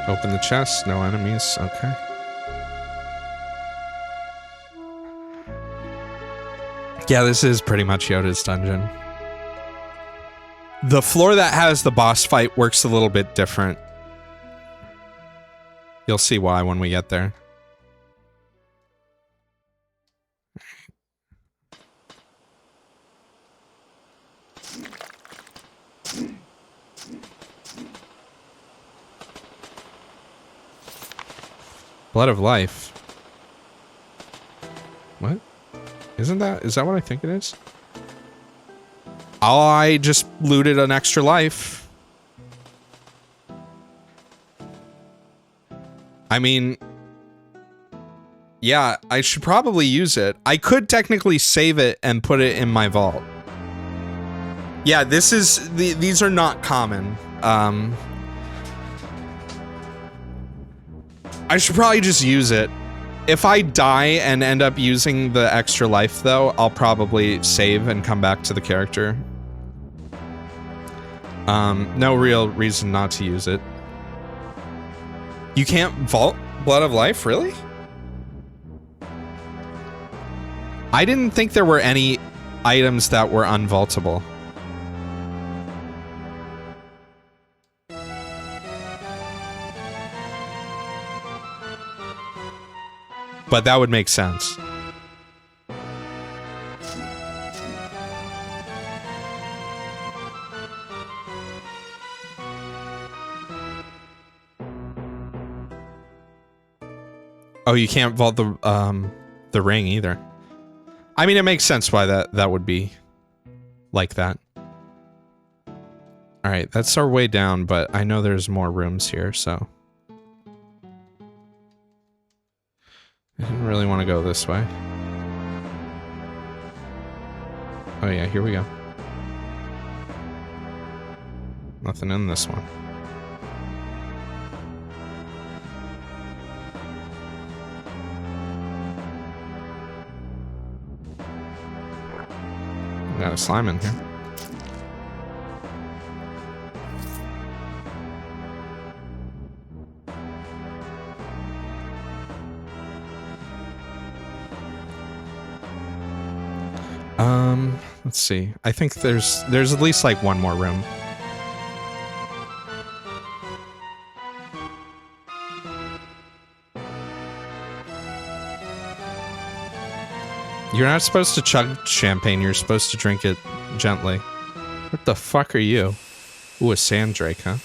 Open the chest, no enemies, okay. Yeah, this is pretty much Yoda's dungeon. The floor that has the boss fight works a little bit different. You'll see why when we get there. Blood of life. What? Is that what I think it is? Oh, I just looted an extra life. I mean... Yeah, I should probably use it. I could technically save it and put it in my vault. Yeah, these are not common. I should probably just use it. If I die and end up using the extra life, though, I'll probably save and come back to the character. No real reason not to use it. You can't vault Blood of Life, really? I didn't think there were any items that were unvaultable. But that would make sense. Oh, you can't vault the ring either. I mean, it makes sense why that would be like that. All right, that's our way down, but I know there's more rooms here, so I didn't really want to go this way. Oh yeah, here we go. Nothing in this one. Got a slime in here. Let's see. I think there's at least like one more room. You're not supposed to chug champagne. You're supposed to drink it gently. What the fuck are you? Ooh, a sand drake, huh?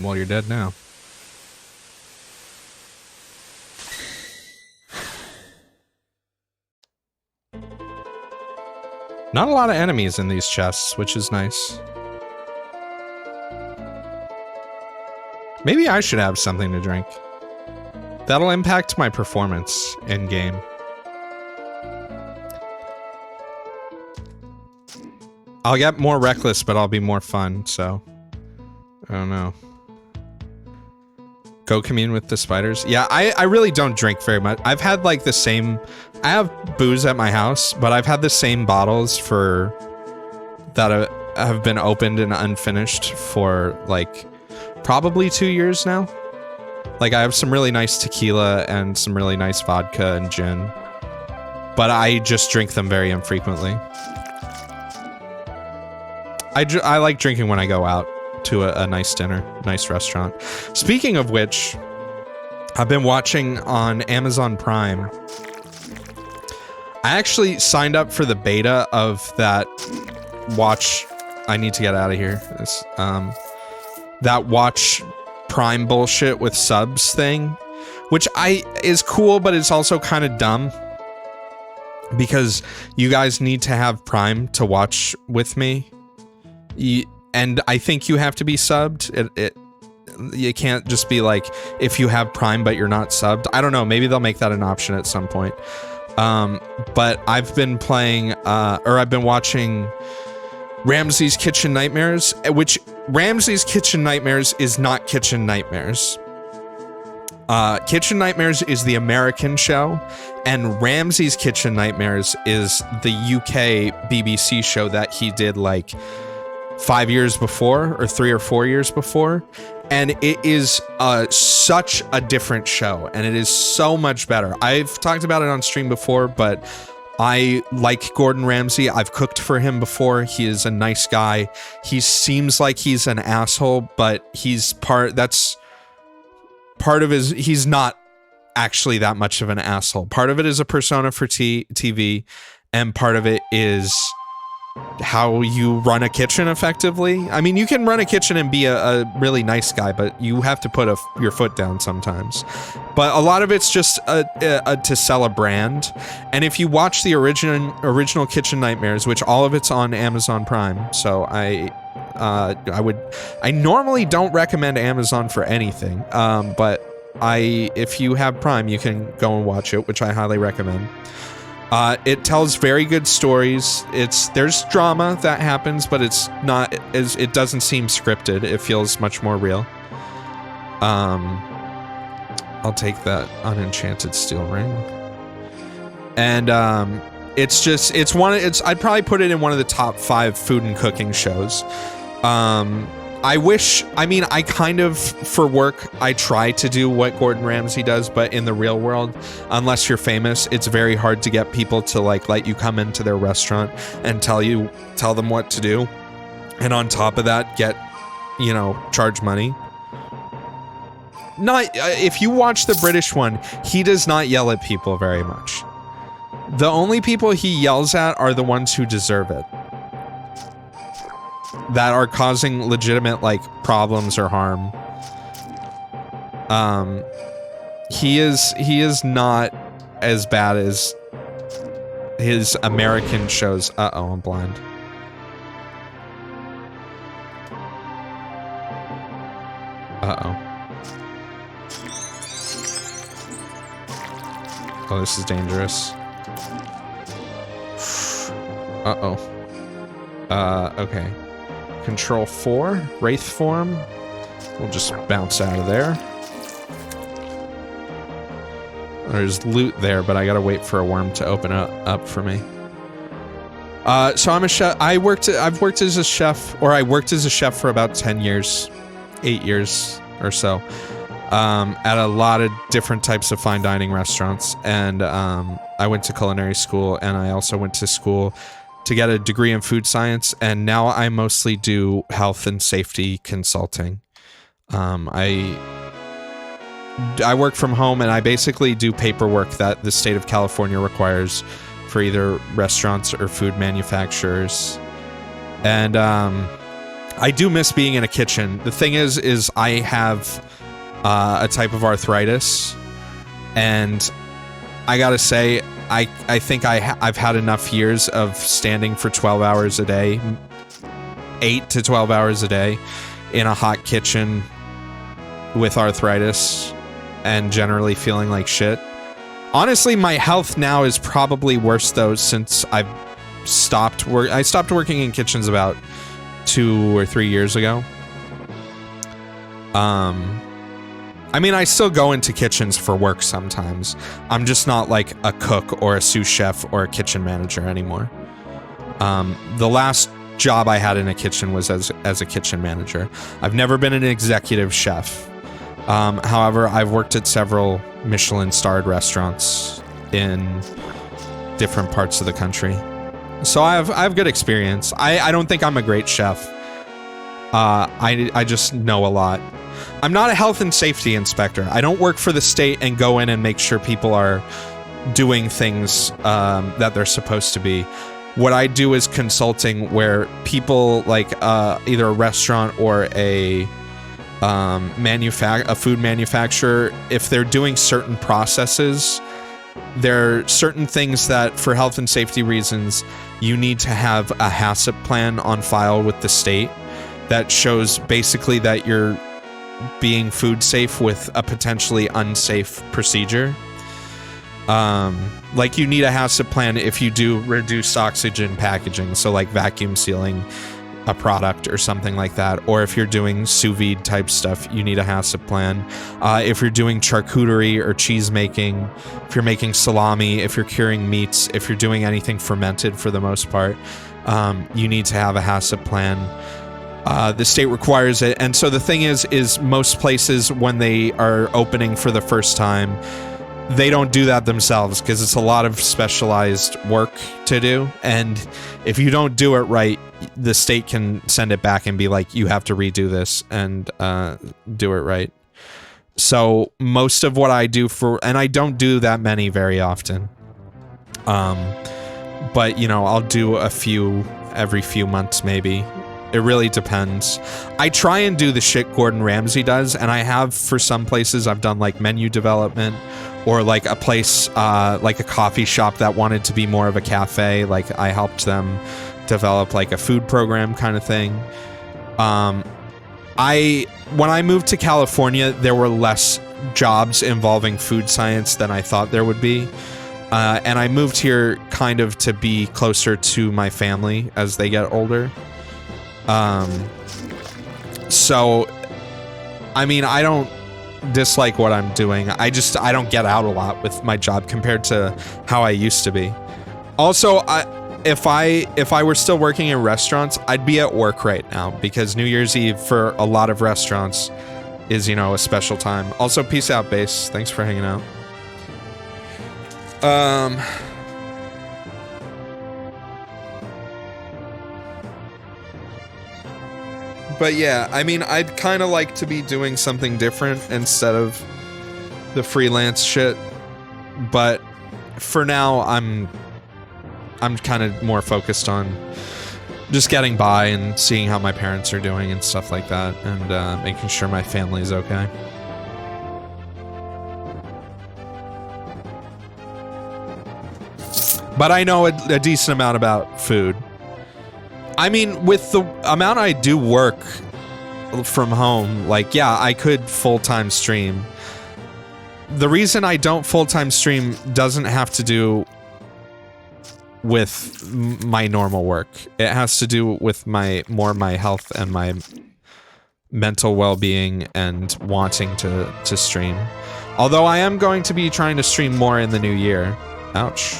Well, you're dead now. Not a lot of enemies in these chests, which is nice. Maybe I should have something to drink. That'll impact my performance in-game. I'll get more reckless, but I'll be more fun, so... I don't know. Go commune with the spiders? Yeah, I really don't drink very much. I've had, like, the same... I have booze at my house, but I've had the same bottles for... that have been opened and unfinished for, like... probably 2 years now. Like, I have some really nice tequila and some really nice vodka and gin. But I just drink them very infrequently. I like drinking when I go out to a nice dinner, nice restaurant. Speaking of which, I've been watching on Amazon Prime. I actually signed up for the beta of that watch... I need to get out of here. It's, that watch Prime bullshit with subs thing, which is cool, but it's also kind of dumb because you guys need to have Prime to watch with me, and I think you have to be subbed. You can't just be like, if you have Prime but you're not subbed. I don't know, maybe they'll make that an option at some point. But I've been playing, or I've been watching Ramsay's Kitchen Nightmares, which Ramsay's Kitchen Nightmares is not Kitchen Nightmares. Kitchen Nightmares is the American show, and Ramsay's Kitchen Nightmares is the UK BBC show that he did like 5 years before, or 3 or 4 years before, and it is such a different show, and it is so much better. I've talked about it on stream before, but I like Gordon Ramsay. I've cooked for him before. He is a nice guy. He seems like he's an asshole, but he's that's part of his... He's not actually that much of an asshole. Part of it is a persona for TV, and part of it is how you run a kitchen effectively. I mean, you can run a kitchen and be a really nice guy, but you have to put your foot down sometimes. But a lot of it's just to sell a brand. And if you watch the original Kitchen Nightmares, which all of it's on Amazon Prime, so I normally don't recommend Amazon for anything, but if you have Prime, you can go and watch it, which I highly recommend. It tells very good stories. There's drama that happens, but it doesn't seem scripted. It feels much more real. I'll take that unenchanted steel ring. And I'd probably put it in one of the top 5 food and cooking shows. I kind of, for work, I try to do what Gordon Ramsay does, but in the real world, unless you're famous, it's very hard to get people to like let you come into their restaurant and tell them what to do. And on top of that, charge money. If you watch the British one, he does not yell at people very much. The only people he yells at are the ones who deserve it, that are causing legitimate, like, problems or harm. He is not as bad as his American shows. Uh-oh, I'm blind. Uh-oh. Oh, this is dangerous. Uh-oh. Okay. Control 4, Wraith form. We'll just bounce out of there. There's loot there, but I gotta wait for a worm to open up for me. So I'm a chef. I've worked as a chef, or I worked as a chef for about 10 years, 8 years or so, at a lot of different types of fine dining restaurants. And I went to culinary school, and I also went to school to get a degree in food science, and now I mostly do health and safety consulting. I work from home, and I basically do paperwork that the state of California requires for either restaurants or food manufacturers. And I do miss being in a kitchen. The thing is I have a type of arthritis, and I gotta say, I think I've had enough years of standing for 12 hours a day, 8 to 12 hours a day in a hot kitchen with arthritis and generally feeling like shit. Honestly, my health now is probably worse though, since I stopped working in kitchens about 2 or 3 years ago. I mean, I still go into kitchens for work sometimes. I'm just not like a cook or a sous chef or a kitchen manager anymore. The last job I had in a kitchen was as a kitchen manager. I've never been an executive chef. However, I've worked at several Michelin-starred restaurants in different parts of the country. So I have good experience. I don't think I'm a great chef. I just know a lot. I'm not a health and safety inspector. I don't work for the state and go in and make sure people are doing things that they're supposed to be. What I do is consulting, where people like either a restaurant or a food manufacturer, if they're doing certain processes, there are certain things that for health and safety reasons you need to have a HACCP plan on file with the state that shows basically that you're being food safe with a potentially unsafe procedure. Like you need a HACCP plan if you do reduced oxygen packaging, so like vacuum sealing a product or something like that, or if you're doing sous vide type stuff, you need a HACCP plan. If you're doing charcuterie or cheese making, if you're making salami, if you're curing meats, if you're doing anything fermented for the most part, you need to have a HACCP plan. The state requires it, and so the thing is most places, when they are opening for the first time, they don't do that themselves because it's a lot of specialized work to do, and if you don't do it right, the state can send it back and be like, you have to redo this and do it right. So most of what I do and I don't do that many very often, but you know, I'll do a few every few months maybe. It really depends. I try and do the shit Gordon Ramsay does, and I have for some places. I've done like menu development, or like a place, like a coffee shop that wanted to be more of a cafe. Like I helped them develop like a food program kind of thing. When I moved to California, there were less jobs involving food science than I thought there would be. And I moved here kind of to be closer to my family as they get older. So, I mean, I don't dislike what I'm doing. I don't get out a lot with my job compared to how I used to be. Also, if I were still working in restaurants, I'd be at work right now, because New Year's Eve for a lot of restaurants is, you know, a special time. Also, peace out, Base. Thanks for hanging out. But yeah, I mean, I'd kind of like to be doing something different instead of the freelance shit. But for now, I'm kind of more focused on just getting by and seeing how my parents are doing and stuff like that, and making sure my family's okay. But I know a decent amount about food. I mean, with the amount I do work from home, like, yeah, I could full-time stream. The reason I don't full-time stream doesn't have to do with my normal work. It has to do with my health and my mental well-being and wanting to stream. Although I am going to be trying to stream more in the new year. Ouch.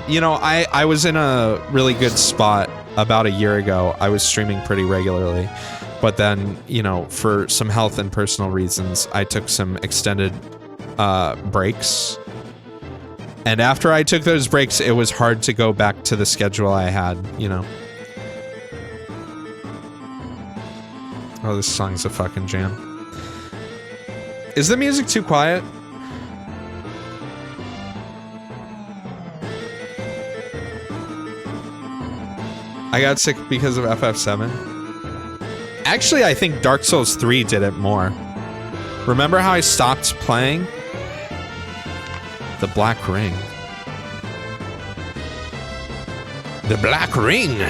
You know, I was in a really good spot about a year ago. I was streaming pretty regularly, but then, you know, for some health and personal reasons, I took some extended breaks. And after I took those breaks, it was hard to go back to the schedule I had, you know. Oh, this song's a fucking jam. Is the music too quiet? I got sick because of FF7. Actually, I think Dark Souls 3 did it more. Remember how I stopped playing? The Black Ring. The Black Ring!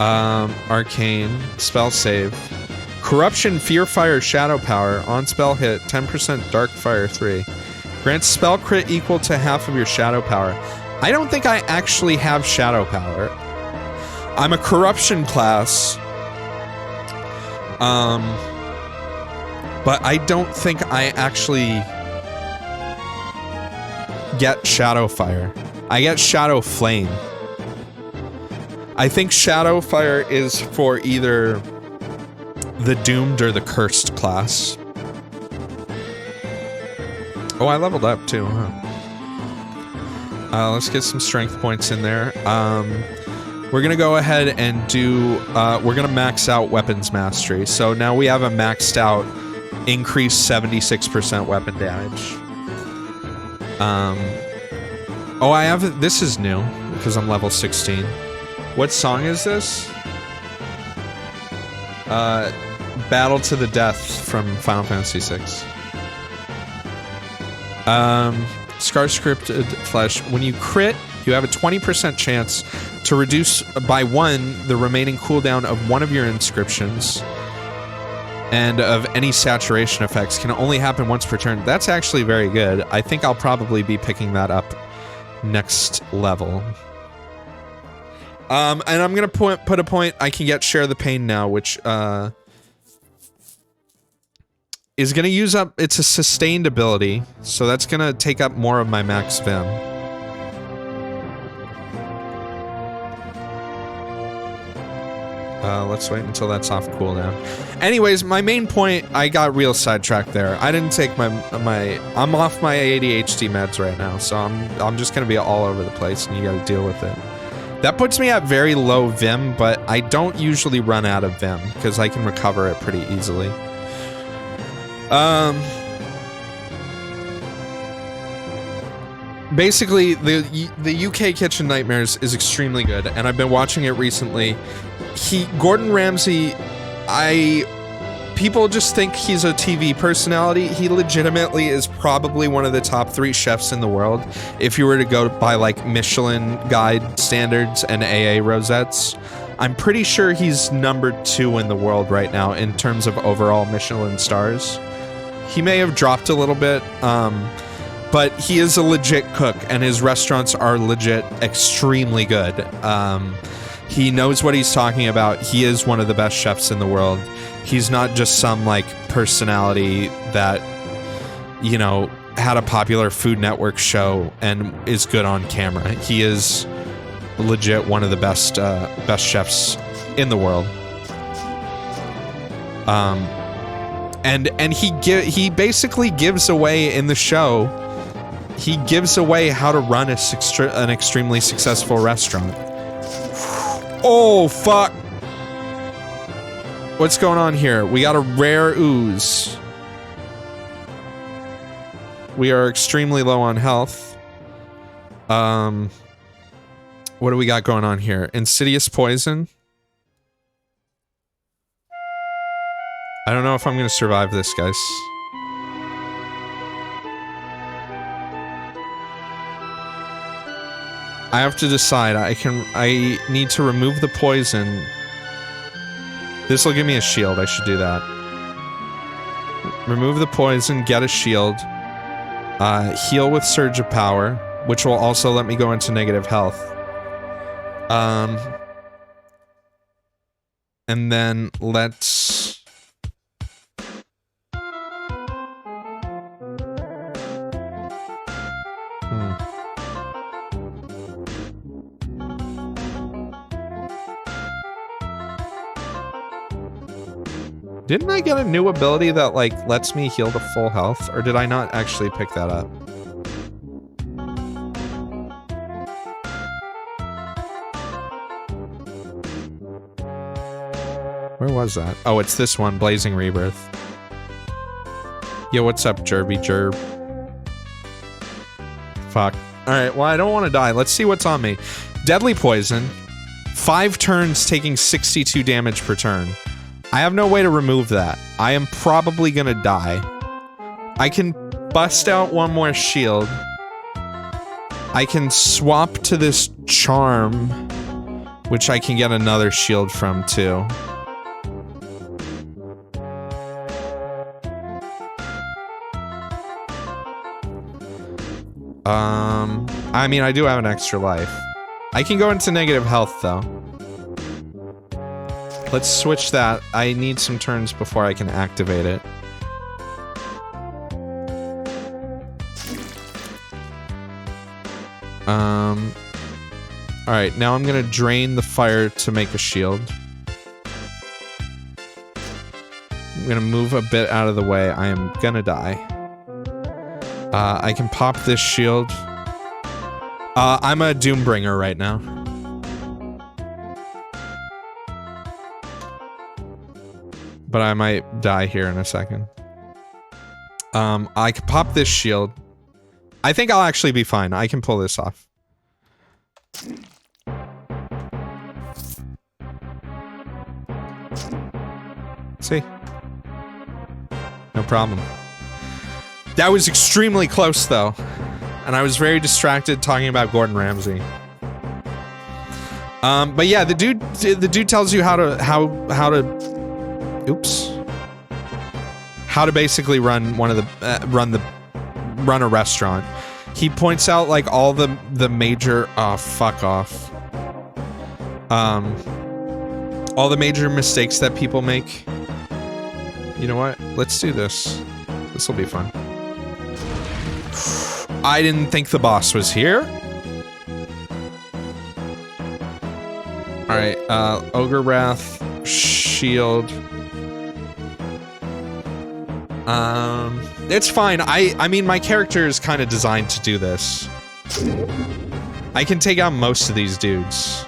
Arcane. Spell save. Corruption, Fear Fire, Shadow Power. On spell hit, 10% Dark Fire 3. Grants spell crit equal to half of your Shadow Power. I don't think I actually have Shadow Power. I'm a Corruption class. But I don't think I actually get Shadow Fire. I get Shadow Flame. I think Shadow Fire is for either the Doomed or the Cursed class. Oh, I leveled up too, huh? Let's get some strength points in there. We're gonna go ahead and do, we're gonna max out Weapons Mastery. So now we have a maxed out increased 76% weapon damage. Oh, I have, this is new, because I'm level 16. What song is this? Battle to the Death from Final Fantasy VI. Scar Scripted Flesh. When you crit, you have a 20% chance to reduce by 1 the remaining cooldown of one of your inscriptions and of any saturation effects. Can only happen once per turn. That's actually very good. I think I'll probably be picking that up next level. And I'm gonna put a point. I can get Share the Pain now, which is gonna use up. It's a sustained ability, so that's gonna take up more of my max Vim. Let's wait until that's off cooldown. Anyways, my main point, I got real sidetracked there. I didn't take I'm off my ADHD meds right now, so I'm just gonna be all over the place, and you gotta deal with it. That puts me at very low Vim, but I don't usually run out of Vim, because I can recover it pretty easily. Basically, the UK Kitchen Nightmares is extremely good, and I've been watching it recently. Gordon Ramsay, people just think he's a TV personality. He legitimately is probably one of the top 3 chefs in the world, if you were to go by, like, Michelin Guide standards and AA rosettes. I'm pretty sure he's number 2 in the world right now in terms of overall Michelin stars. He may have dropped a little bit, but he is a legit cook, and his restaurants are legit extremely good. He knows what he's talking about. He is one of the best chefs in the world. He's not just some, like, personality that, you know, had a popular Food Network show and is good on camera. He is legit one of the best chefs in the world. And he basically gives away in the show. He gives away how to run an extremely successful restaurant. Oh, fuck. What's going on here? We got a rare ooze. We are extremely low on health. What do we got going on here? Insidious poison. I don't know if I'm gonna survive this, guys. I have to decide. I need to remove the poison. This will give me a shield. I should do that. Remove the poison, get a shield. Heal with Surge of Power, which will also let me go into negative health. And then let's... Didn't I get a new ability that, like, lets me heal to full health? Or did I not actually pick that up? Where was that? Oh, it's this one, Blazing Rebirth. Yo, what's up, Jerby Jerb? Fuck. Alright, well, I don't want to die. Let's see what's on me. Deadly Poison. 5 turns taking 62 damage per turn. I have no way to remove that. I am probably gonna die. I can bust out one more shield. I can swap to this charm, which I can get another shield from, too. I mean, I do have an extra life. I can go into negative health, though. Let's switch that. I need some turns before I can activate it. Alright, now I'm gonna drain the fire to make a shield. I'm gonna move a bit out of the way. I am gonna die. I can pop this shield. I'm a Doombringer right now. But I might die here in a second. I can pop this shield. I think I'll actually be fine. I can pull this off. See? No problem. That was extremely close, though. And I was very distracted talking about Gordon Ramsay. But yeah, the dude tells you how to basically run one of the run a restaurant. He points out like all the major fuck off. All the major mistakes that people make. You know what? Let's do this. This will be fun. I didn't think the boss was here. Alright, Ogre Wrath, Shield. It's fine. I mean, my character is kind of designed to do this. I can take out most of these dudes.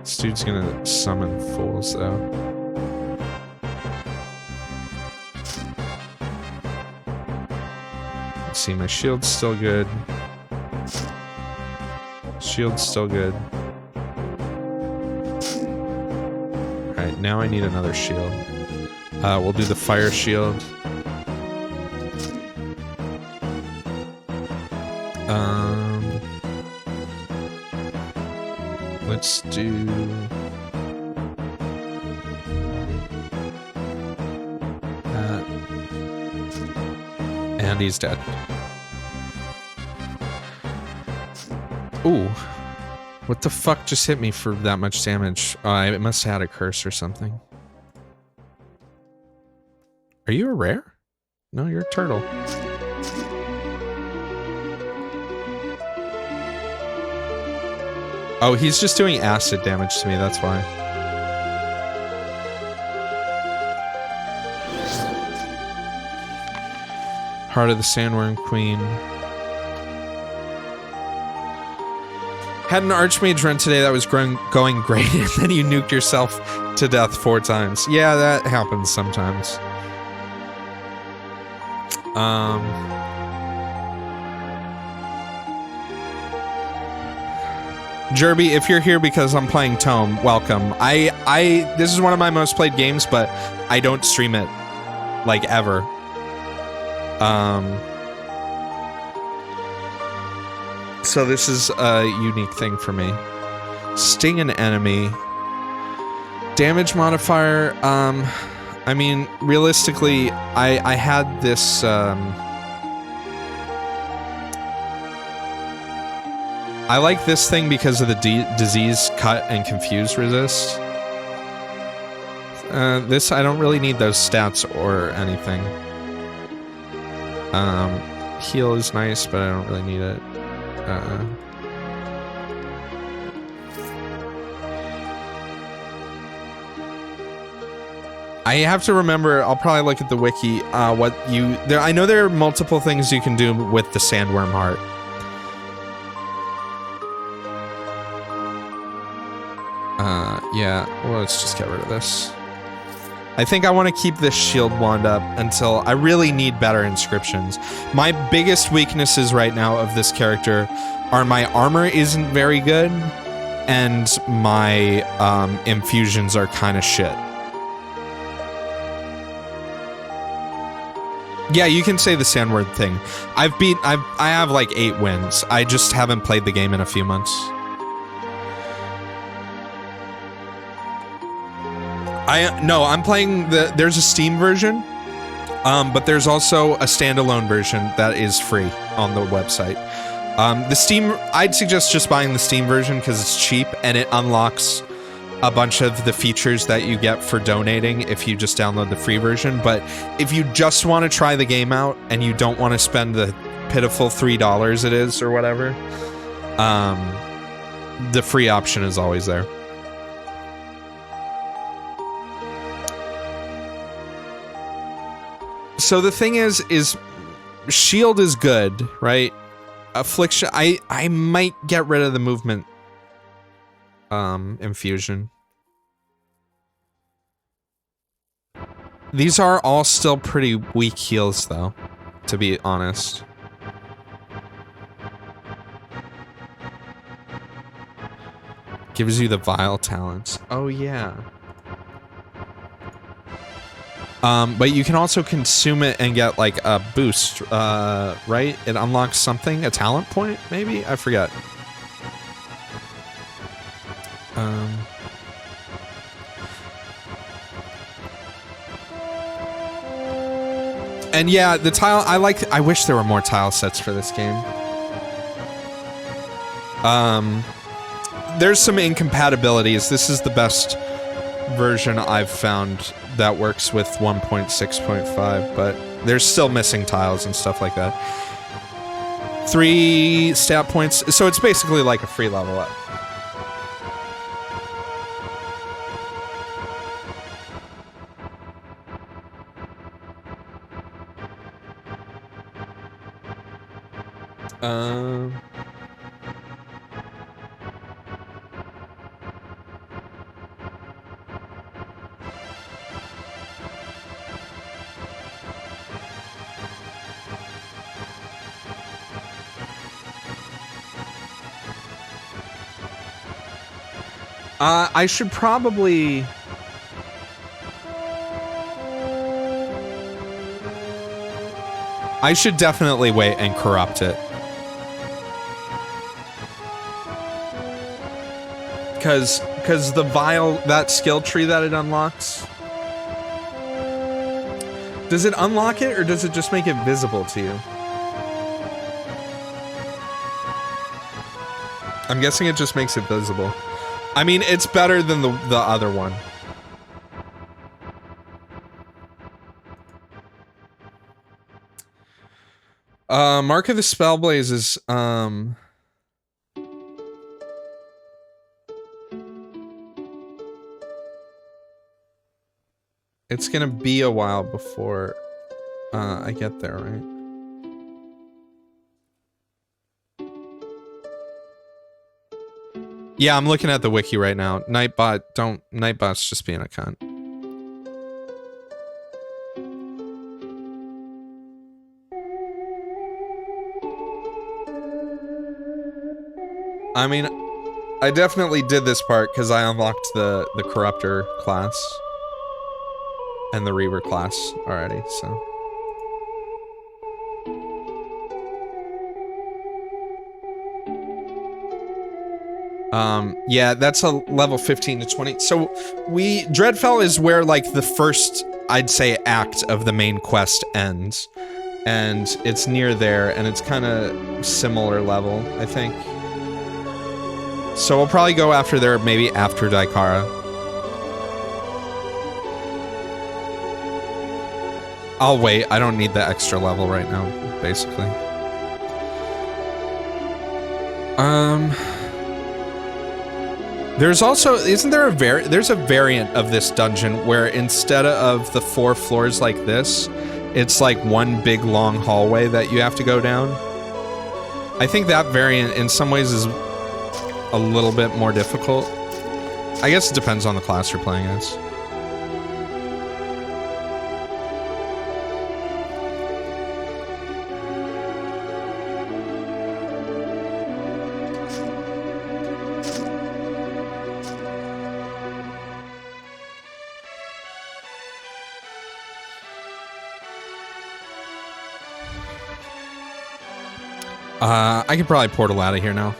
This dude's gonna summon fools, though. Let's see, my shield's still good. Shield's still good. Alright, now I need another shield. We'll do the fire shield. Let's do... that. And he's dead. Ooh. What the fuck just hit me for that much damage? I must have had a curse or something. Are you a rare? No, you're a turtle. Oh, he's just doing acid damage to me, that's why. Heart of the Sandworm Queen. Had an Archmage run today that was going great, and then you nuked yourself to death 4 times. Yeah, that happens sometimes. Jerby, if you're here because I'm playing Tome, welcome. This is one of my most played games, but I don't stream it, like, ever. So this is a unique thing for me. Sting an enemy. Damage modifier, I mean, realistically, I had this, I like this thing because of the disease, cut, and confuse resist. This, I don't really need those stats or anything. Heal is nice, but I don't really need it. I have to remember, I'll probably look at the wiki, I know there are multiple things you can do with the Sandworm Heart. Yeah, well, let's just get rid of this. I think I want to keep this shield wand up until I really need better inscriptions. My biggest weaknesses right now of this character are my armor isn't very good, and my infusions are kind of shit. Yeah, you can say the sandword thing. I have like 8 wins. I just haven't played the game in a few months. I'm playing there's a Steam version, but there's also a standalone version that is free on the website. The Steam, I'd suggest just buying the Steam version because it's cheap and it unlocks a bunch of the features that you get for donating if you just download the free version. But if you just want to try the game out and you don't want to spend the pitiful $3 it is or whatever, the free option is always there. So the thing is shield is good, right? Affliction, I might get rid of the movement infusion. These are all still pretty weak heals though, to be honest. Gives you the vile talents. Oh yeah. But you can also consume it and get like a boost, right? It unlocks something, a talent point, maybe? I forget. And yeah, the tile, I wish there were more tile sets for this game. There's some incompatibilities. This is the best version I've found that works with 1.6.5, but there's still missing tiles and stuff like that. 3 stat points, so it's basically like a free level up. I should probably... I should definitely wait and corrupt it. Cause the vile, that skill tree that it unlocks... Does it unlock it, or does it just make it visible to you? I'm guessing it just makes it visible. I mean, it's better than the other one. Mark of the Spellblaze is, it's gonna be a while before, I get there, right? Yeah, I'm looking at the wiki right now. Nightbot's just being a cunt. I mean, I definitely did this part because I unlocked the Corruptor class and the Reaver class already, so... Yeah, that's a level 15 to 20. So Dreadfell is where like the first, I'd say, act of the main quest ends. And it's near there, and it's kind of similar level, I think. So we'll probably go after there, maybe after Daikara. I'll wait, I don't need the extra level right now, basically. There's also, isn't there there's a variant of this dungeon where instead of the 4 floors like this, it's like one big long hallway that you have to go down. I think that variant in some ways is a little bit more difficult. I guess it depends on the class you're playing as. I could probably portal out of here now.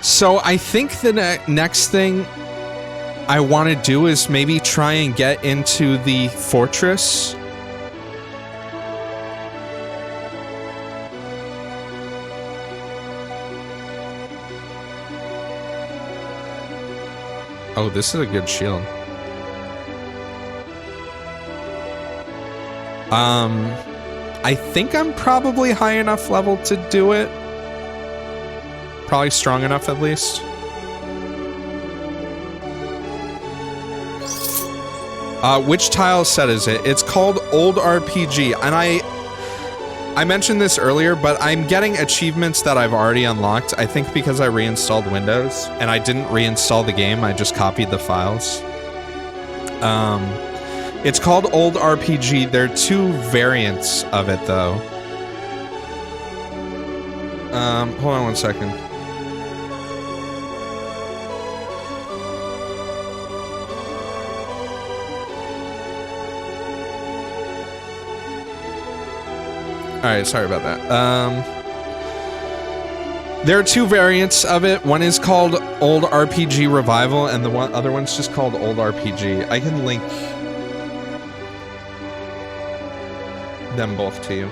So I think the next thing I want to do is maybe try and get into the fortress. Oh, this is a good shield. I think I'm probably high enough level to do it. Probably strong enough at least. Which tile set is it? It's called Old RPG, and I mentioned this earlier, but I'm getting achievements that I've already unlocked. I think because I reinstalled Windows, and I didn't reinstall the game, I just copied the files. It's called Old RPG. There are two variants of it, though. Hold on one second. Alright, sorry about that. There are two variants of it. One is called Old RPG Revival, and the other one's just called Old RPG. I can link them both to you.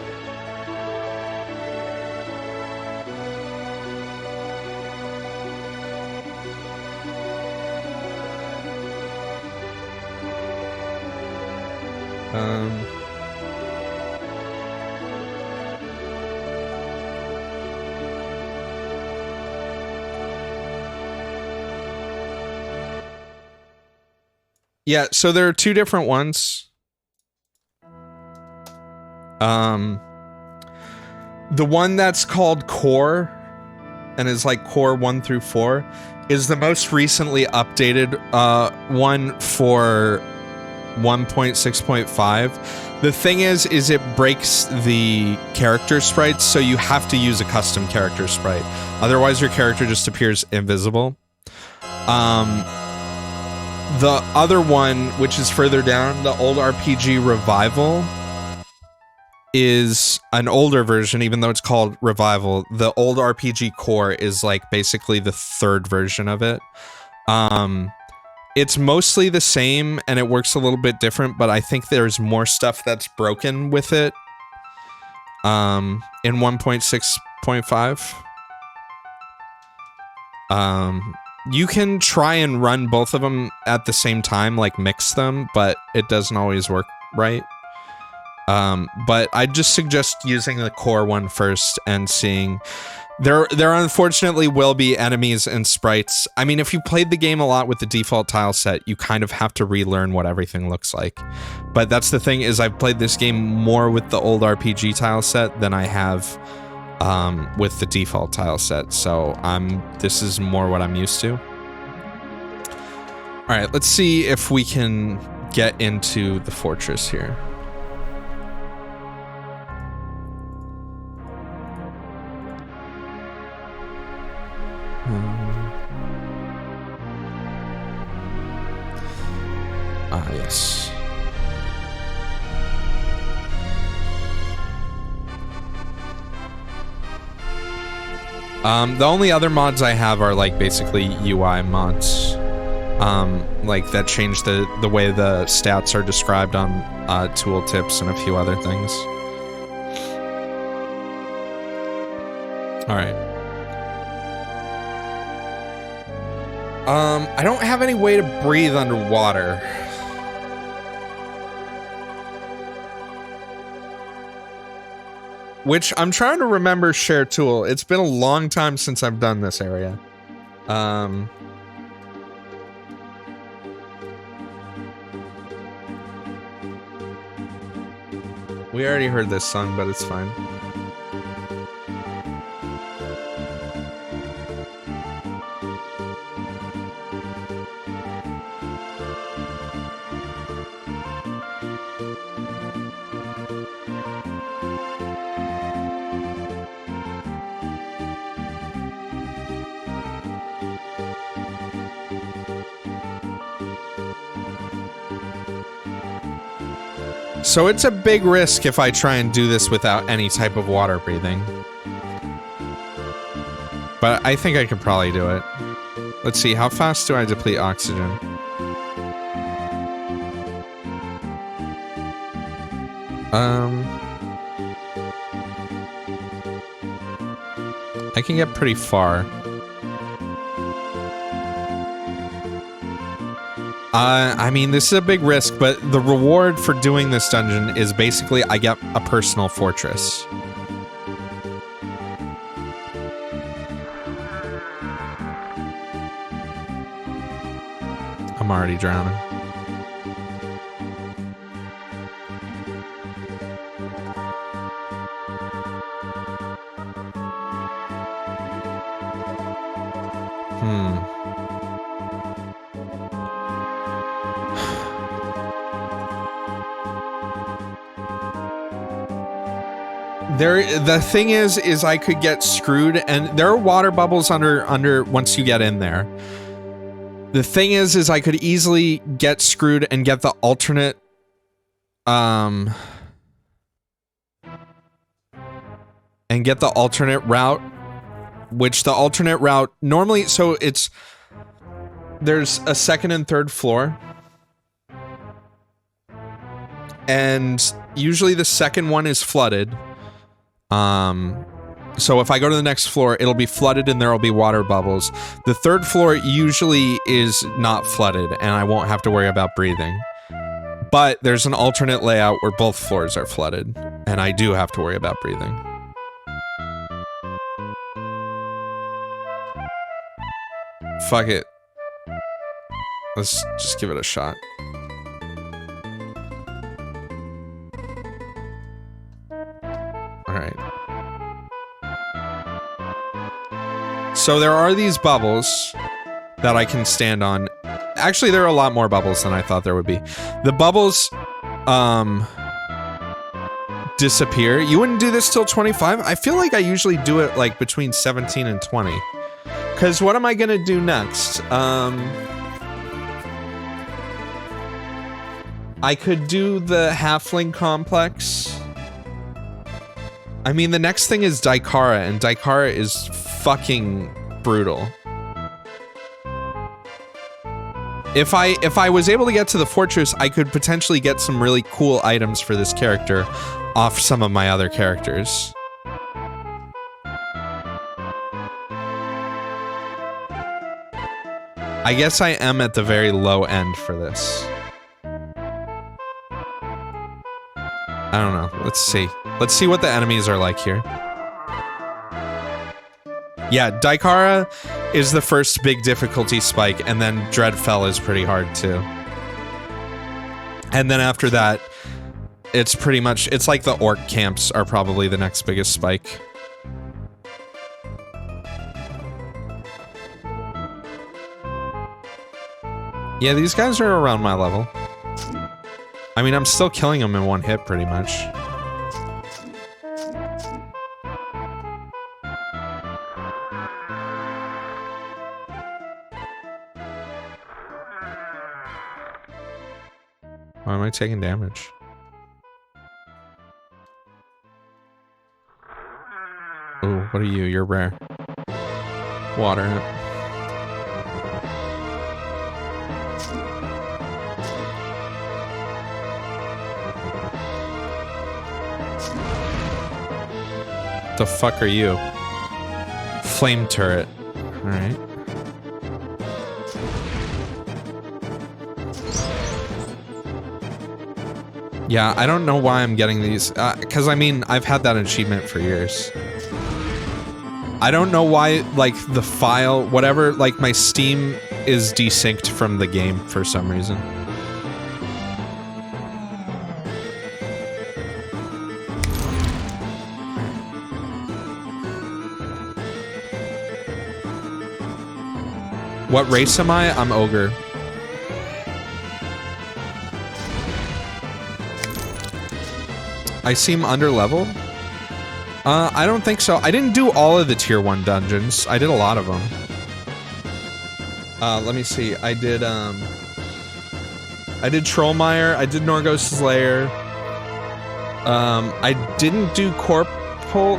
Yeah, so there are two different ones. The one that's called Core, and is like Core 1 through 4, is the most recently updated one for 1.6.5. The thing is it breaks the character sprites, so you have to use a custom character sprite. Otherwise, your character just appears invisible. The other one, which is further down, the Old RPG Revival, is an older version, even though it's called Revival. The Old RPG Core is like basically the third version of it. It's mostly the same, and it works a little bit different, but I think there's more stuff that's broken with it in 1.6.5. You can try and run both of them at the same time, like mix them, but it doesn't always work right. But I just suggest using the core one first and seeing. There unfortunately will be enemies and sprites. I mean, if you played the game a lot with the default tile set, you kind of have to relearn what everything looks like. But that's the thing, is I've played this game more with the old RPG tile set than I have with the default tile set, so this is more what I'm used to. All right, let's see if we can get into the fortress here. Yes. The only other mods I have are like basically UI mods, like that change the way the stats are described on tooltips and a few other things. All right. I don't have any way to breathe underwater. Which I'm trying to remember share tool. It's been a long time since I've done this area. We already heard this song, but it's fine. So it's a big risk if I try and do this without any type of water breathing. But I think I could probably do it. Let's see, how fast do I deplete oxygen? I can get pretty far. I mean, this is a big risk, but the reward for doing this dungeon is basically I get a personal fortress. I'm already drowning. The thing is I could get screwed, and there are water bubbles under once you get in there. The thing is I could easily get screwed and get the alternate, and get the alternate route, which the alternate route normally, so there's a second and third floor, and usually the second one is flooded. So if I go to the next floor, it'll be flooded and there'll be water bubbles. The third floor usually is not flooded and I won't have to worry about breathing. But there's an alternate layout where both floors are flooded and I do have to worry about breathing. Fuck it. Let's just give it a shot. Alright. So there are these bubbles that I can stand on. Actually, there are a lot more bubbles than I thought there would be. The bubbles, disappear. You wouldn't do this till 25? I feel like I usually do it, like, between 17 and 20. Because what am I gonna do next? I could do the Halfling Complex. I mean, the next thing is Daikara, and Daikara is fucking brutal. If I was able to get to the fortress, I could potentially get some really cool items for this character off some of my other characters. I guess I am at the very low end for this. I don't know. Let's see. Let's see what the enemies are like here. Yeah, Daikara is the first big difficulty spike, and then Dreadfell is pretty hard too. And then after that, it's pretty much, it's like the orc camps are probably the next biggest spike. Yeah, these guys are around my level. I mean, I'm still killing them in one hit pretty much. Why am I taking damage? Oh, what are you? You're rare. Water it. The fuck are you? Flame turret. Alright. Yeah, I don't know why I'm getting these, because I mean, I've had that achievement for years. I don't know why, like, the file, whatever, like, my Steam is desynced from the game for some reason. What race am I? I'm Ogre. I seem under-leveled? I don't think so. I didn't do all of the tier 1 dungeons. I did a lot of them. Let me see. I did Trollmire. I did Norgos' Lair. I didn't do corp pull.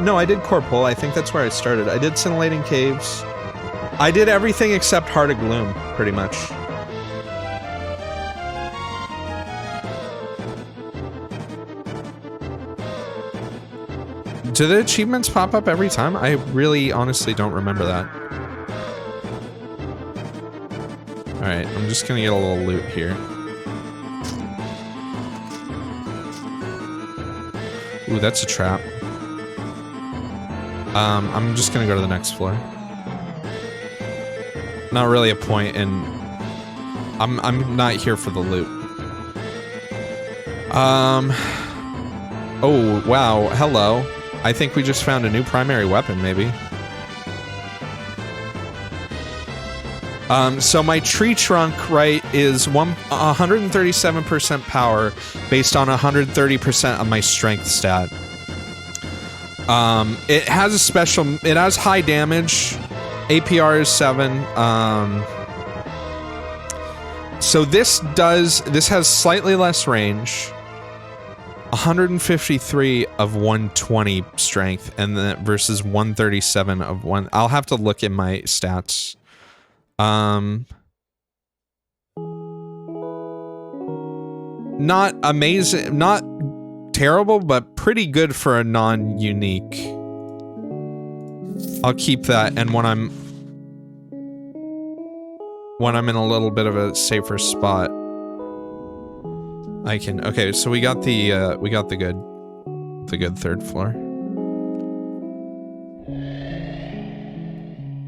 No, I did corp pull. I think that's where I started. I did scintillating caves. I did everything except Heart of Gloom, pretty much. Do the achievements pop up every time? I really honestly don't remember that. Alright, I'm just gonna get a little loot here. Ooh, that's a trap. I'm just gonna go to the next floor. Not really a point in... I'm not here for the loot. Oh, wow, hello. I think we just found a new primary weapon, maybe. So my tree trunk, right, is 137% power based on 130% of my strength stat. It has a special, it has high damage. APR is 7. So this has slightly less range. 153 of 120 strength, and then versus 137 of 1. I'll have to look at my stats. Not amazing, not terrible, but pretty good for a non-unique. I'll keep that, and when I'm in a little bit of a safer spot, I can. Okay, so we got the good third floor.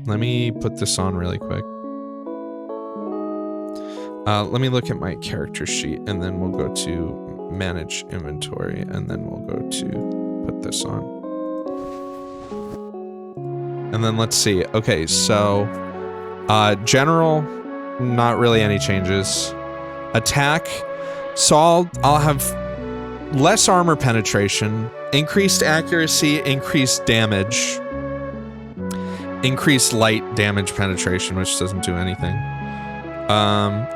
Let me put this on really quick. Let me look at my character sheet, and then we'll go to manage inventory, and then we'll go to put this on. And then let's see. Okay, so general, not really any changes. Attack. So I'll have less armor penetration, increased accuracy, increased damage, increased light damage penetration, which doesn't do anything.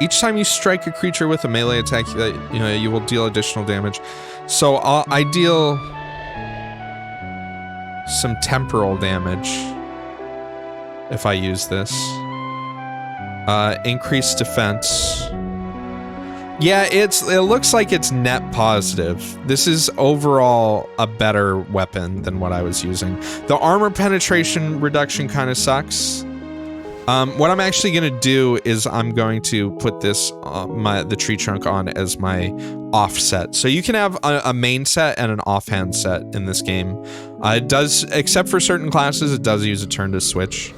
Each time you strike a creature with a melee attack, you will deal additional damage. So I deal some temporal damage if I use this. Increased defense. Yeah, it looks like it's net positive. This is overall a better weapon than what I was using. The armor penetration reduction kind of sucks. What I'm actually gonna do is I'm going to put this the tree trunk on as my offset. So you can have a main set and an offhand set in this game. It does, except for certain classes, it does use a turn to switch.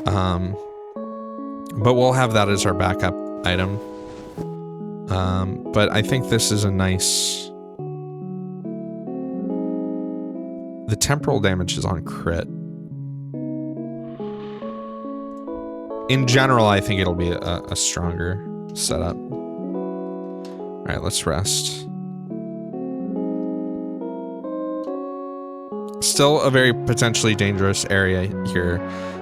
But we'll have that as our backup item. But I think this is a nice... The temporal damage is on crit. In general, I think it'll be a stronger setup. Alright, let's rest. Still a very potentially dangerous area here,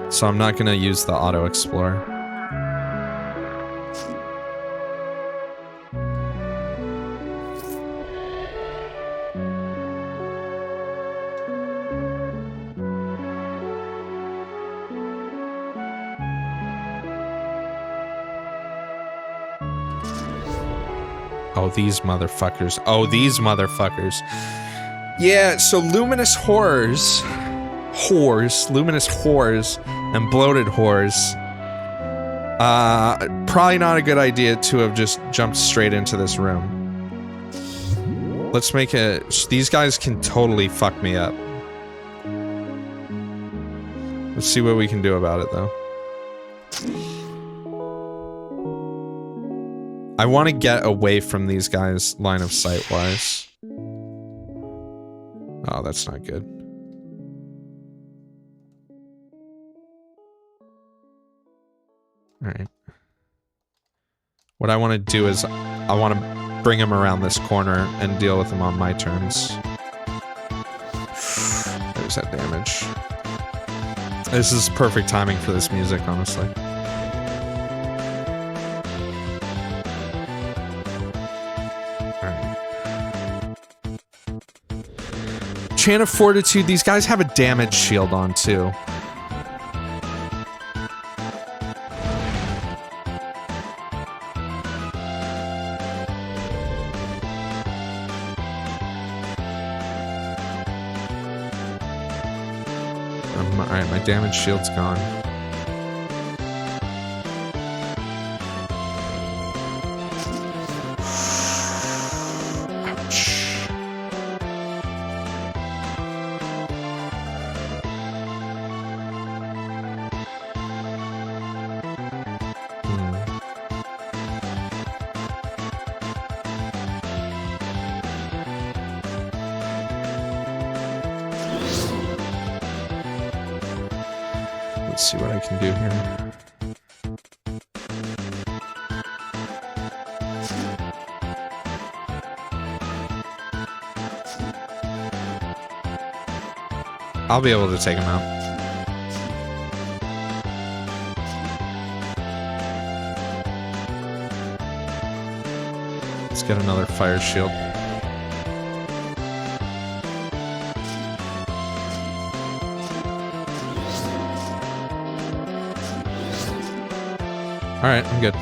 so I'm not gonna use the auto-explore. Oh, these motherfuckers. Oh, these motherfuckers. Yeah, so luminous horrors, luminous whores, and bloated whores. Probably not a good idea to have just jumped straight into this room. Let's make it... These guys can totally fuck me up. Let's see what we can do about it, though. I want to get away from these guys line of sight wise. Oh, that's not good. Alright. What I want to do is I want to bring him around this corner and deal with him on my terms. There's that damage. This is perfect timing for this music, honestly. Chant of Fortitude. These guys have a damage shield on too. Alright, my damage shield's gone. Let's see what I can do here. I'll be able to take him out. Let's get another fire shield. Alright, I'm good.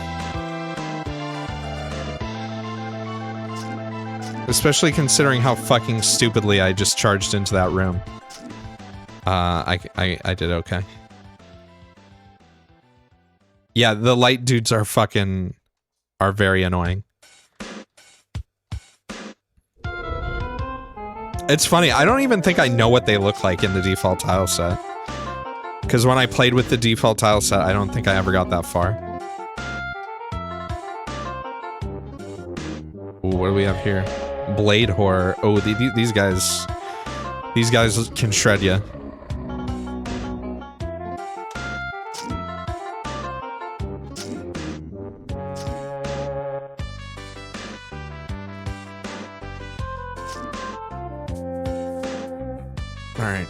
Especially considering how fucking stupidly I just charged into that room. I did okay. Yeah, the light dudes are very annoying. It's funny, I don't even think I know what they look like in the default tile set. Because when I played with the default tile set, I don't think I ever got that far. Ooh, what do we have here? Blade Horror. Oh, these guys can shred you. All right.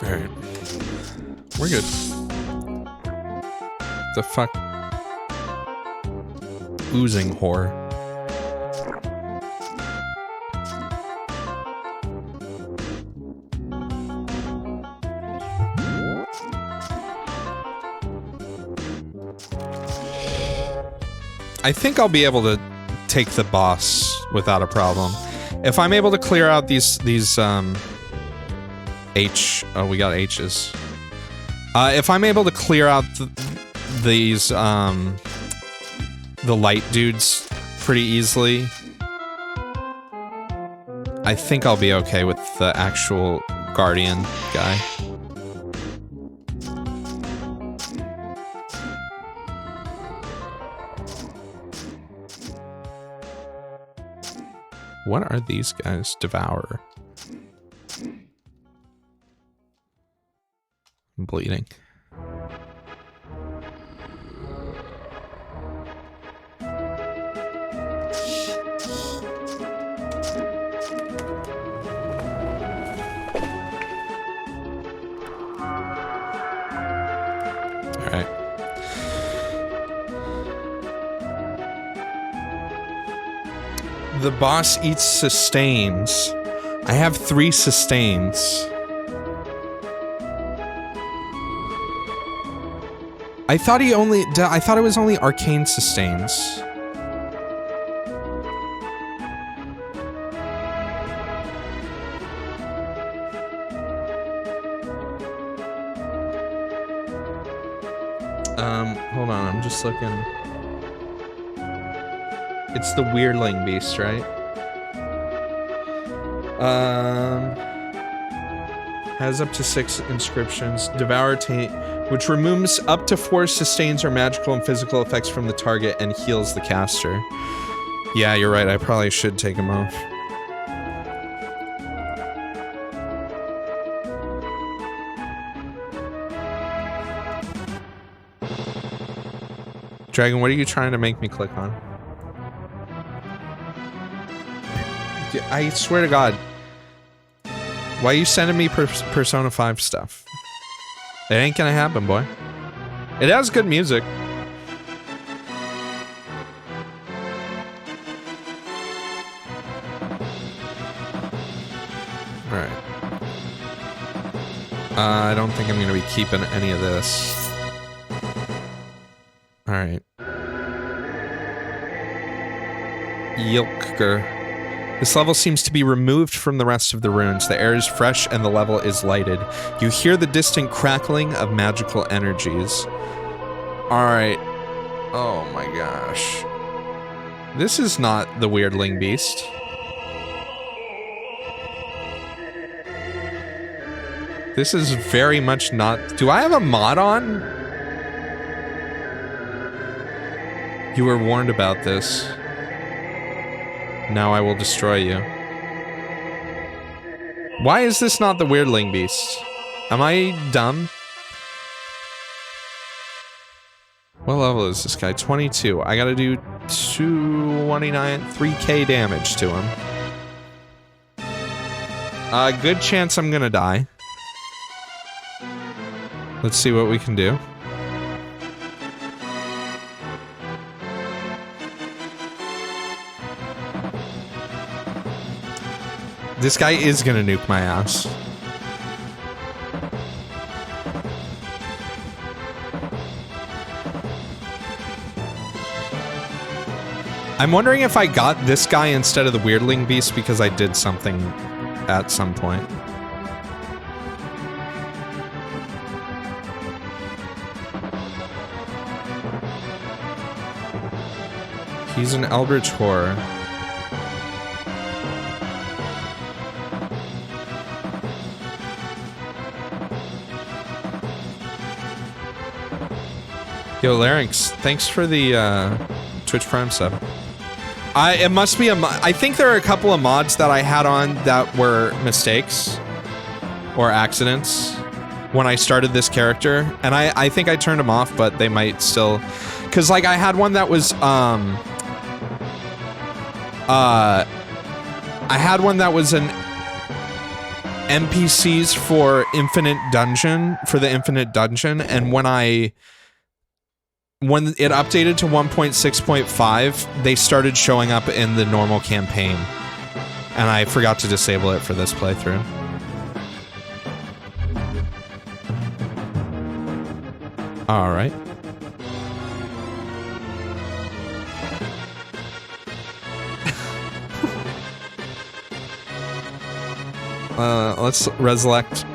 Alright. We're good. The fuck? Oozing whore. I think I'll be able to take the boss without a problem. If I'm able to clear out these oh, we got H's. If I'm able to clear out these, the light dudes pretty easily, I think I'll be okay with the actual Guardian guy. What are these guys? Devour. I'm bleeding. Alright. The boss eats sustains. I have 3 sustains. I thought it was only arcane sustains. Hold on, I'm just looking. It's the Weirdling Beast, right? Has up to 6 inscriptions. Devour Taint, which removes up to 4 sustains or magical and physical effects from the target and heals the caster. Yeah, you're right, I probably should take him off. Dragon, what are you trying to make me click on? I swear to God, Why are you sending me Persona 5 stuff? It ain't gonna happen, boy. It has good music. Alright. I don't think I'm gonna be keeping any of this. Alright. Yilker. This level seems to be removed from the rest of the ruins. The air is fresh and the level is lighted. You hear the distant crackling of magical energies. Alright. Oh my gosh. This is not the Weirdling Beast. This is very much not... Do I have a mod on? You were warned about this. Now I will destroy you. Why is this not the Weirdling Beast? Am I dumb? What level is this guy? 22. I gotta do 229, 3k damage to him. Good chance I'm gonna die. Let's see what we can do. This guy is gonna nuke my ass. I'm wondering if I got this guy instead of the Weirdling Beast because I did something at some point. He's an Eldritch Horror. Yo, Larynx, thanks for the Twitch Prime sub. It must be I think there are a couple of mods that I had on that were mistakes or accidents when I started this character, and I think I turned them off, but they might still, because like I had one that was I had one that was an NPCs for Infinite Dungeon, for the Infinite Dungeon, and when it updated to 1.6.5, they started showing up in the normal campaign. And I forgot to disable it for this playthrough. Alright. Let's resurrect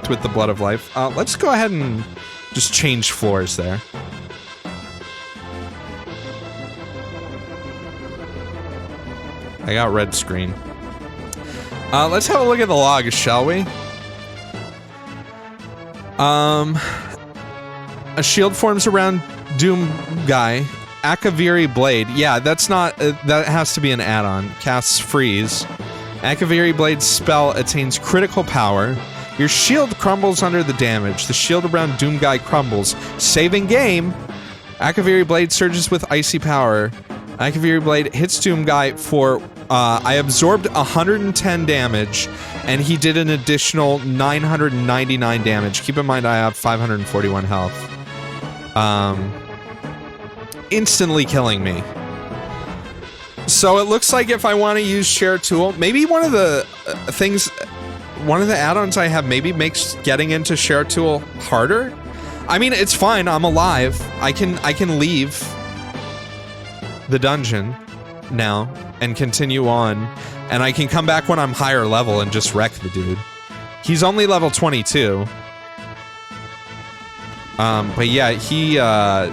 with the Blood of Life. Let's go ahead and just change floors there. I got red screen. Let's have a look at the log, shall we? A shield forms around Doom Guy. Akaviri Blade. Yeah, that's not... that has to be an add-on. Casts Freeze. Akaviri Blade's spell attains critical power. Your shield crumbles under the damage. The shield around Doom Guy crumbles. Saving game! Akaviri Blade surges with icy power. Akaviri Blade hits Doom Guy for... I absorbed 110 damage, and he did an additional 999 damage. Keep in mind I have 541 health. Instantly killing me. So it looks like if I want to use Share Tool, maybe one of the things... One of the add-ons I have maybe makes getting into Share Tool harder. I mean, it's fine. I'm alive. I can leave the dungeon now and continue on, and I can come back when I'm higher level and just wreck the dude. He's only level 22. But yeah, he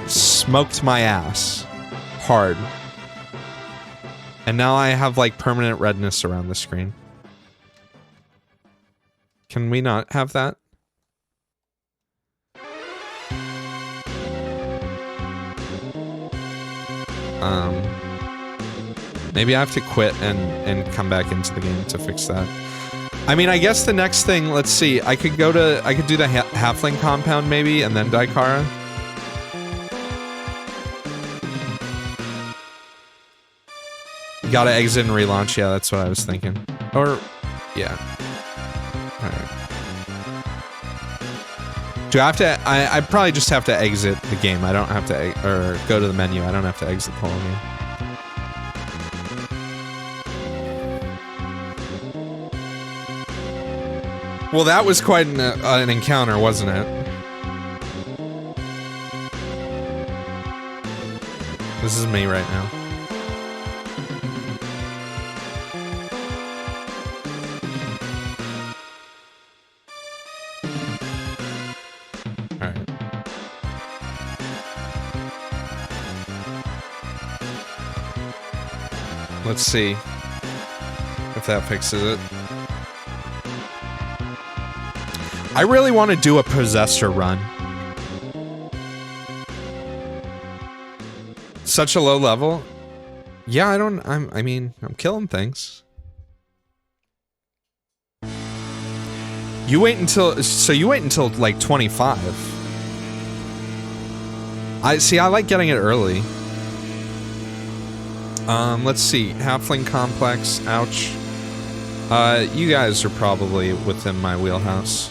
smoked my ass hard. And now I have like permanent redness around the screen. Can we not have that? Maybe I have to quit and come back into the game to fix that. I mean, I guess the next thing, let's see, I could do the Halfling compound maybe, and then Daikara. Gotta exit and relaunch, yeah, that's what I was thinking. Or... Yeah. Alright. Do I have to... I probably just have to exit the game. I don't have to... Or go to the menu. I don't have to exit the whole menu. Well, that was quite an encounter, wasn't it? This is me right now. Alright. Let's see if that fixes it. I really want to do a Possessor run. Such a low level? Yeah, I mean, I'm killing things. You wait until like 25. I like getting it early. Let's see. Halfling Complex, ouch. You guys are probably within my wheelhouse.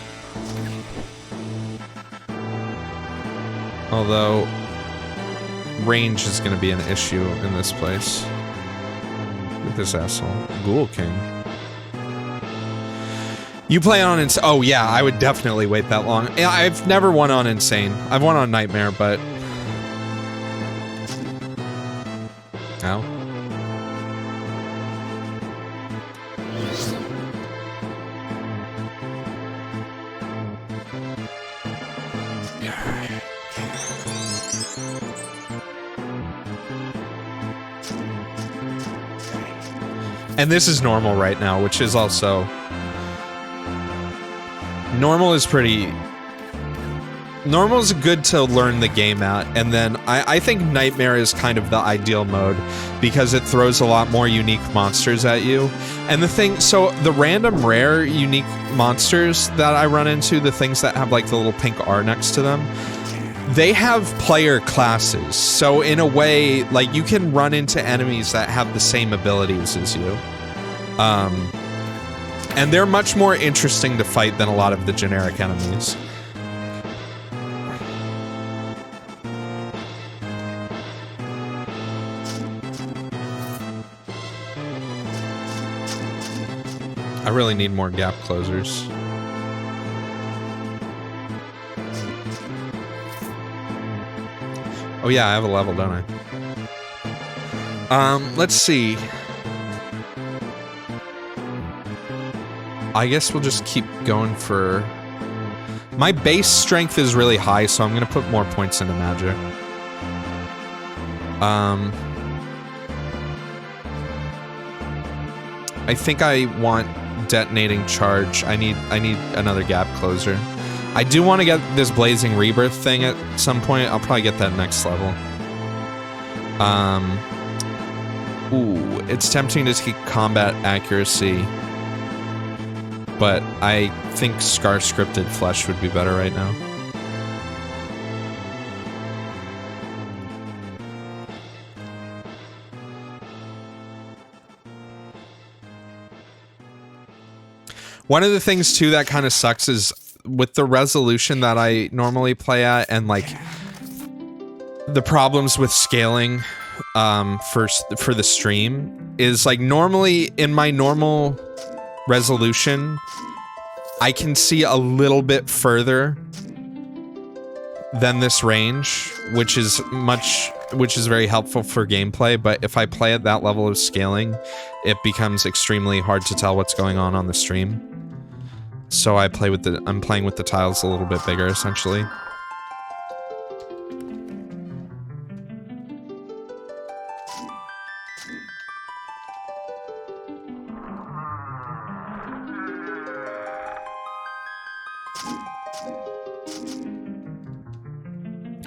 Although, range is going to be an issue in this place. Look at this asshole. Ghoul King. You play on Insane? Oh yeah, I would definitely wait that long. I've never won on Insane. I've won on Nightmare, but... Ow. And this is normal right now, which is also... Normal is pretty... Normal is good to learn the game at, and then I think Nightmare is kind of the ideal mode, because it throws a lot more unique monsters at you. And the thing... So, the random rare unique monsters that I run into, the things that have like the little pink R next to them, they have player classes. So in a way, like, you can run into enemies that have the same abilities as you. And they're much more interesting to fight than a lot of the generic enemies. I really need more gap closers. Oh yeah, I have a level, don't I? Let's see. I guess we'll just keep going for... My base strength is really high, so I'm gonna put more points into magic. I think I want detonating charge. I need another gap closer. I do want to get this Blazing Rebirth thing at some point. I'll probably get that next level. Ooh, it's tempting to take combat accuracy, but I think Scar Scripted Flesh would be better right now. One of the things too that kind of sucks is with the resolution that I normally play at, and like the problems with scaling for the stream, is like normally in my normal resolution I can see a little bit further than this range, which is very helpful for gameplay, but if I play at that level of scaling, it becomes extremely hard to tell what's going on the stream. So I'm playing with the tiles a little bit bigger, essentially.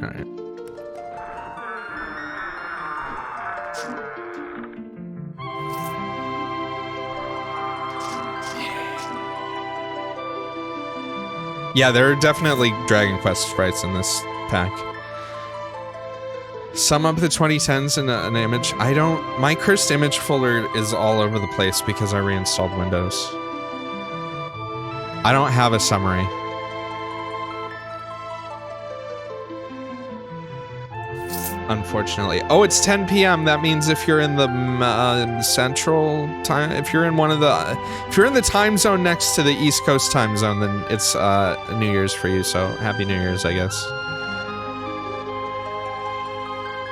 All right. Yeah, there are definitely Dragon Quest sprites in this pack. Sum up the 2010s in an image. My cursed image folder is all over the place because I reinstalled Windows. I don't have a summary. Unfortunately. Oh, it's 10 p.m. That means if you're in the central time, if you're in the time zone next to the East Coast time zone, then it's New Year's for you. So happy New Year's, I guess.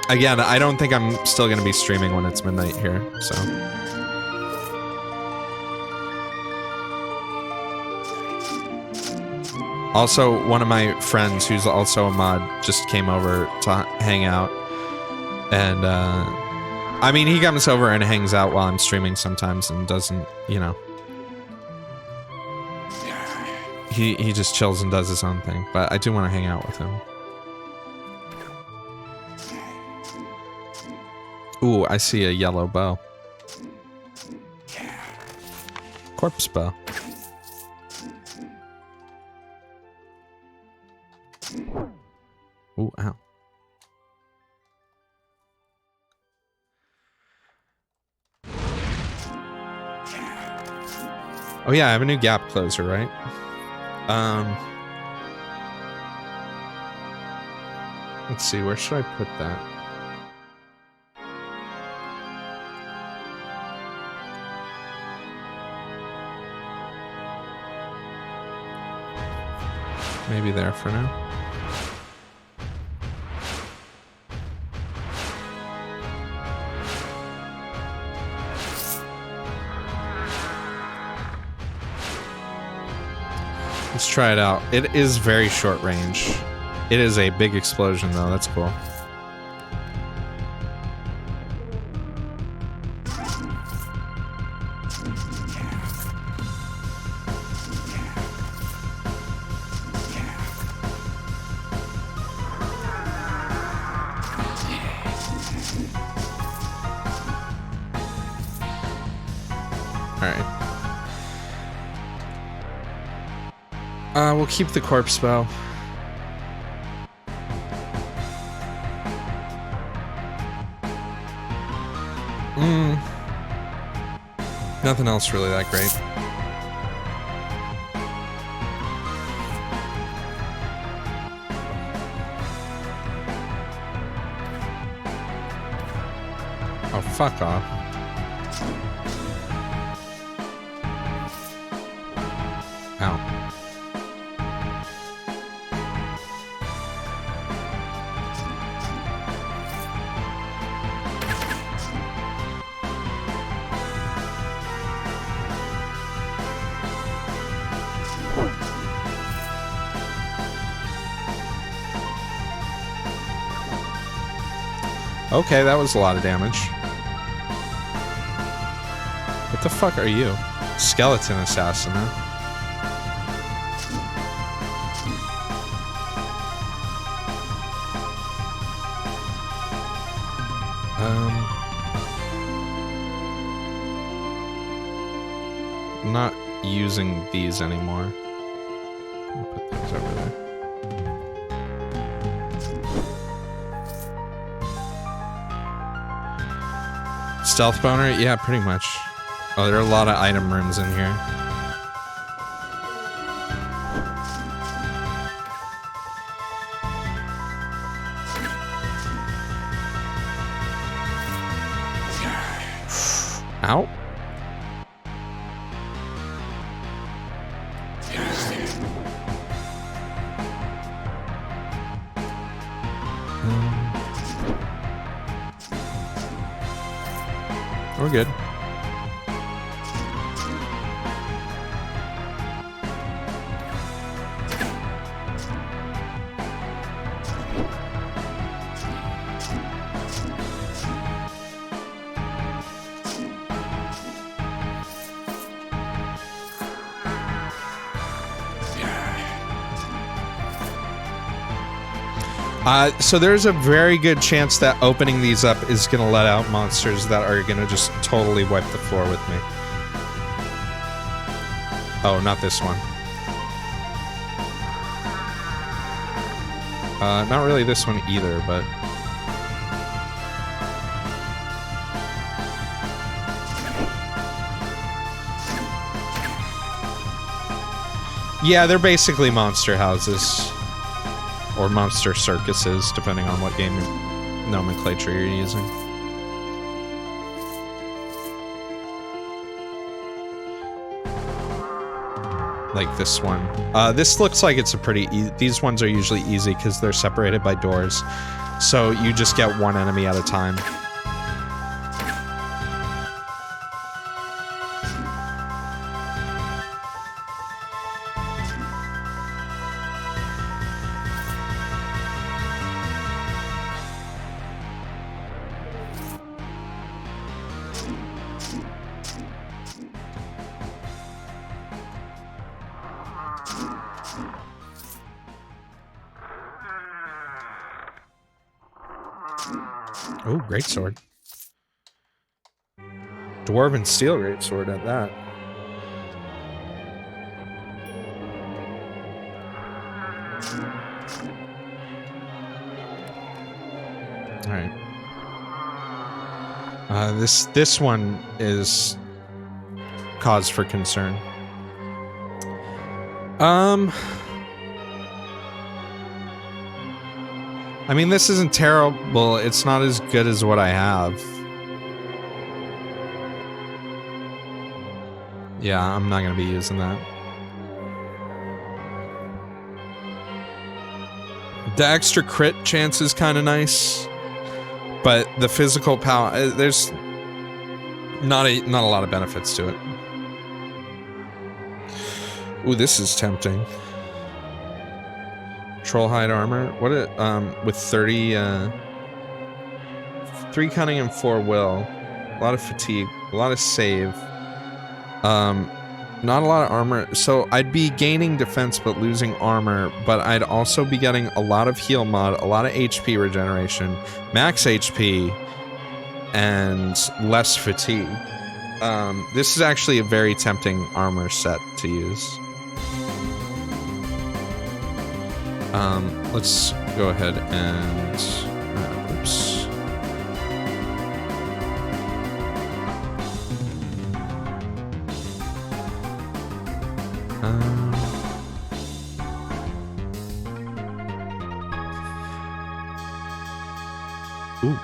Again, I don't think I'm still going to be streaming when it's midnight here, so. Also, one of my friends who's also a mod just came over to hang out. And, I mean, he comes over and hangs out while I'm streaming sometimes and doesn't, you know. He just chills and does his own thing, but I do want to hang out with him. Ooh, I see a yellow bow. Corpse bow. Ooh, ow. Oh yeah, I have a new gap closer, right? Let's see, where should I put that? Maybe there for now. Let's try it out. It is very short range. It is a big explosion though, that's cool. We'll keep the corpse bow. Nothing else really that great. Oh, fuck off. Ow. Okay, that was a lot of damage. What the fuck are you? Skeleton assassin, huh? I'm not using these anymore. I'll put these over there. Stealth boner? Yeah, pretty much. Oh, there are a lot of item rooms in here. Ow. We're good. So there's a very good chance that opening these up is going to let out monsters that are going to just totally wipe the floor with me. Oh, not this one. Not really this one either, but... Yeah, they're basically monster houses. Or monster circuses, depending on what game nomenclature you're using. Like this one. This looks like it's a pretty these ones are usually easy because they're separated by doors. So you just get one enemy at a time. Oh, greatsword. Dwarven steel greatsword at that. Alright. This one is cause for concern. I mean, this isn't terrible. It's not as good as what I have. Yeah, I'm not gonna be using that. The extra crit chance is kind of nice, but the physical power, there's not a lot of benefits to it. Ooh, this is tempting. Trollhide armor. What it with 30 3 cunning and 4 will. A lot of fatigue, a lot of save. Not a lot of armor. So I'd be gaining defense but losing armor, but I'd also be getting a lot of heal mod, a lot of HP regeneration, max HP, and less fatigue. This is actually a very tempting armor set to use. Let's go ahead and... oops. Ooh.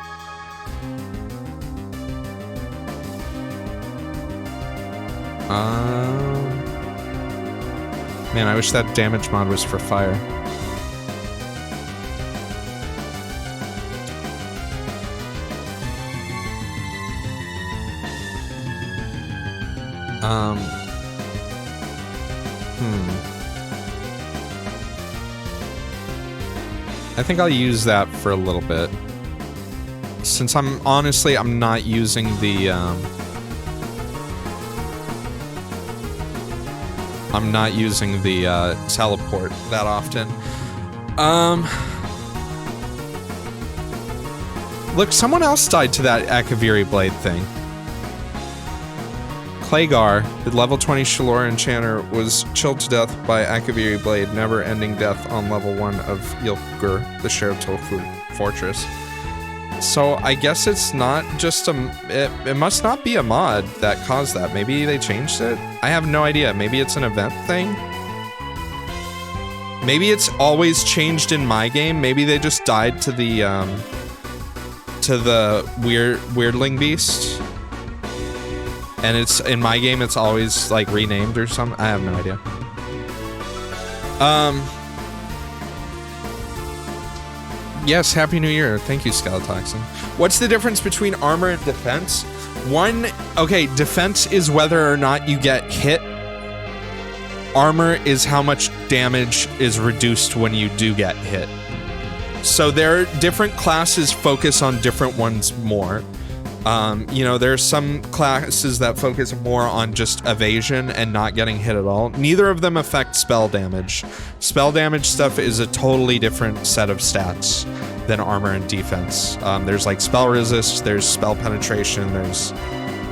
Man, I wish that damage mod was for fire. I think I'll use that for a little bit. Since I'm not using the, teleport that often. Look, someone else died to that Akaviri blade thing. Claygar, the level 20 Shalor enchanter, was chilled to death by Akaviri blade, never-ending death on level 1 of Ylfgur, the Sheriff Tofu Fortress. So I guess it's not just it must not be a mod that caused that. Maybe they changed it? I have no idea. Maybe it's an event thing? Maybe it's always changed in my game. Maybe they just died to the weirdling beast. And it's in my game it's always like renamed or something. I have no idea. Yes, Happy New Year. Thank you, Skeletoxin. What's the difference between armor and defense? Defense is whether or not you get hit. Armor is how much damage is reduced when you do get hit. So there are different classes focus on different ones more. There are some classes that focus more on just evasion and not getting hit at all. Neither of them affect spell damage. Spell damage stuff is a totally different set of stats than armor and defense. There's like spell resist, there's spell penetration, there's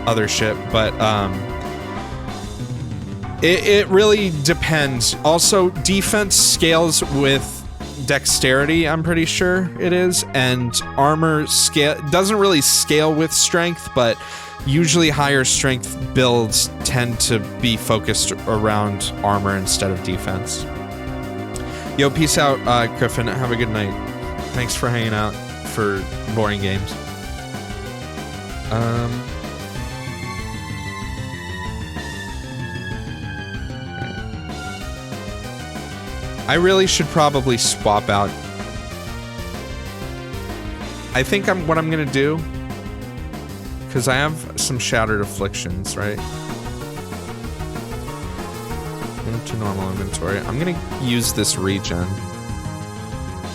other shit, but it really depends. Also, defense scales with dexterity, I'm pretty sure it is, and armor scale doesn't really scale with strength, but usually higher strength builds tend to be focused around armor instead of defense. Yo, peace out, Griffin. Have a good night. Thanks for hanging out for boring games. I really should probably swap out. I think what I'm gonna do, because I have some Shattered Afflictions, right? Into normal inventory. I'm gonna use this regen.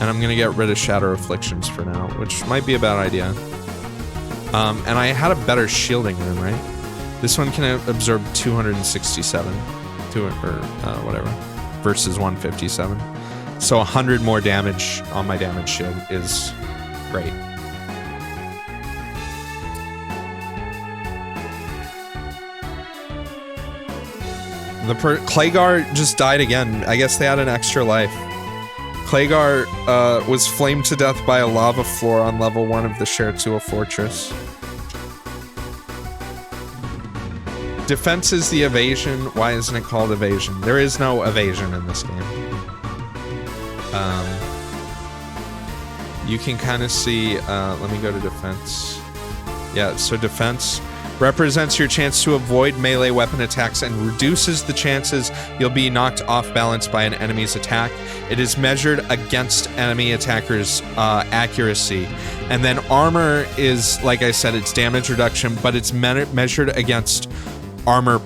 And I'm gonna get rid of Shatter Afflictions for now, which might be a bad idea. And I had a better shielding rune, right? This one can absorb 267, whatever, versus 157. So 100 more damage on my damage shield is great. Claygar just died again. I guess they had an extra life. Claygar was flamed to death by a lava floor on level 1 of the Shertua Fortress. Defense is the evasion. Why isn't it called evasion? There is no evasion in this game. You can kind of see, let me go to defense. Yeah, so defense represents your chance to avoid melee weapon attacks and reduces the chances you'll be knocked off balance by an enemy's attack. It is measured against enemy attackers' accuracy. And then armor is, like I said, it's damage reduction, but it's measured against armor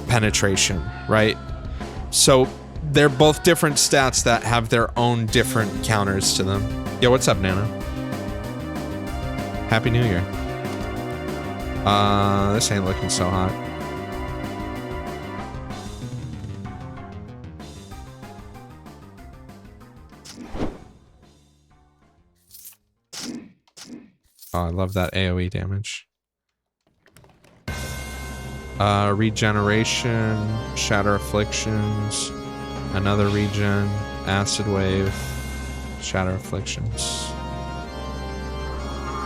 penetration, right? So they're both different stats that have their own different counters to them. Yo, what's up, Nana? Happy New Year. This ain't looking so hot. Oh, I love that AoE damage. Regeneration, Shatter Afflictions, another regen, Acid Wave, Shatter Afflictions.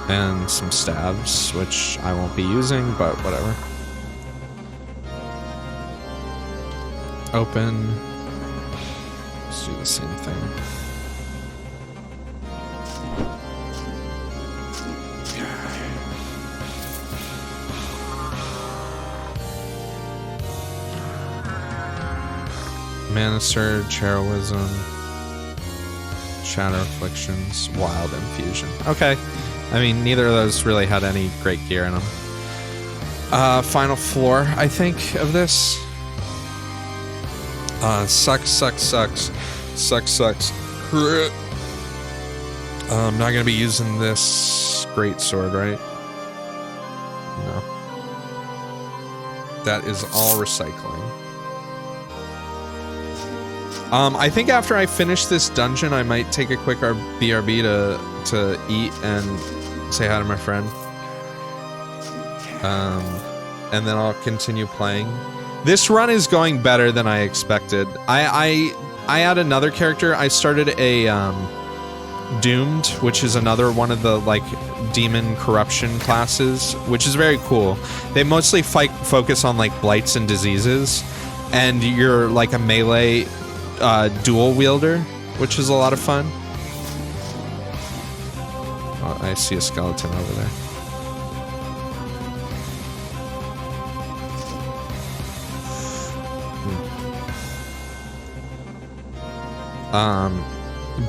And some stabs, which I won't be using, but whatever. Open. Let's do the same thing. Mana Surge, Heroism, Shatter Afflictions, Wild Infusion. Okay. I mean, neither of those really had any great gear in them. Final floor, I think, of this. Sucks. I'm not gonna be using this greatsword, right? No. That is all recycling. I think after I finish this dungeon, I might take a quick BRB to eat and say hi to my friend. And then I'll continue playing. This run is going better than I expected. I had another character. I started a Doomed, which is another one of the like demon corruption classes, which is very cool. They mostly focus on like blights and diseases, and you're like a melee dual wielder, which is a lot of fun. Oh, I see a skeleton over there.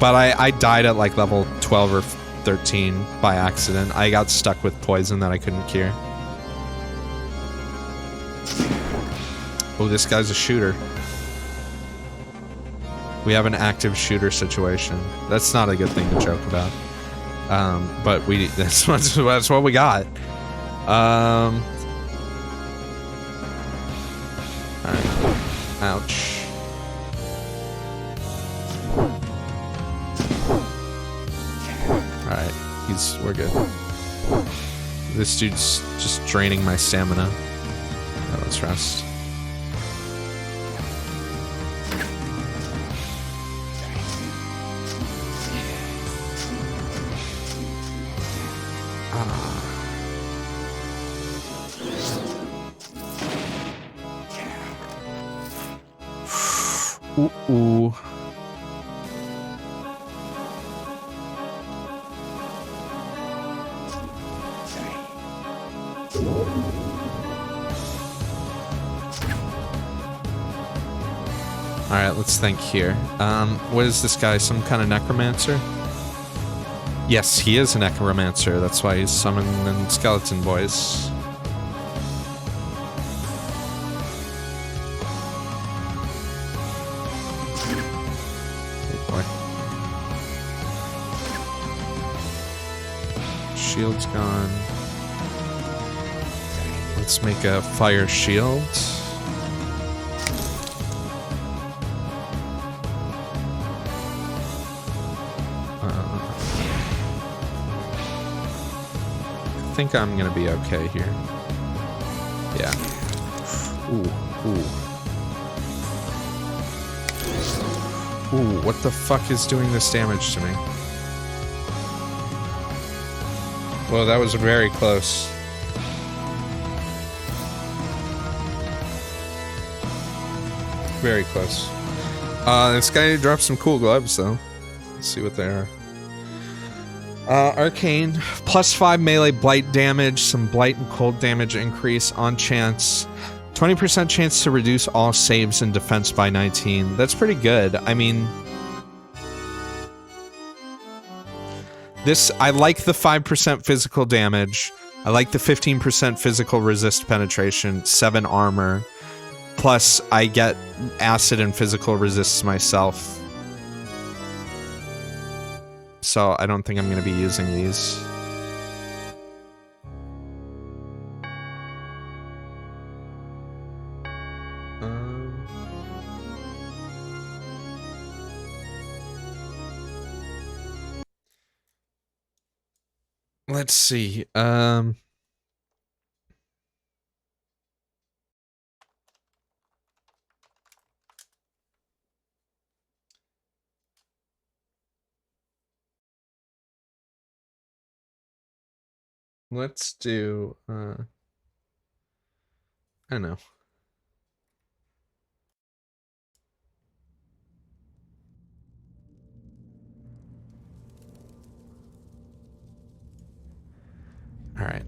But I died at like level 12 or 13 by accident. I got stuck with poison that I couldn't cure. Oh, this guy's a shooter. We have an active shooter situation. That's not a good thing to joke about. But that's what we got. Alright. Ouch. Alright, we're good. This dude's just draining my stamina. Oh, let's rest. Ooh, ooh. Alright, let's think here. What is this guy? Some kind of necromancer? Yes, he is a necromancer. That's why he's summoning skeleton boys. Oh boy. Shield's gone. Let's make a fire shield. I think I'm gonna be okay here. Yeah. Ooh, ooh. Ooh, what the fuck is doing this damage to me? Well, that was very close. Very close. This guy dropped some cool gloves, though. Let's see what they are. Arcane, +5 melee blight damage, some blight and cold damage increase on chance. 20% chance to reduce all saves and defense by 19. That's pretty good. I mean... I like the 5% physical damage. I like the 15% physical resist penetration, 7 armor. Plus, I get acid and physical resists myself. So I don't think I'm going to be using these. Let's see. Let's do, I don't know. All right.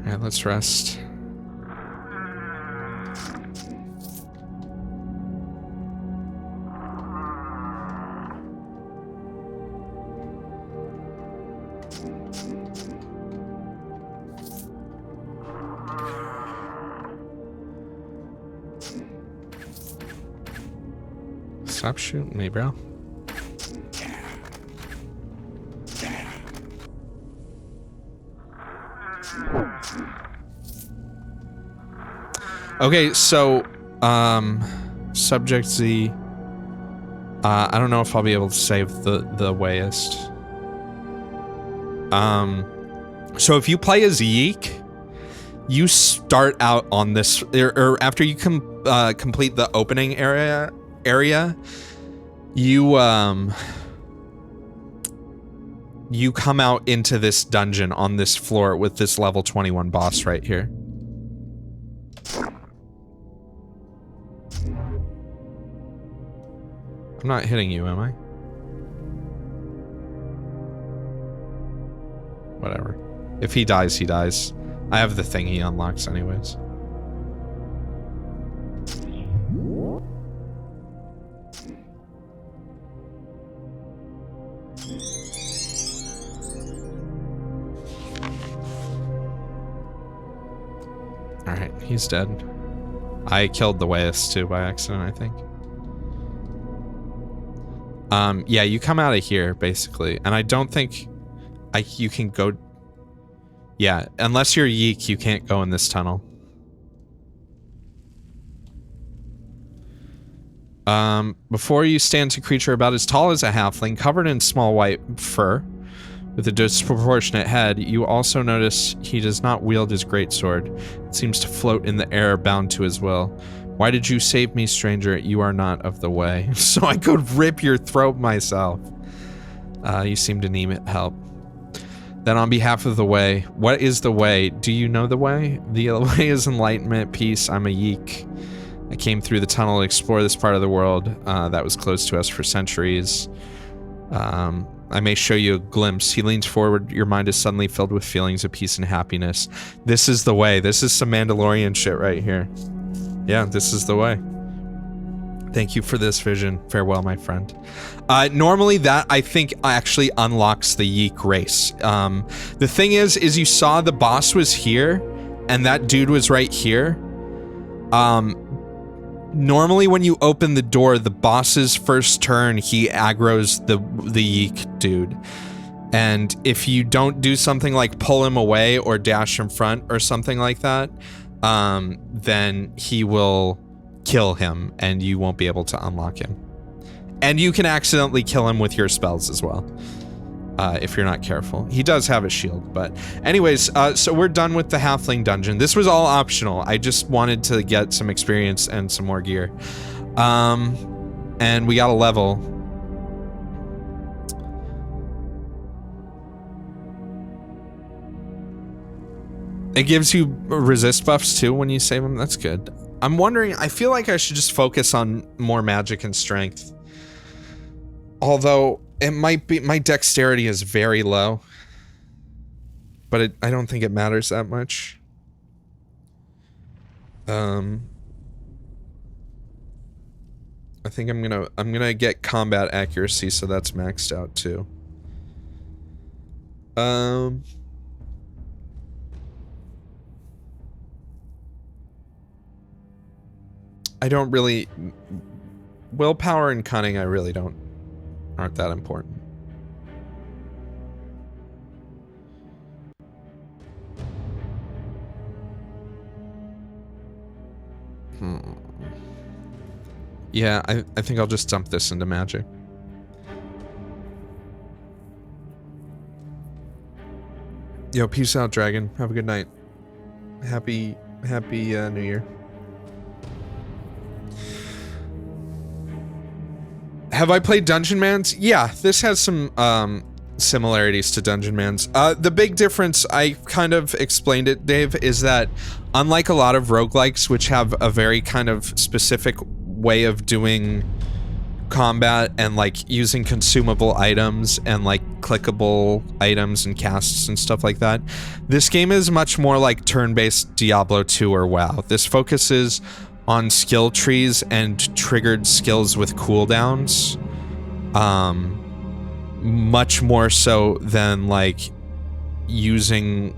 All right, let's rest. Stop shooting me, bro. Okay, so, Subject Z. I don't know if I'll be able to save the wayist. So if you play as Yeek, you start out on this, or after you complete the opening area, you come out into this dungeon on this floor with this level 21 boss right here. I'm not hitting you, am I? Whatever. If he dies, he dies. I have the thing he unlocks anyways. Alright, he's dead. I killed the Wayist too by accident, I think. Yeah, you come out of here, basically. And I don't think you can go... Yeah, unless you're Yeek, you can't go in this tunnel. Before you stands a creature about as tall as a halfling, covered in small white fur, with a disproportionate head. You also notice he does not wield his greatsword. It seems to float in the air, bound to his will. Why did you save me, stranger? You are not of the way. So I could rip your throat myself. You seem to need help. Then on behalf of the way, what is the way? Do you know the way? The way is enlightenment, peace. I'm a yeek. I came through the tunnel to explore this part of the world that was closed to us for centuries. I may show you a glimpse. He leans forward. Your mind is suddenly filled with feelings of peace and happiness. This is the way. This is some Mandalorian shit right here. Yeah, this is the way. Thank you for this vision. Farewell, my friend. Normally that, I think, actually unlocks the Yeek race. The thing is you saw the boss was here, and that dude was right here. Normally when you open the door, the boss's first turn, he aggroes the Yeek dude. And if you don't do something like pull him away or dash in front or something like that, then he will kill him and you won't be able to unlock him. And you can accidentally kill him with your spells as well, if you're not careful. He does have a shield, but anyways, so we're done with the halfling dungeon. This was all optional. I just wanted to get some experience and some more gear. And we got a level. It gives you resist buffs too when you save them. That's good. I'm wondering, I feel like I should just focus on more magic and strength. Although it might be, my dexterity is very low, but I don't think it matters that much. I think I'm gonna get combat accuracy, so that's maxed out too. I don't really... Willpower and cunning, I really aren't that important. Yeah, I think I'll just dump this into magic. Yo, peace out, dragon. Have a good night. Happy New Year. Have I played Dungeon Mans? Yeah, this has some similarities to Dungeon Mans. The big difference, I kind of explained it, Dave, is that unlike a lot of roguelikes, which have a very kind of specific way of doing combat and like using consumable items and like clickable items and casts and stuff like that, this game is much more like turn-based Diablo 2 or WoW. This focuses on skill trees and triggered skills with cooldowns, much more so than like using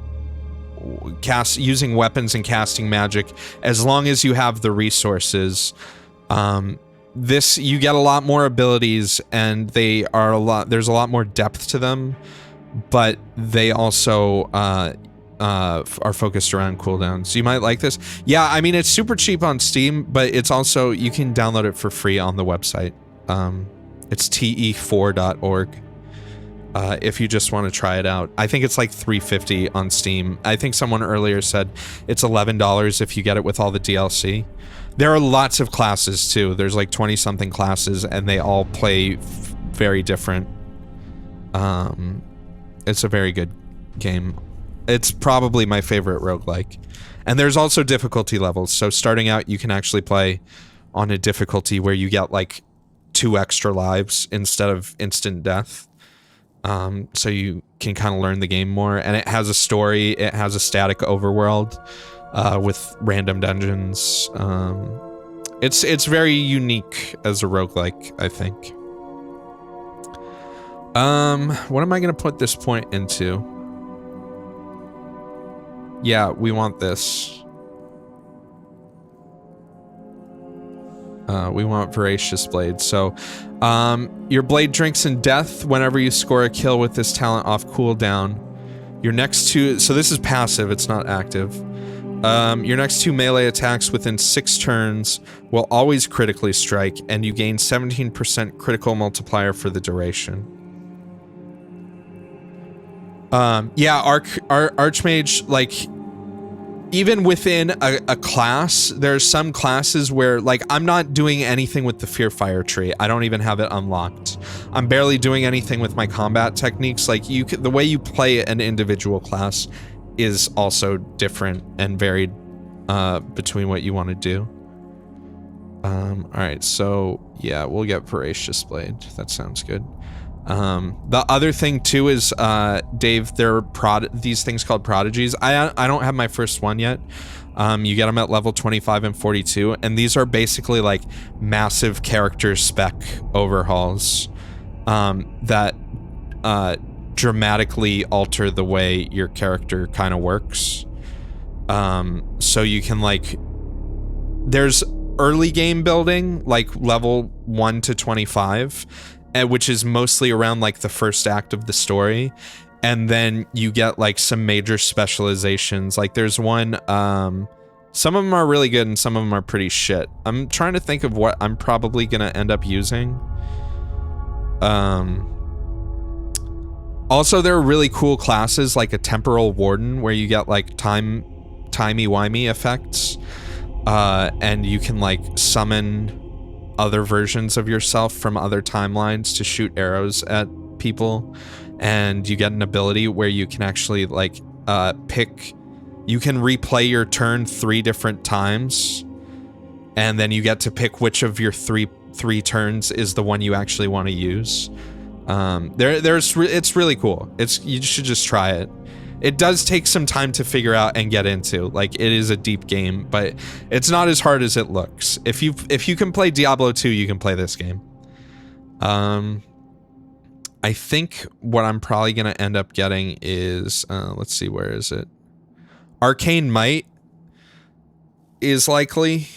weapons and casting magic. As long as you have the resources, this, you get a lot more abilities, and they are there's a lot more depth to them, but they also are focused around cooldowns. You might like this. Yeah, I mean, it's super cheap on Steam, but it's also, you can download it for free on the website. It's te4.org. If you just want to try it out. I think it's like $3.50 on Steam. I think someone earlier said it's $11 if you get it with all the DLC. There are lots of classes too. There's like 20-something classes, and they all play very different. It's a very good game. It's probably my favorite roguelike. And there's also difficulty levels. So starting out, you can actually play on a difficulty where you get like 2 extra lives instead of instant death. So you can kind of learn the game more. And it has a story. It has a static overworld with random dungeons. It's very unique as a roguelike, I think. What am I going to put this point into? Yeah, we want this. We want Voracious Blade. So, your blade drinks in death whenever you score a kill with this talent off cooldown. Your next 2... So this is passive, it's not active. Your next 2 melee attacks within 6 turns will always critically strike, and you gain 17% critical multiplier for the duration. Yeah, Archmage, like, even within a class, there's some classes where, like, I'm not doing anything with the Fear Fire tree. I don't even have it unlocked. I'm barely doing anything with my combat techniques. Like, the way you play an individual class is also different and varied between what you want to do. Alright, so, yeah, we'll get Voracious Blade. That sounds good. The other thing too is, Dave, there are these things called prodigies. I don't have my first one yet. You get them at level 25 and 42, and these are basically like massive character spec overhauls that dramatically alter the way your character kind of works. So you can, like, there's early game building, like level 1 to 25, which is mostly around like the first act of the story, and then you get like some major specializations. Like there's one, some of them are really good and some of them are pretty shit. I'm trying to think of what I'm probably gonna end up using. Also, there are really cool classes like a Temporal Warden where you get like timey-wimey effects, and you can like summon other versions of yourself from other timelines to shoot arrows at people, and you get an ability where you can actually like you can replay your turn 3 different times, and then you get to pick which of your three turns is the one you actually want to use. It's really cool. You should just try it. It does take some time to figure out and get into. Like, it is a deep game, but it's not as hard as it looks. If you can play Diablo 2, you can play this game. I think what I'm probably going to end up getting is, let's see, where is it? Arcane Might is likely.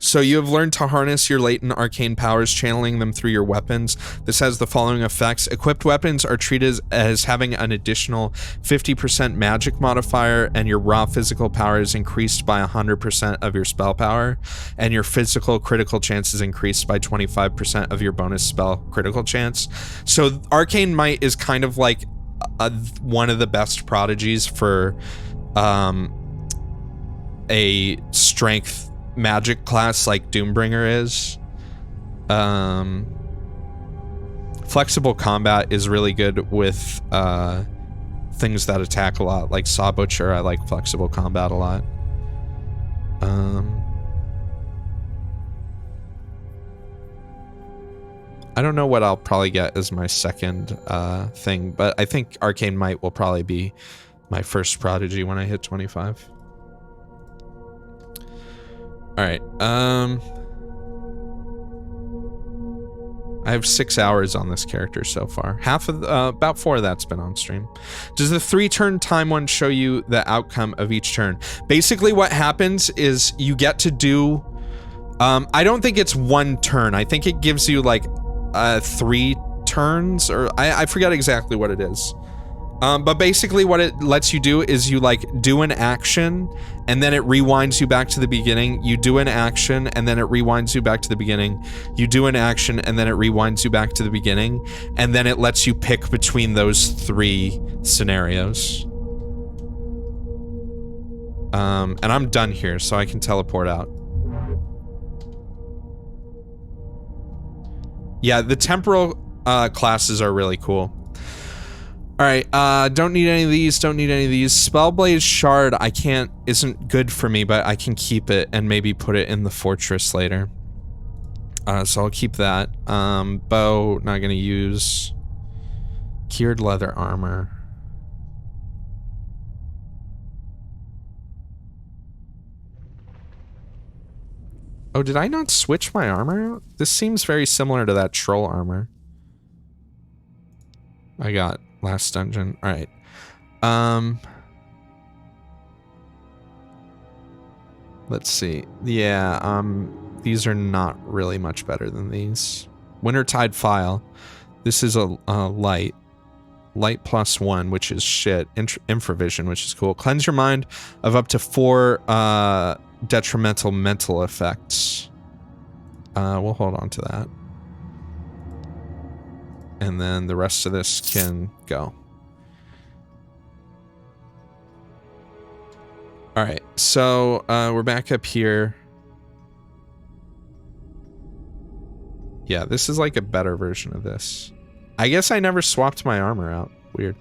So you have learned to harness your latent arcane powers, channeling them through your weapons. This has the following effects. Equipped weapons are treated as having an additional 50% magic modifier, and your raw physical power is increased by 100% of your spell power, and your physical critical chance is increased by 25% of your bonus spell critical chance. So Arcane Might is kind of like one of the best prodigies for a strength magic class like Doombringer is. Flexible combat is really good with things that attack a lot, like Saw Butcher. I like flexible combat a lot. I don't know what I'll probably get as my second thing, but I think Arcane Might will probably be my first prodigy when I hit 25. Alright, I have 6 hours on this character so far. Half of about 4 of that's been on stream. Does the 3-turn time one show you the outcome of each turn? Basically what happens is you get to do, I don't think it's 1 turn. I think it gives you like 3 turns, or I forget exactly what it is. But basically what it lets you do is you like do an action and then it rewinds you back to the beginning. You do an action and then it rewinds you back to the beginning. You do an action and then it rewinds you back to the beginning. And then it lets you pick between those 3 scenarios. And I'm done here, so I can teleport out. Yeah, the temporal classes are really cool. Alright, don't need any of these, don't need any of these. Spellblaze Shard, isn't good for me, but I can keep it and maybe put it in the fortress later. So I'll keep that. Bow, not gonna use. Cured leather armor. Oh, did I not switch my armor out? This seems very similar to that troll armor I got last dungeon. All right. Let's see. Yeah, these are not really much better than these. Wintertide File. This is a light. Light +1, which is shit. Infravision, which is cool. Cleanse your mind of up to 4 detrimental mental effects. We'll hold on to that. And then the rest of this can go. All right, so we're back up here. Yeah, this is like a better version of this. I guess I never swapped my armor out. Weird.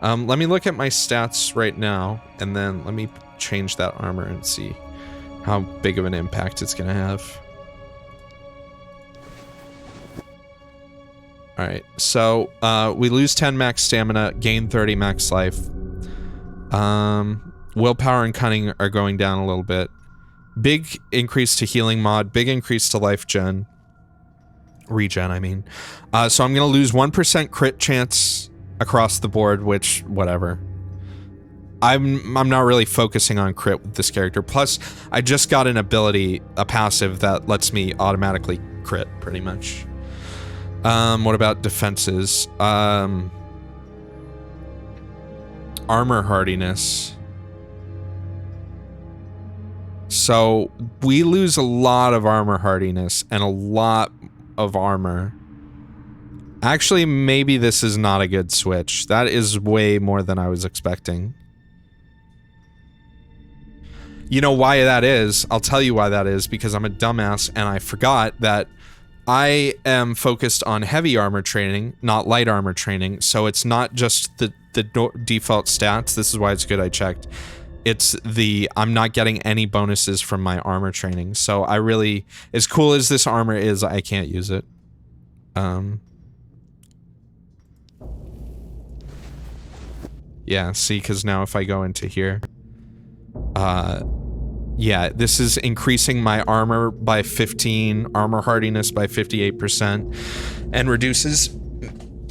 Let me look at my stats right now, and then let me change that armor and see how big of an impact it's gonna have. Alright, so we lose 10 max stamina, gain 30 max life. Willpower and cunning are going down a little bit. Big increase to healing mod, big increase to life gen. Regen, I mean. So I'm gonna lose 1% crit chance across the board, which, whatever. I'm not really focusing on crit with this character. Plus, I just got an ability, a passive, that lets me automatically crit, pretty much. What about defenses? Armor hardiness. So, we lose a lot of armor hardiness and a lot of armor. Actually, maybe this is not a good switch. That is way more than I was expecting. You know why that is? I'll tell you why that is, because I'm a dumbass and I forgot that I am focused on heavy armor training, not light armor training, so it's not just the default stats. This is why it's good I checked. It's I'm not getting any bonuses from my armor training, so I really, as cool as this armor is, I can't use it. Yeah, see, because now if I go into here, yeah, this is increasing my armor by 15, armor hardiness by 58%, and reduces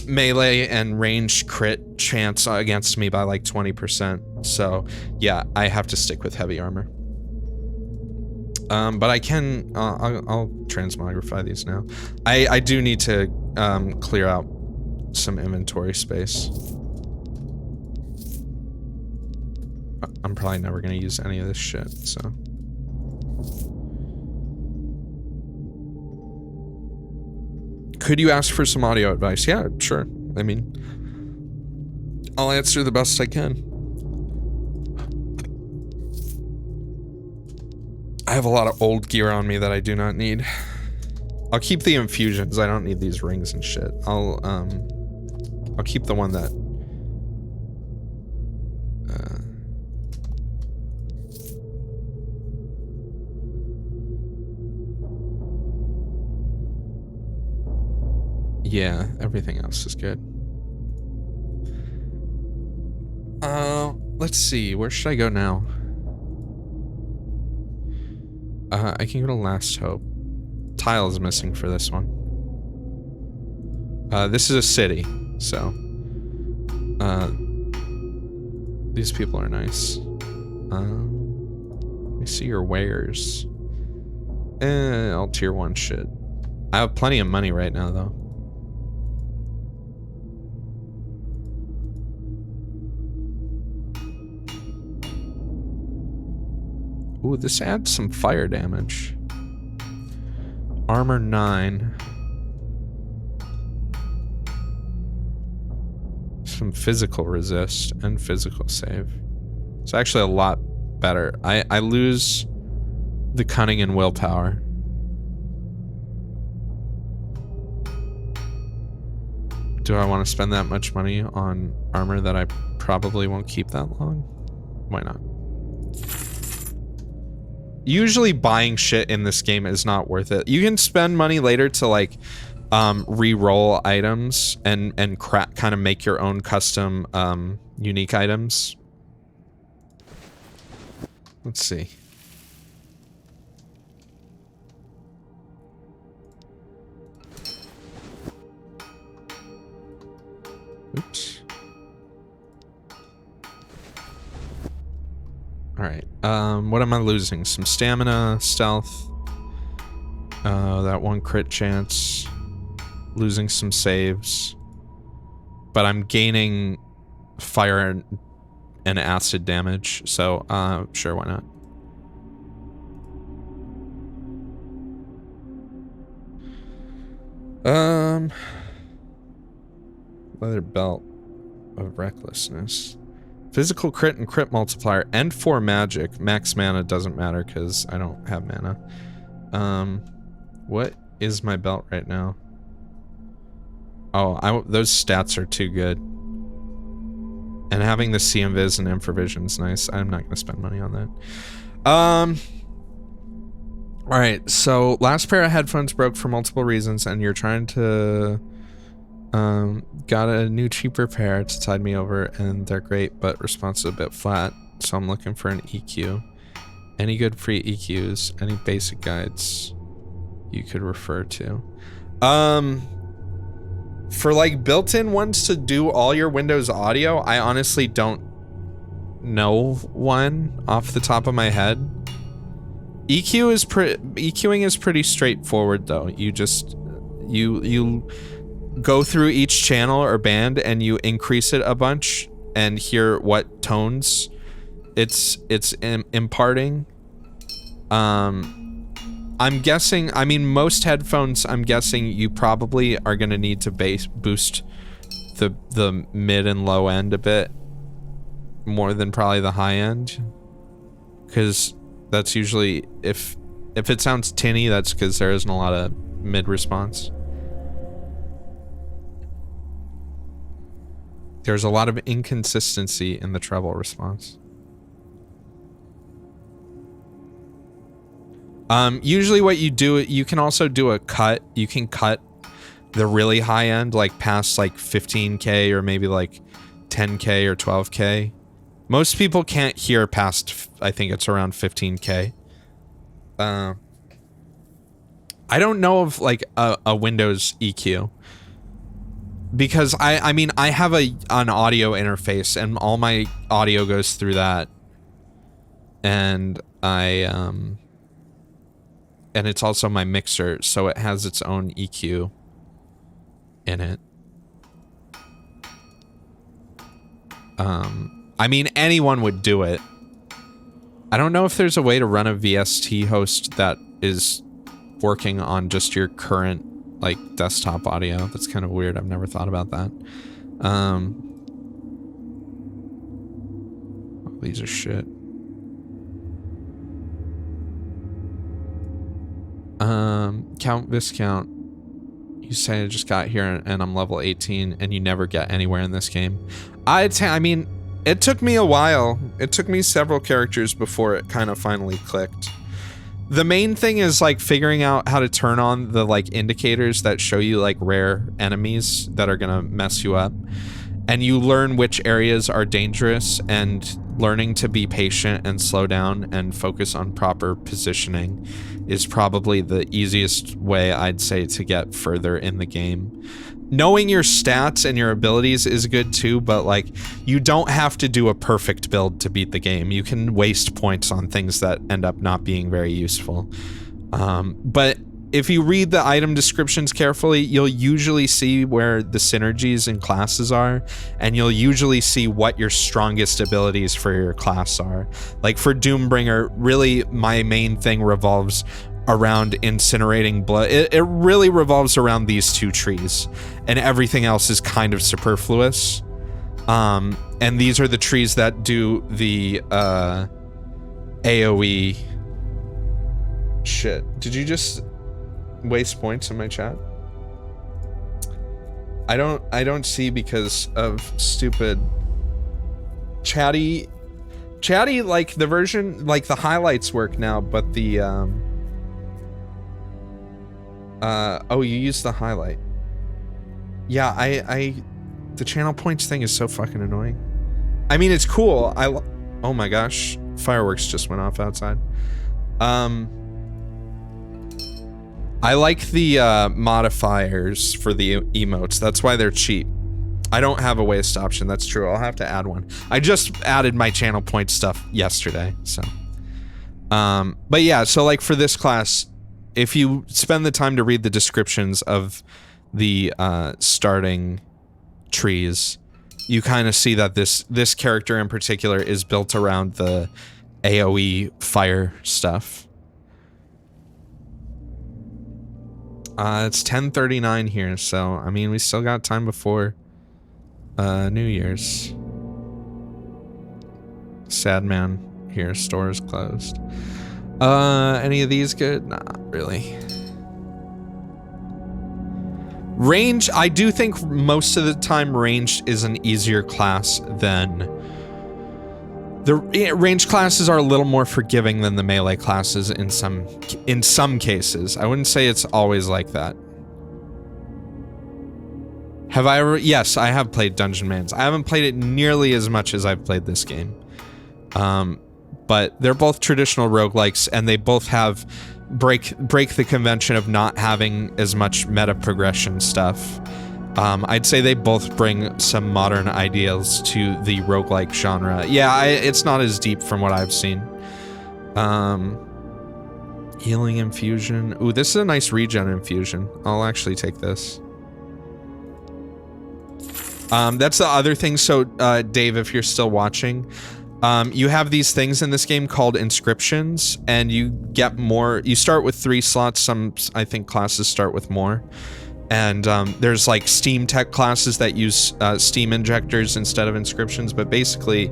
melee and ranged crit chance against me by like 20%. So, yeah, I have to stick with heavy armor. But I can, I'll transmogrify these now. I do need to clear out some inventory space. I'm probably never gonna use any of this shit, so. Could you ask for some audio advice? Yeah, sure. I mean, I'll answer the best I can. I have a lot of old gear on me that I do not need. I'll keep the infusions. I don't need these rings and shit. I'll keep the one that yeah, everything else is good. Let's see, where should I go now? I can go to Last Hope. Tile is missing for this one. This is a city, so. These people are nice. Let me see your wares. All tier 1 shit. I have plenty of money right now, though. Ooh, this adds some fire damage. Armor 9. Some physical resist and physical save. It's actually a lot better. I lose the cunning and willpower. Do I want to spend that much money on armor that I probably won't keep that long? Why not? Usually buying shit in this game is not worth it. You can spend money later to like re-roll items and kind of make your own custom unique items. Let's see. Oops. Alright, what am I losing? Some stamina, stealth, that one crit chance, losing some saves, but I'm gaining fire and acid damage, so, sure, why not? Leather belt of recklessness. Physical crit and crit multiplier, and 4 magic. Max mana doesn't matter because I don't have mana. What is my belt right now? Oh, those stats are too good. And having the CMViz and Infravision is nice. I'm not going to spend money on that. Alright, so last pair of headphones broke for multiple reasons, and you're trying to... got a new cheaper pair to tide me over, and they're great, but response is a bit flat, so I'm looking for an EQ. Any good free EQs? Any basic guides you could refer to? For like built-in ones to do all your Windows audio, I honestly don't know one off the top of my head. EQing is pretty straightforward though. You just you go through each channel or band and you increase it a bunch and hear what tones it's imparting. I'm guessing, I mean, most headphones, I'm guessing you probably are going to need to boost the mid and low end a bit more than probably the high end, because that's usually, if it sounds tinny, that's because there isn't a lot of mid response. There's a lot of inconsistency in the treble response. Usually what you do, you can also do a cut. You can cut the really high end, like past like 15K or maybe like 10K or 12K. Most people can't hear past, I think it's around 15K. I don't know of like a Windows EQ. Because I mean, I have an audio interface and all my audio goes through that. And and it's also my mixer, so it has its own EQ in it. I mean, anyone would do it. I don't know if there's a way to run a VST host that is working on just your current, like, desktop audio. That's kind of weird. I've never thought about that. These are shit. Count Viscount. You say I just got here and I'm level 18 and you never get anywhere in this game. I mean, it took me a while. It took me several characters before it kind of finally clicked. The main thing is like figuring out how to turn on the like indicators that show you like rare enemies that are gonna mess you up. And you learn which areas are dangerous, and learning to be patient and slow down and focus on proper positioning is probably the easiest way, I'd say, to get further in the game. Knowing your stats and your abilities is good too, but like, you don't have to do a perfect build to beat the game. You can waste points on things that end up not being very useful. But if you read the item descriptions carefully, you'll usually see where the synergies in classes are, and you'll usually see what your strongest abilities for your class are. Like for Doombringer, really my main thing revolves around incinerating blood. It really revolves around these two trees, and everything else is kind of superfluous. And these are the trees that do the AoE shit. Did you just waste points in my chat? I don't see because of stupid chatty, like the version, like the highlights work now, but the oh, you use the highlight. Yeah, the channel points thing is so fucking annoying. I mean, it's cool. Oh my gosh, fireworks just went off outside. I like the modifiers for the emotes. That's why they're cheap. I don't have a waste option. That's true. I'll have to add one. I just added my channel point stuff yesterday, so. But yeah, so like for this class, if you spend the time to read the descriptions of the starting trees, you kind of see that this character in particular is built around the AoE fire stuff. It's 10:39 here, so I mean we still got time before New Year's. Sad man here, store is closed. Any of these good? Not really. Range, I do think most of the time ranged is an easier class than... The range classes are a little more forgiving than the melee classes in some cases. I wouldn't say it's always like that. Have I ever? Yes, I have played Dungeon Mans. I haven't played it nearly as much as I've played this game. But they're both traditional roguelikes, and they both have break the convention of not having as much meta progression stuff. I'd say they both bring some modern ideals to the roguelike genre. Yeah, it's not as deep from what I've seen. Healing infusion. Ooh, this is a nice regen infusion. I'll actually take this. That's the other thing. So, Dave, if you're still watching, you have these things in this game called inscriptions, and you get more. You start with 3 slots. Some, I think, classes start with more. And there's like Steam tech classes that use Steam injectors instead of inscriptions. But basically,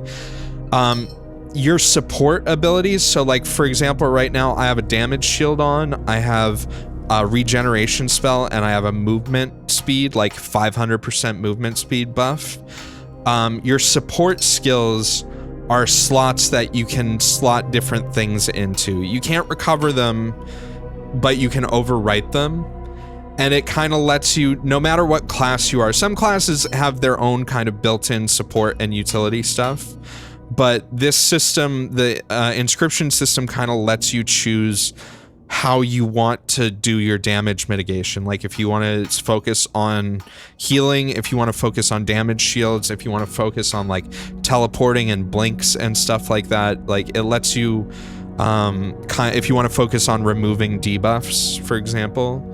your support abilities. So, like, for example, right now I have a damage shield on. I have a regeneration spell, and I have a movement speed, like 500% movement speed buff. Your support skills are slots that you can slot different things into. You can't recover them, but you can overwrite them. And it kind of lets you, no matter what class you are, some classes have their own kind of built-in support and utility stuff. But this system, the inscription system, kind of lets you choose how you want to do your damage mitigation. Like if you want to focus on healing, if you want to focus on damage shields, if you want to focus on like teleporting and blinks and stuff like that, like it lets you, if you want to focus on removing debuffs, for example,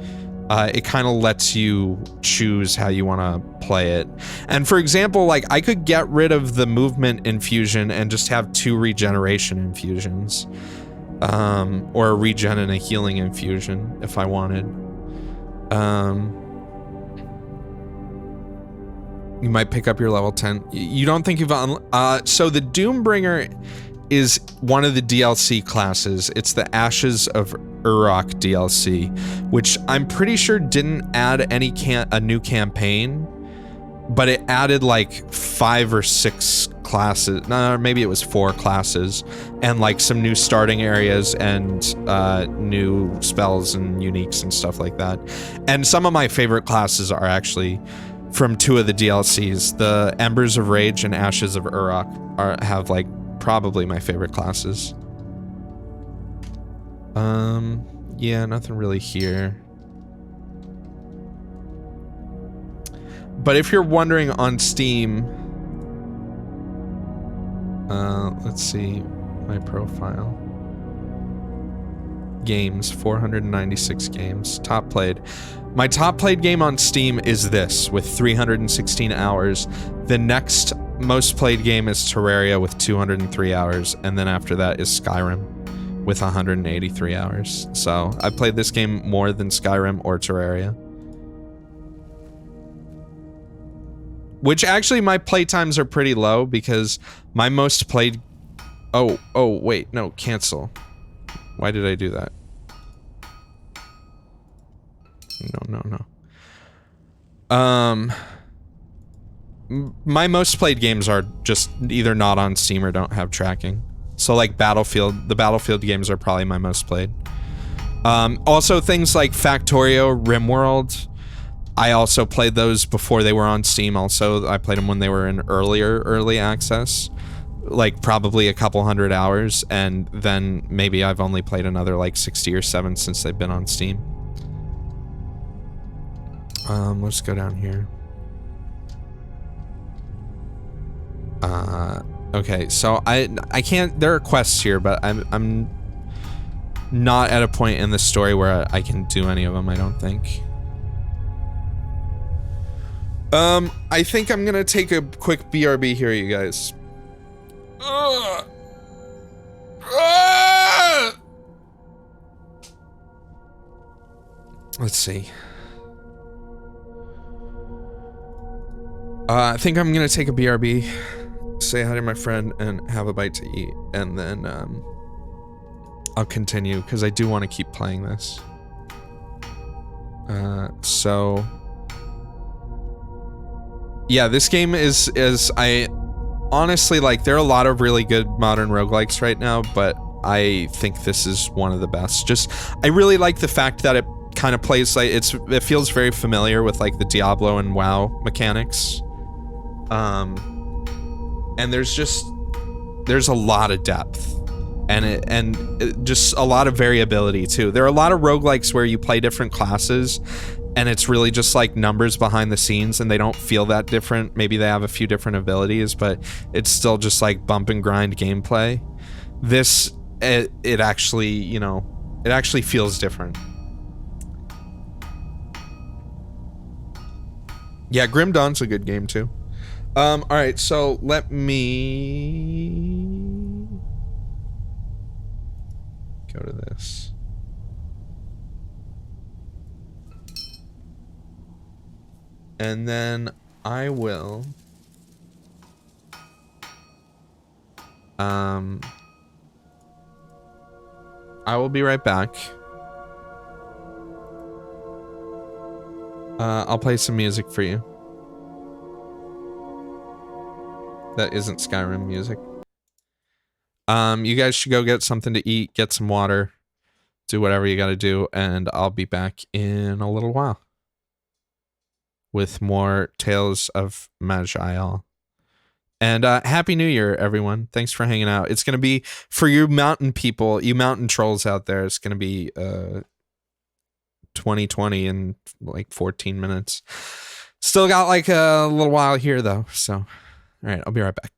it kind of lets you choose how you want to play it. And for example, like I could get rid of the movement infusion and just have 2 regeneration infusions. Or a regen and a healing infusion if I wanted. You might pick up your level 10. You don't think you've so the Doombringer is one of the DLC classes. It's the Ashes of Uruk DLC, which I'm pretty sure didn't add a new campaign, but it added like 5 or 6 classes. No, maybe it was 4 classes, and like some new starting areas and new spells and uniques and stuff like that. And some of my favorite classes are actually from 2 of the DLCs. The Embers of Rage and Ashes of Uruk have like probably my favorite classes. Yeah, nothing really here. But if you're wondering on Steam, let's see my profile. Games, 496 games, top played. My top played game on Steam is this, with 316 hours. The next most played game is Terraria with 203 hours, and then after that is Skyrim with 183 hours. So I played this game more than Skyrim or Terraria. Which actually my playtimes are pretty low because my most played... Oh, wait, no, cancel. Why did I do that? No. My most played games are just either not on Steam or don't have tracking. So like Battlefield, the Battlefield games are probably my most played. Also things like Factorio, RimWorld, I also played those before they were on Steam. Also, I played them when they were in early access, like probably a couple hundred hours, and then maybe I've only played another like 60 or 7 since they've been on Steam. Let's go down here. Okay, so I can't, there are quests here, but I'm not at a point in the story where I can do any of them, I don't think. I think I'm gonna take a quick BRB here, you guys. Let's see. I think I'm gonna take a BRB. say hi to my friend and have a bite to eat, and then I'll continue because I do want to keep playing this. So yeah, this game is I honestly, like, there are a lot of really good modern roguelikes right now, but I think this is one of the best. Just, I really like the fact that it kind of plays like it feels very familiar with like the Diablo and WoW mechanics. And there's a lot of depth and just a lot of variability too. There are a lot of roguelikes where you play different classes and it's really just like numbers behind the scenes and they don't feel that different. Maybe they have a few different abilities, but it's still just like bump and grind gameplay. This, it actually, you know, it actually feels different. Yeah, Grim Dawn's a good game too. All right, so let me go to this. And then I will be right back. I'll play some music for you. That isn't Skyrim music. You guys should go get something to eat, get some water, do whatever you gotta do, and I'll be back in a little while with more Tales of Maj'Eyal. And Happy New Year, everyone. Thanks for hanging out. It's gonna be, for you mountain people, you mountain trolls out there, it's gonna be 2020 in like 14 minutes. Still got like a little while here though, so all right, I'll be right back.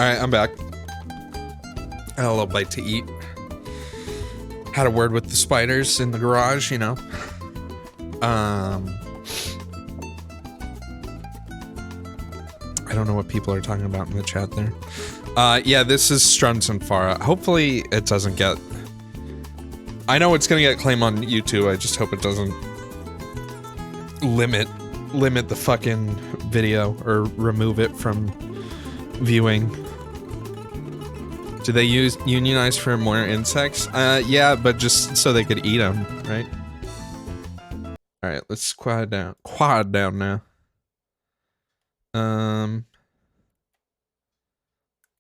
Alright, I'm back. Had a little bite to eat. Had a word with the spiders in the garage, you know. I don't know what people are talking about in the chat there. Yeah, this is Struns and Farah. Hopefully it doesn't get... I know it's gonna get claimed on YouTube, I just hope it doesn't limit the fucking video or remove it from viewing. Do they unionize for more insects? Yeah, but just so they could eat them, right? Alright, let's quad down now.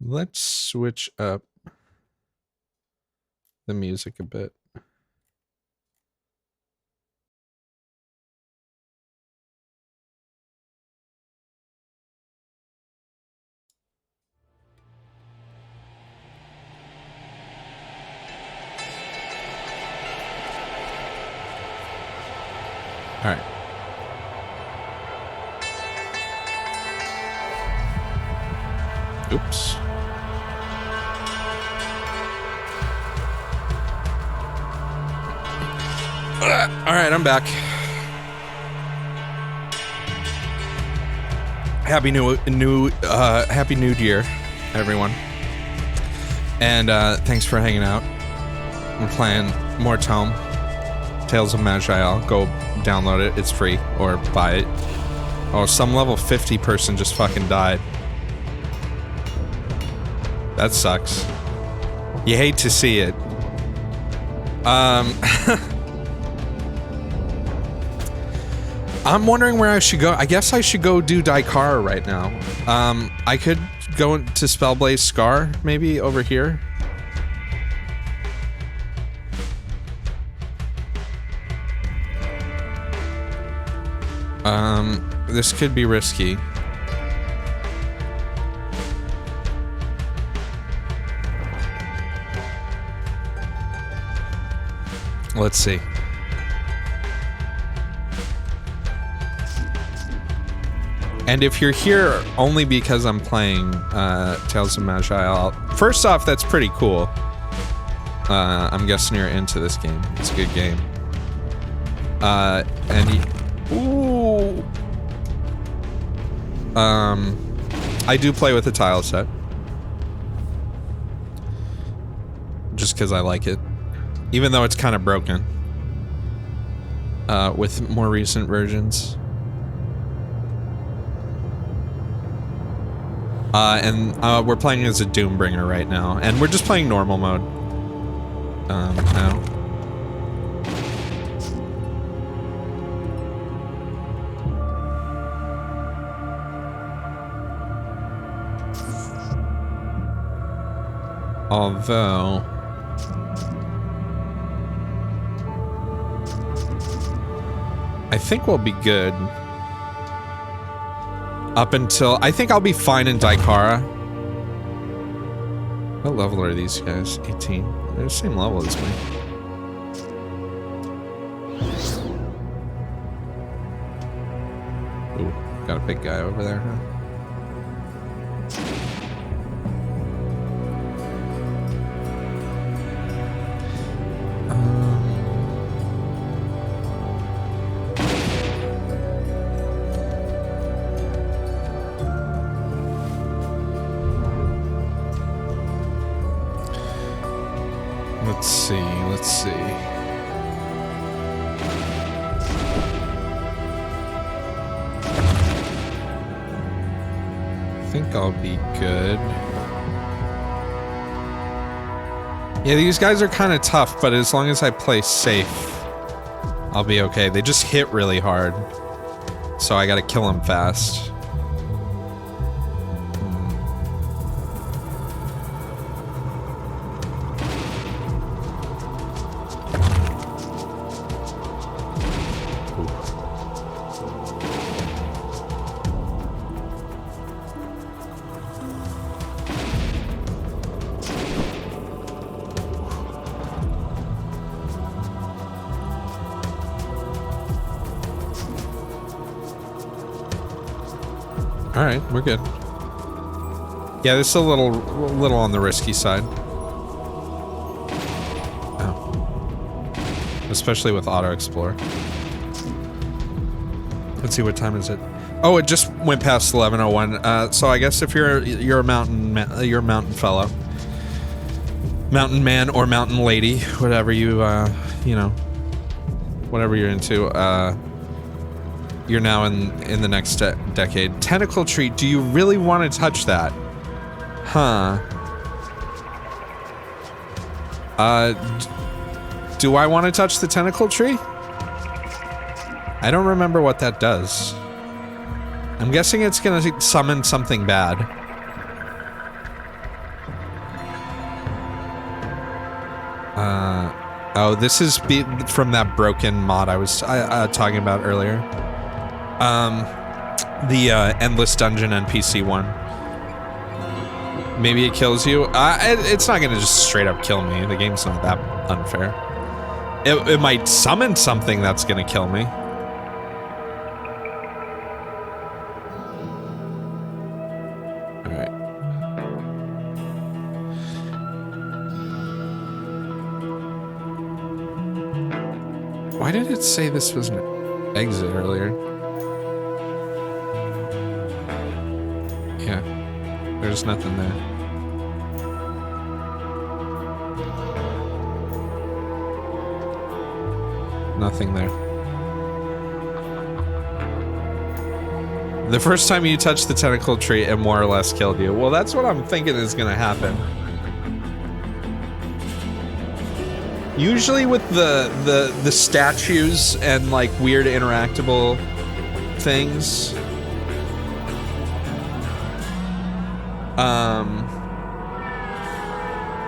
Let's switch up the music a bit. All right. Oops. All right, I'm back. Happy New Year, everyone. And thanks for hanging out. We're playing more Tome. Tales of Maj'Eyal. Go download it. It's free. Or buy it. Oh, some level 50 person just fucking died. That sucks. You hate to see it. I'm wondering where I should go. I guess I should go do Daikara right now. I could go to Spellblaze Scar, maybe, over here. This could be risky. Let's see. And if you're here only because I'm playing Tales of Maj'Eyal, first off, that's pretty cool. I'm guessing you're into this game. It's a good game. Ooh. I do play with a tile set. Just because I like it. Even though it's kind of broken. With more recent versions. And we're playing as a Doombringer right now. And we're just playing normal mode. Now. Although... I think we'll be good. Up until... I think I'll be fine in Daikara. What level are these guys? 18. They're the same level as me. Ooh, got a big guy over there, huh? Let's see. I think I'll be good. Yeah, these guys are kind of tough, but as long as I play safe, I'll be okay. They just hit really hard, so I gotta kill them fast. Alright, we're good. Yeah, this is a little on the risky side. Oh. Especially with Auto Explore. Let's see, what time is it? Oh, it just went past 11:01. So I guess if you're a mountain fellow, mountain man or mountain lady, whatever you you know, whatever you're into, you're now in the next decade. Tentacle tree. Do you really want to touch that? Huh. Do I want to touch the tentacle tree? I don't remember what that does. I'm guessing it's gonna summon something bad. Oh, this is from that broken mod I was talking about earlier. The Endless Dungeon NPC one. Maybe it kills you. It's not gonna just straight up kill me. The game's not that unfair. It might summon something that's gonna kill me. Why did it say this was an exit earlier? Yeah, there's nothing there. Nothing there. The first time you touched the tentacle tree, it more or less killed you. Well, that's what I'm thinking is gonna happen. Usually with the statues and like weird interactable things,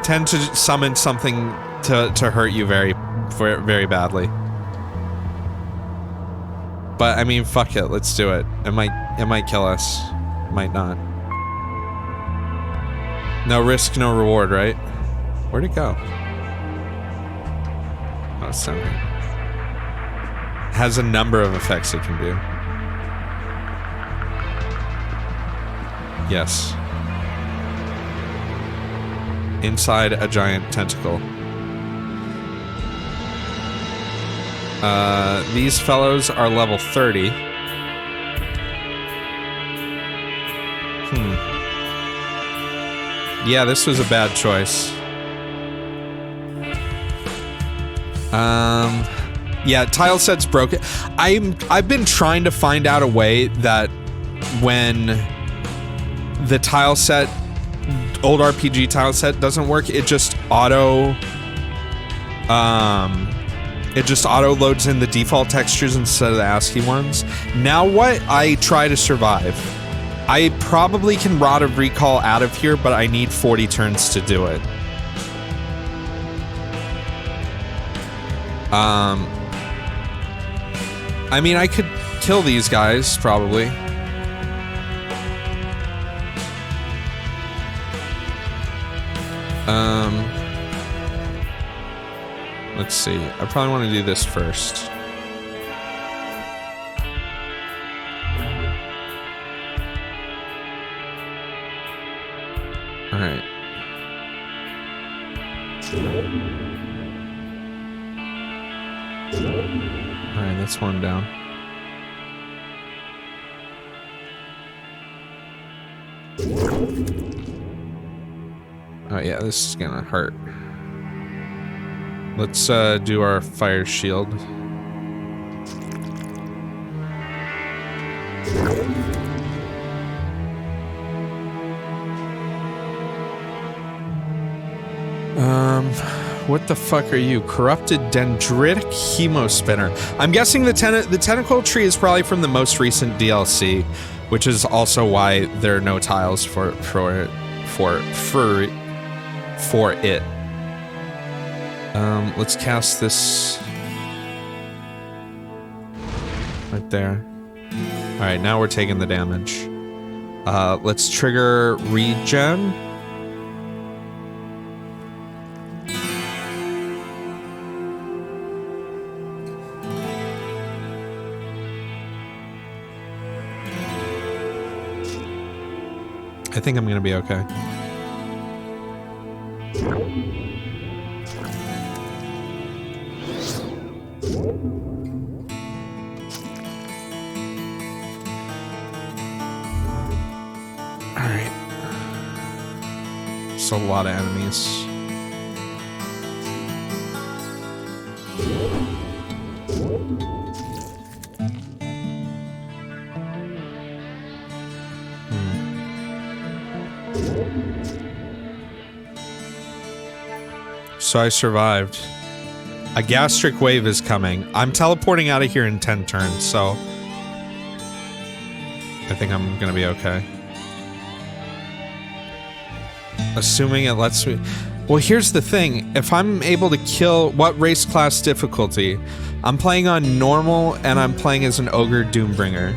tend to summon something to hurt you very badly. But I mean, fuck it, let's do it. It might kill us, might not. No risk, no reward, right? Where'd it go? Oh, it's down here. Has a number of effects it can do. Yes. Inside a giant tentacle. These fellows are level 30. Yeah, this was a bad choice. Yeah, tile set's broken. I've been trying to find out a way that when the tile set, old RPG tile set doesn't work, it just auto loads in the default textures instead of the ASCII ones. Now what? I try to survive. I probably can Rod of Recall out of here, but I need 40 turns to do it. I mean, I could kill these guys, probably. Let's see. I probably want to do this first. Alright. Alright, that's one down. Oh yeah, this is gonna hurt. Let's do our fire shield. What the fuck are you? Corrupted dendritic hemospinner. I'm guessing the tentacle tree is probably from the most recent DLC, which is also why there are no tiles for it. Let's cast this right there. All right, now we're taking the damage. Let's trigger regen. I think I'm gonna be okay. Alright. There's a lot of enemies. So I survived. A gastric wave is coming. I'm teleporting out of here in 10 turns, so I think I'm gonna be okay. Assuming it lets me... Well, here's the thing. If I'm able to kill... What race class difficulty? I'm playing on normal, and I'm playing as an Ogre Doombringer.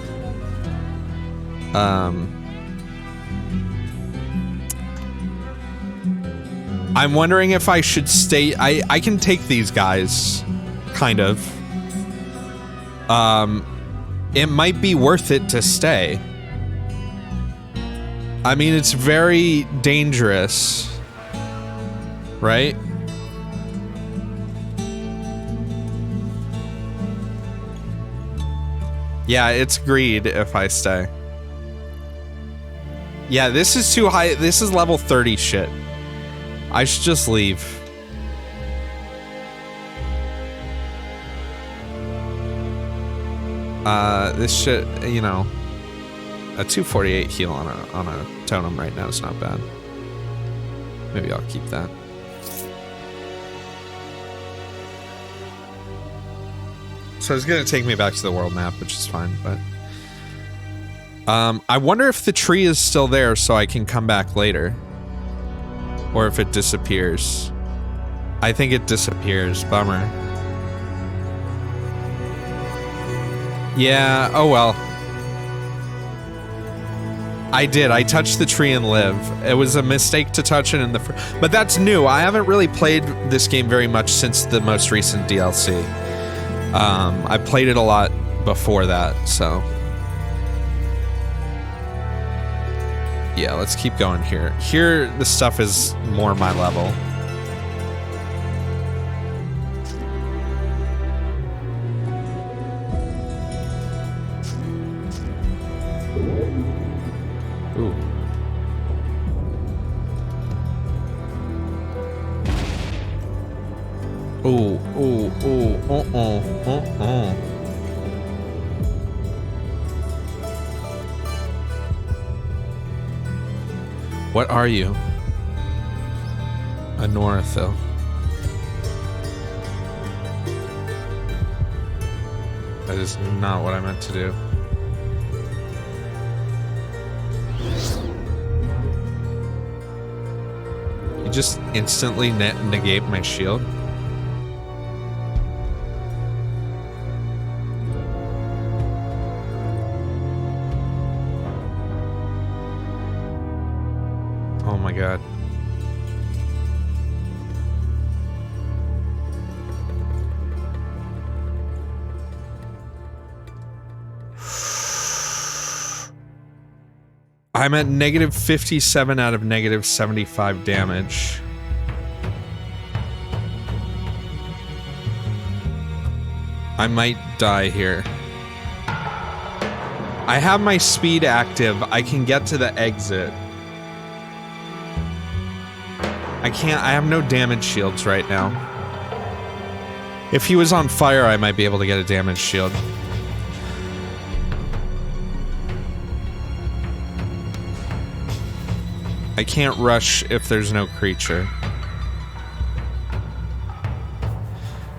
I'm wondering if I should stay... I can take these guys. Kind of. It might be worth it to stay. I mean, it's very dangerous. Right? Yeah, it's greed if I stay. Yeah, this is too high. This is level 30 shit. I should just leave. This shit, you know, a 248 heal on a totem right now is not bad. Maybe I'll keep that. So it's gonna take me back to the world map, which is fine, but I wonder if the tree is still there so I can come back later. Or if it disappears. I think it disappears. Bummer. Yeah, oh well. I did. I touched the tree and live. It was a mistake to touch it in the but that's new. I haven't really played this game very much since the most recent DLC. I played it a lot before that, so... Yeah, let's keep going here. Here, the stuff is more my level. Ooh. Ooh, ooh, ooh, What are you? A Norathil. That is not what I meant to do. You just instantly negate my shield? Oh my god. I'm at negative 57 out of negative 75 damage. I might die here. I have my speed active. I can get to the exit. I have no damage shields right now. If he was on fire, I might be able to get a damage shield. I can't rush if there's no creature.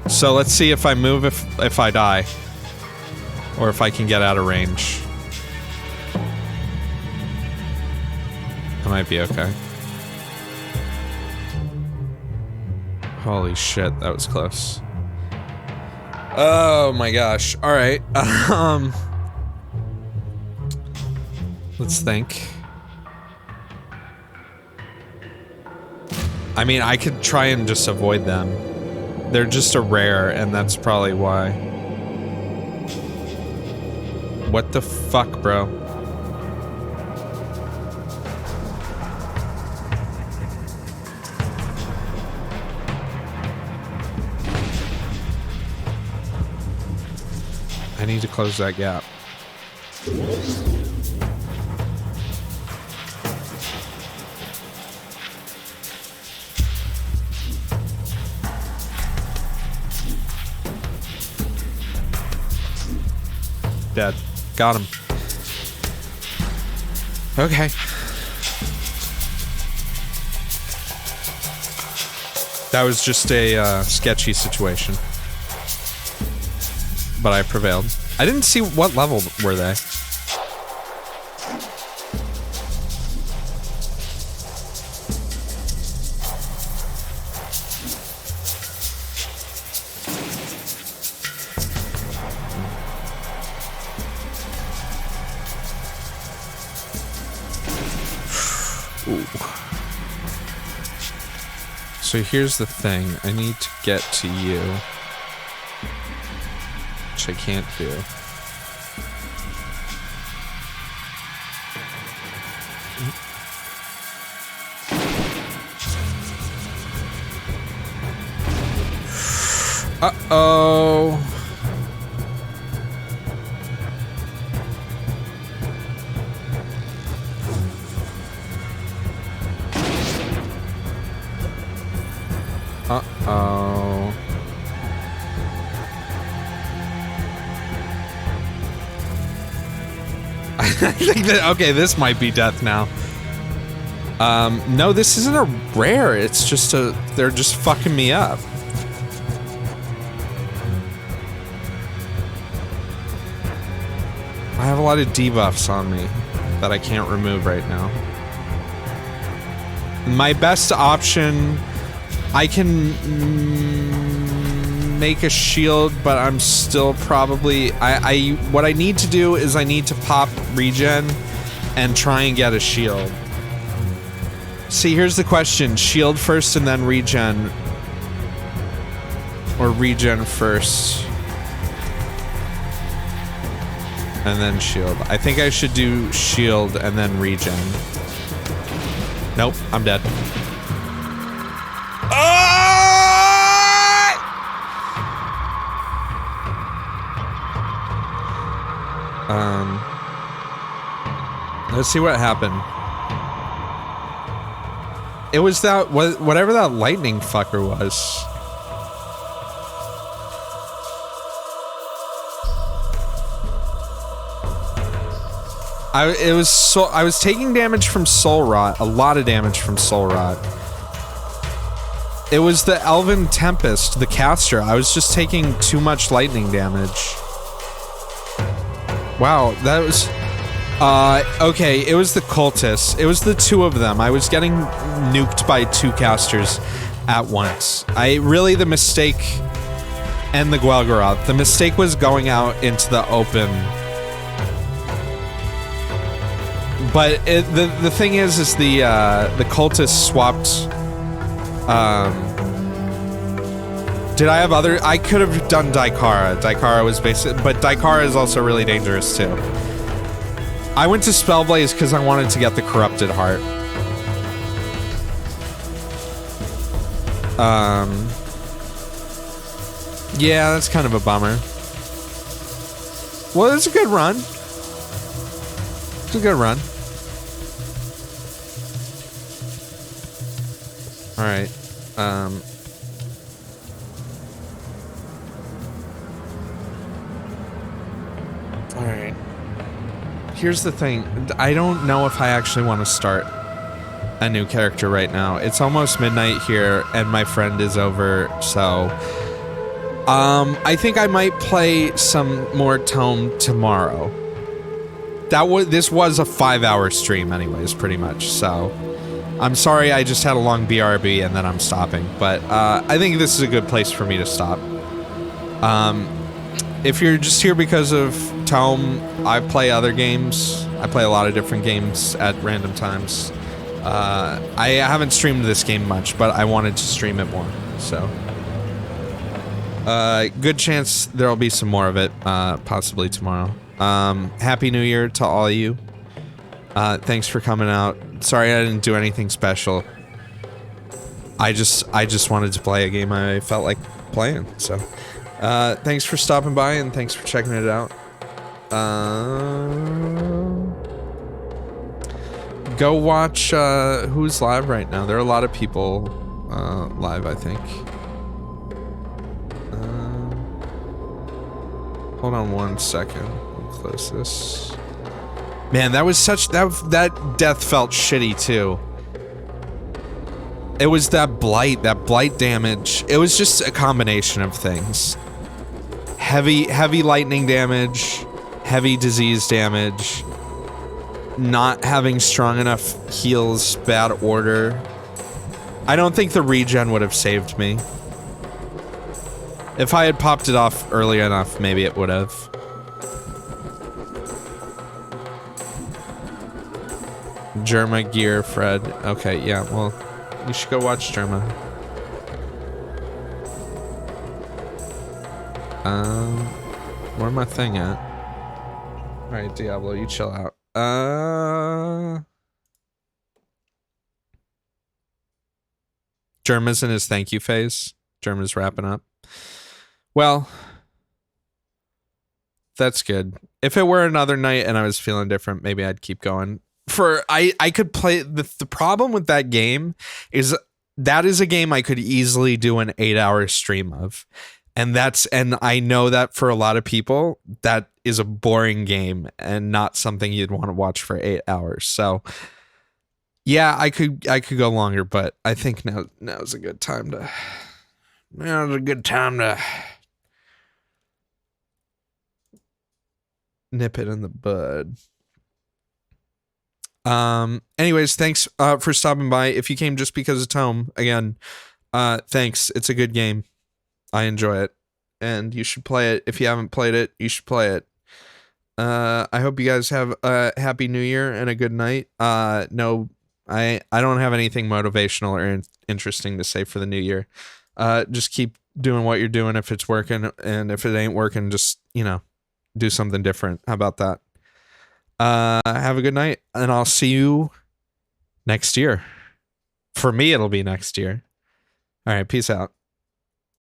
So let's see if I move if I die. Or if I can get out of range. I might be okay. Holy shit, that was close. Oh my gosh. Alright. Let's think. I mean, I could try and just avoid them. They're just a rare, and that's probably why. What the fuck, bro? I need to close that gap. Dead. Got him. Okay. That was just a sketchy situation. But I prevailed. I didn't see what level were they. So here's the thing, I need to get to you, which I can't do. Uh-oh. Uh-oh. I think that, okay, this might be death now. No, this isn't a rare, it's just they're just fucking me up. I have a lot of debuffs on me that I can't remove right now. My best option, I can make a shield, but I'm still probably, what I need to do is I need to pop regen and try and get a shield. See, here's the question, shield first and then regen, or regen first and then shield. I think I should do shield and then regen. Nope, I'm dead. Let's see what happened. It was that, whatever that lightning fucker was. I was taking damage from Soul Rot, a lot of damage from Soul Rot. It was the Elven Tempest, the caster. I was just taking too much lightning damage. Wow, that was... okay, it was the cultists. It was the two of them. I was getting nuked by two casters at once. The mistake... And the Gwelgoroth. The mistake was going out into the open. But the thing is the cultists swapped... did I have other... I could have done Daikara. Daikara was basic... But Daikara is also really dangerous, too. I went to Spellblaze because I wanted to get the Corrupted Heart. Yeah, that's kind of a bummer. Well, it's a good run. It's a good run. Alright. Alright. Here's the thing. I don't know if I actually want to start a new character right now. It's almost midnight here, and my friend is over, so... I think I might play some more Tome tomorrow. This was a 5-hour stream anyways, pretty much, so... I'm sorry I just had a long BRB and then I'm stopping, but I think this is a good place for me to stop. If you're just here because of Tome, I play other games. I play a lot of different games at random times. I haven't streamed this game much, but I wanted to stream it more, so... good chance there'll be some more of it, possibly tomorrow. Happy New Year to all of you. Thanks for coming out. Sorry I didn't do anything special. I just wanted to play a game I felt like playing, so... Thanks for stopping by and thanks for checking it out. Go watch who's live right now. There are a lot of people live, I think. Hold on one second. I'll close this. Man, that was such that death felt shitty too. It was that blight damage. It was just a combination of things. Heavy lightning damage, heavy disease damage, not having strong enough heals, bad order. I don't think the regen would have saved me. If I had popped it off early enough, maybe it would have. Germa gear, Fred. Okay, yeah, well, you should go watch Germa. Where my thing at? Alright, Diablo, you chill out. Germa's in his thank you phase. Germa's wrapping up. Well, that's good. If it were another night and I was feeling different, maybe I'd keep going. I could play the problem with that game is that is a game I could easily do an 8-hour stream of. And I know that for a lot of people, that is a boring game and not something you'd want to watch for 8 hours. So yeah, I could go longer, but I think now's a good time to nip it in the bud. Anyways, thanks for stopping by. If you came just because it's home, again, thanks. It's a good game. I enjoy it, and you should play it. If you haven't played it, you should play it. I hope you guys have a happy new year and a good night. No, I don't have anything motivational or interesting to say for the new year. Just keep doing what you're doing if it's working, and if it ain't working, just, do something different. How about that? Have a good night, and I'll see you next year. For me, it'll be next year. All right, peace out.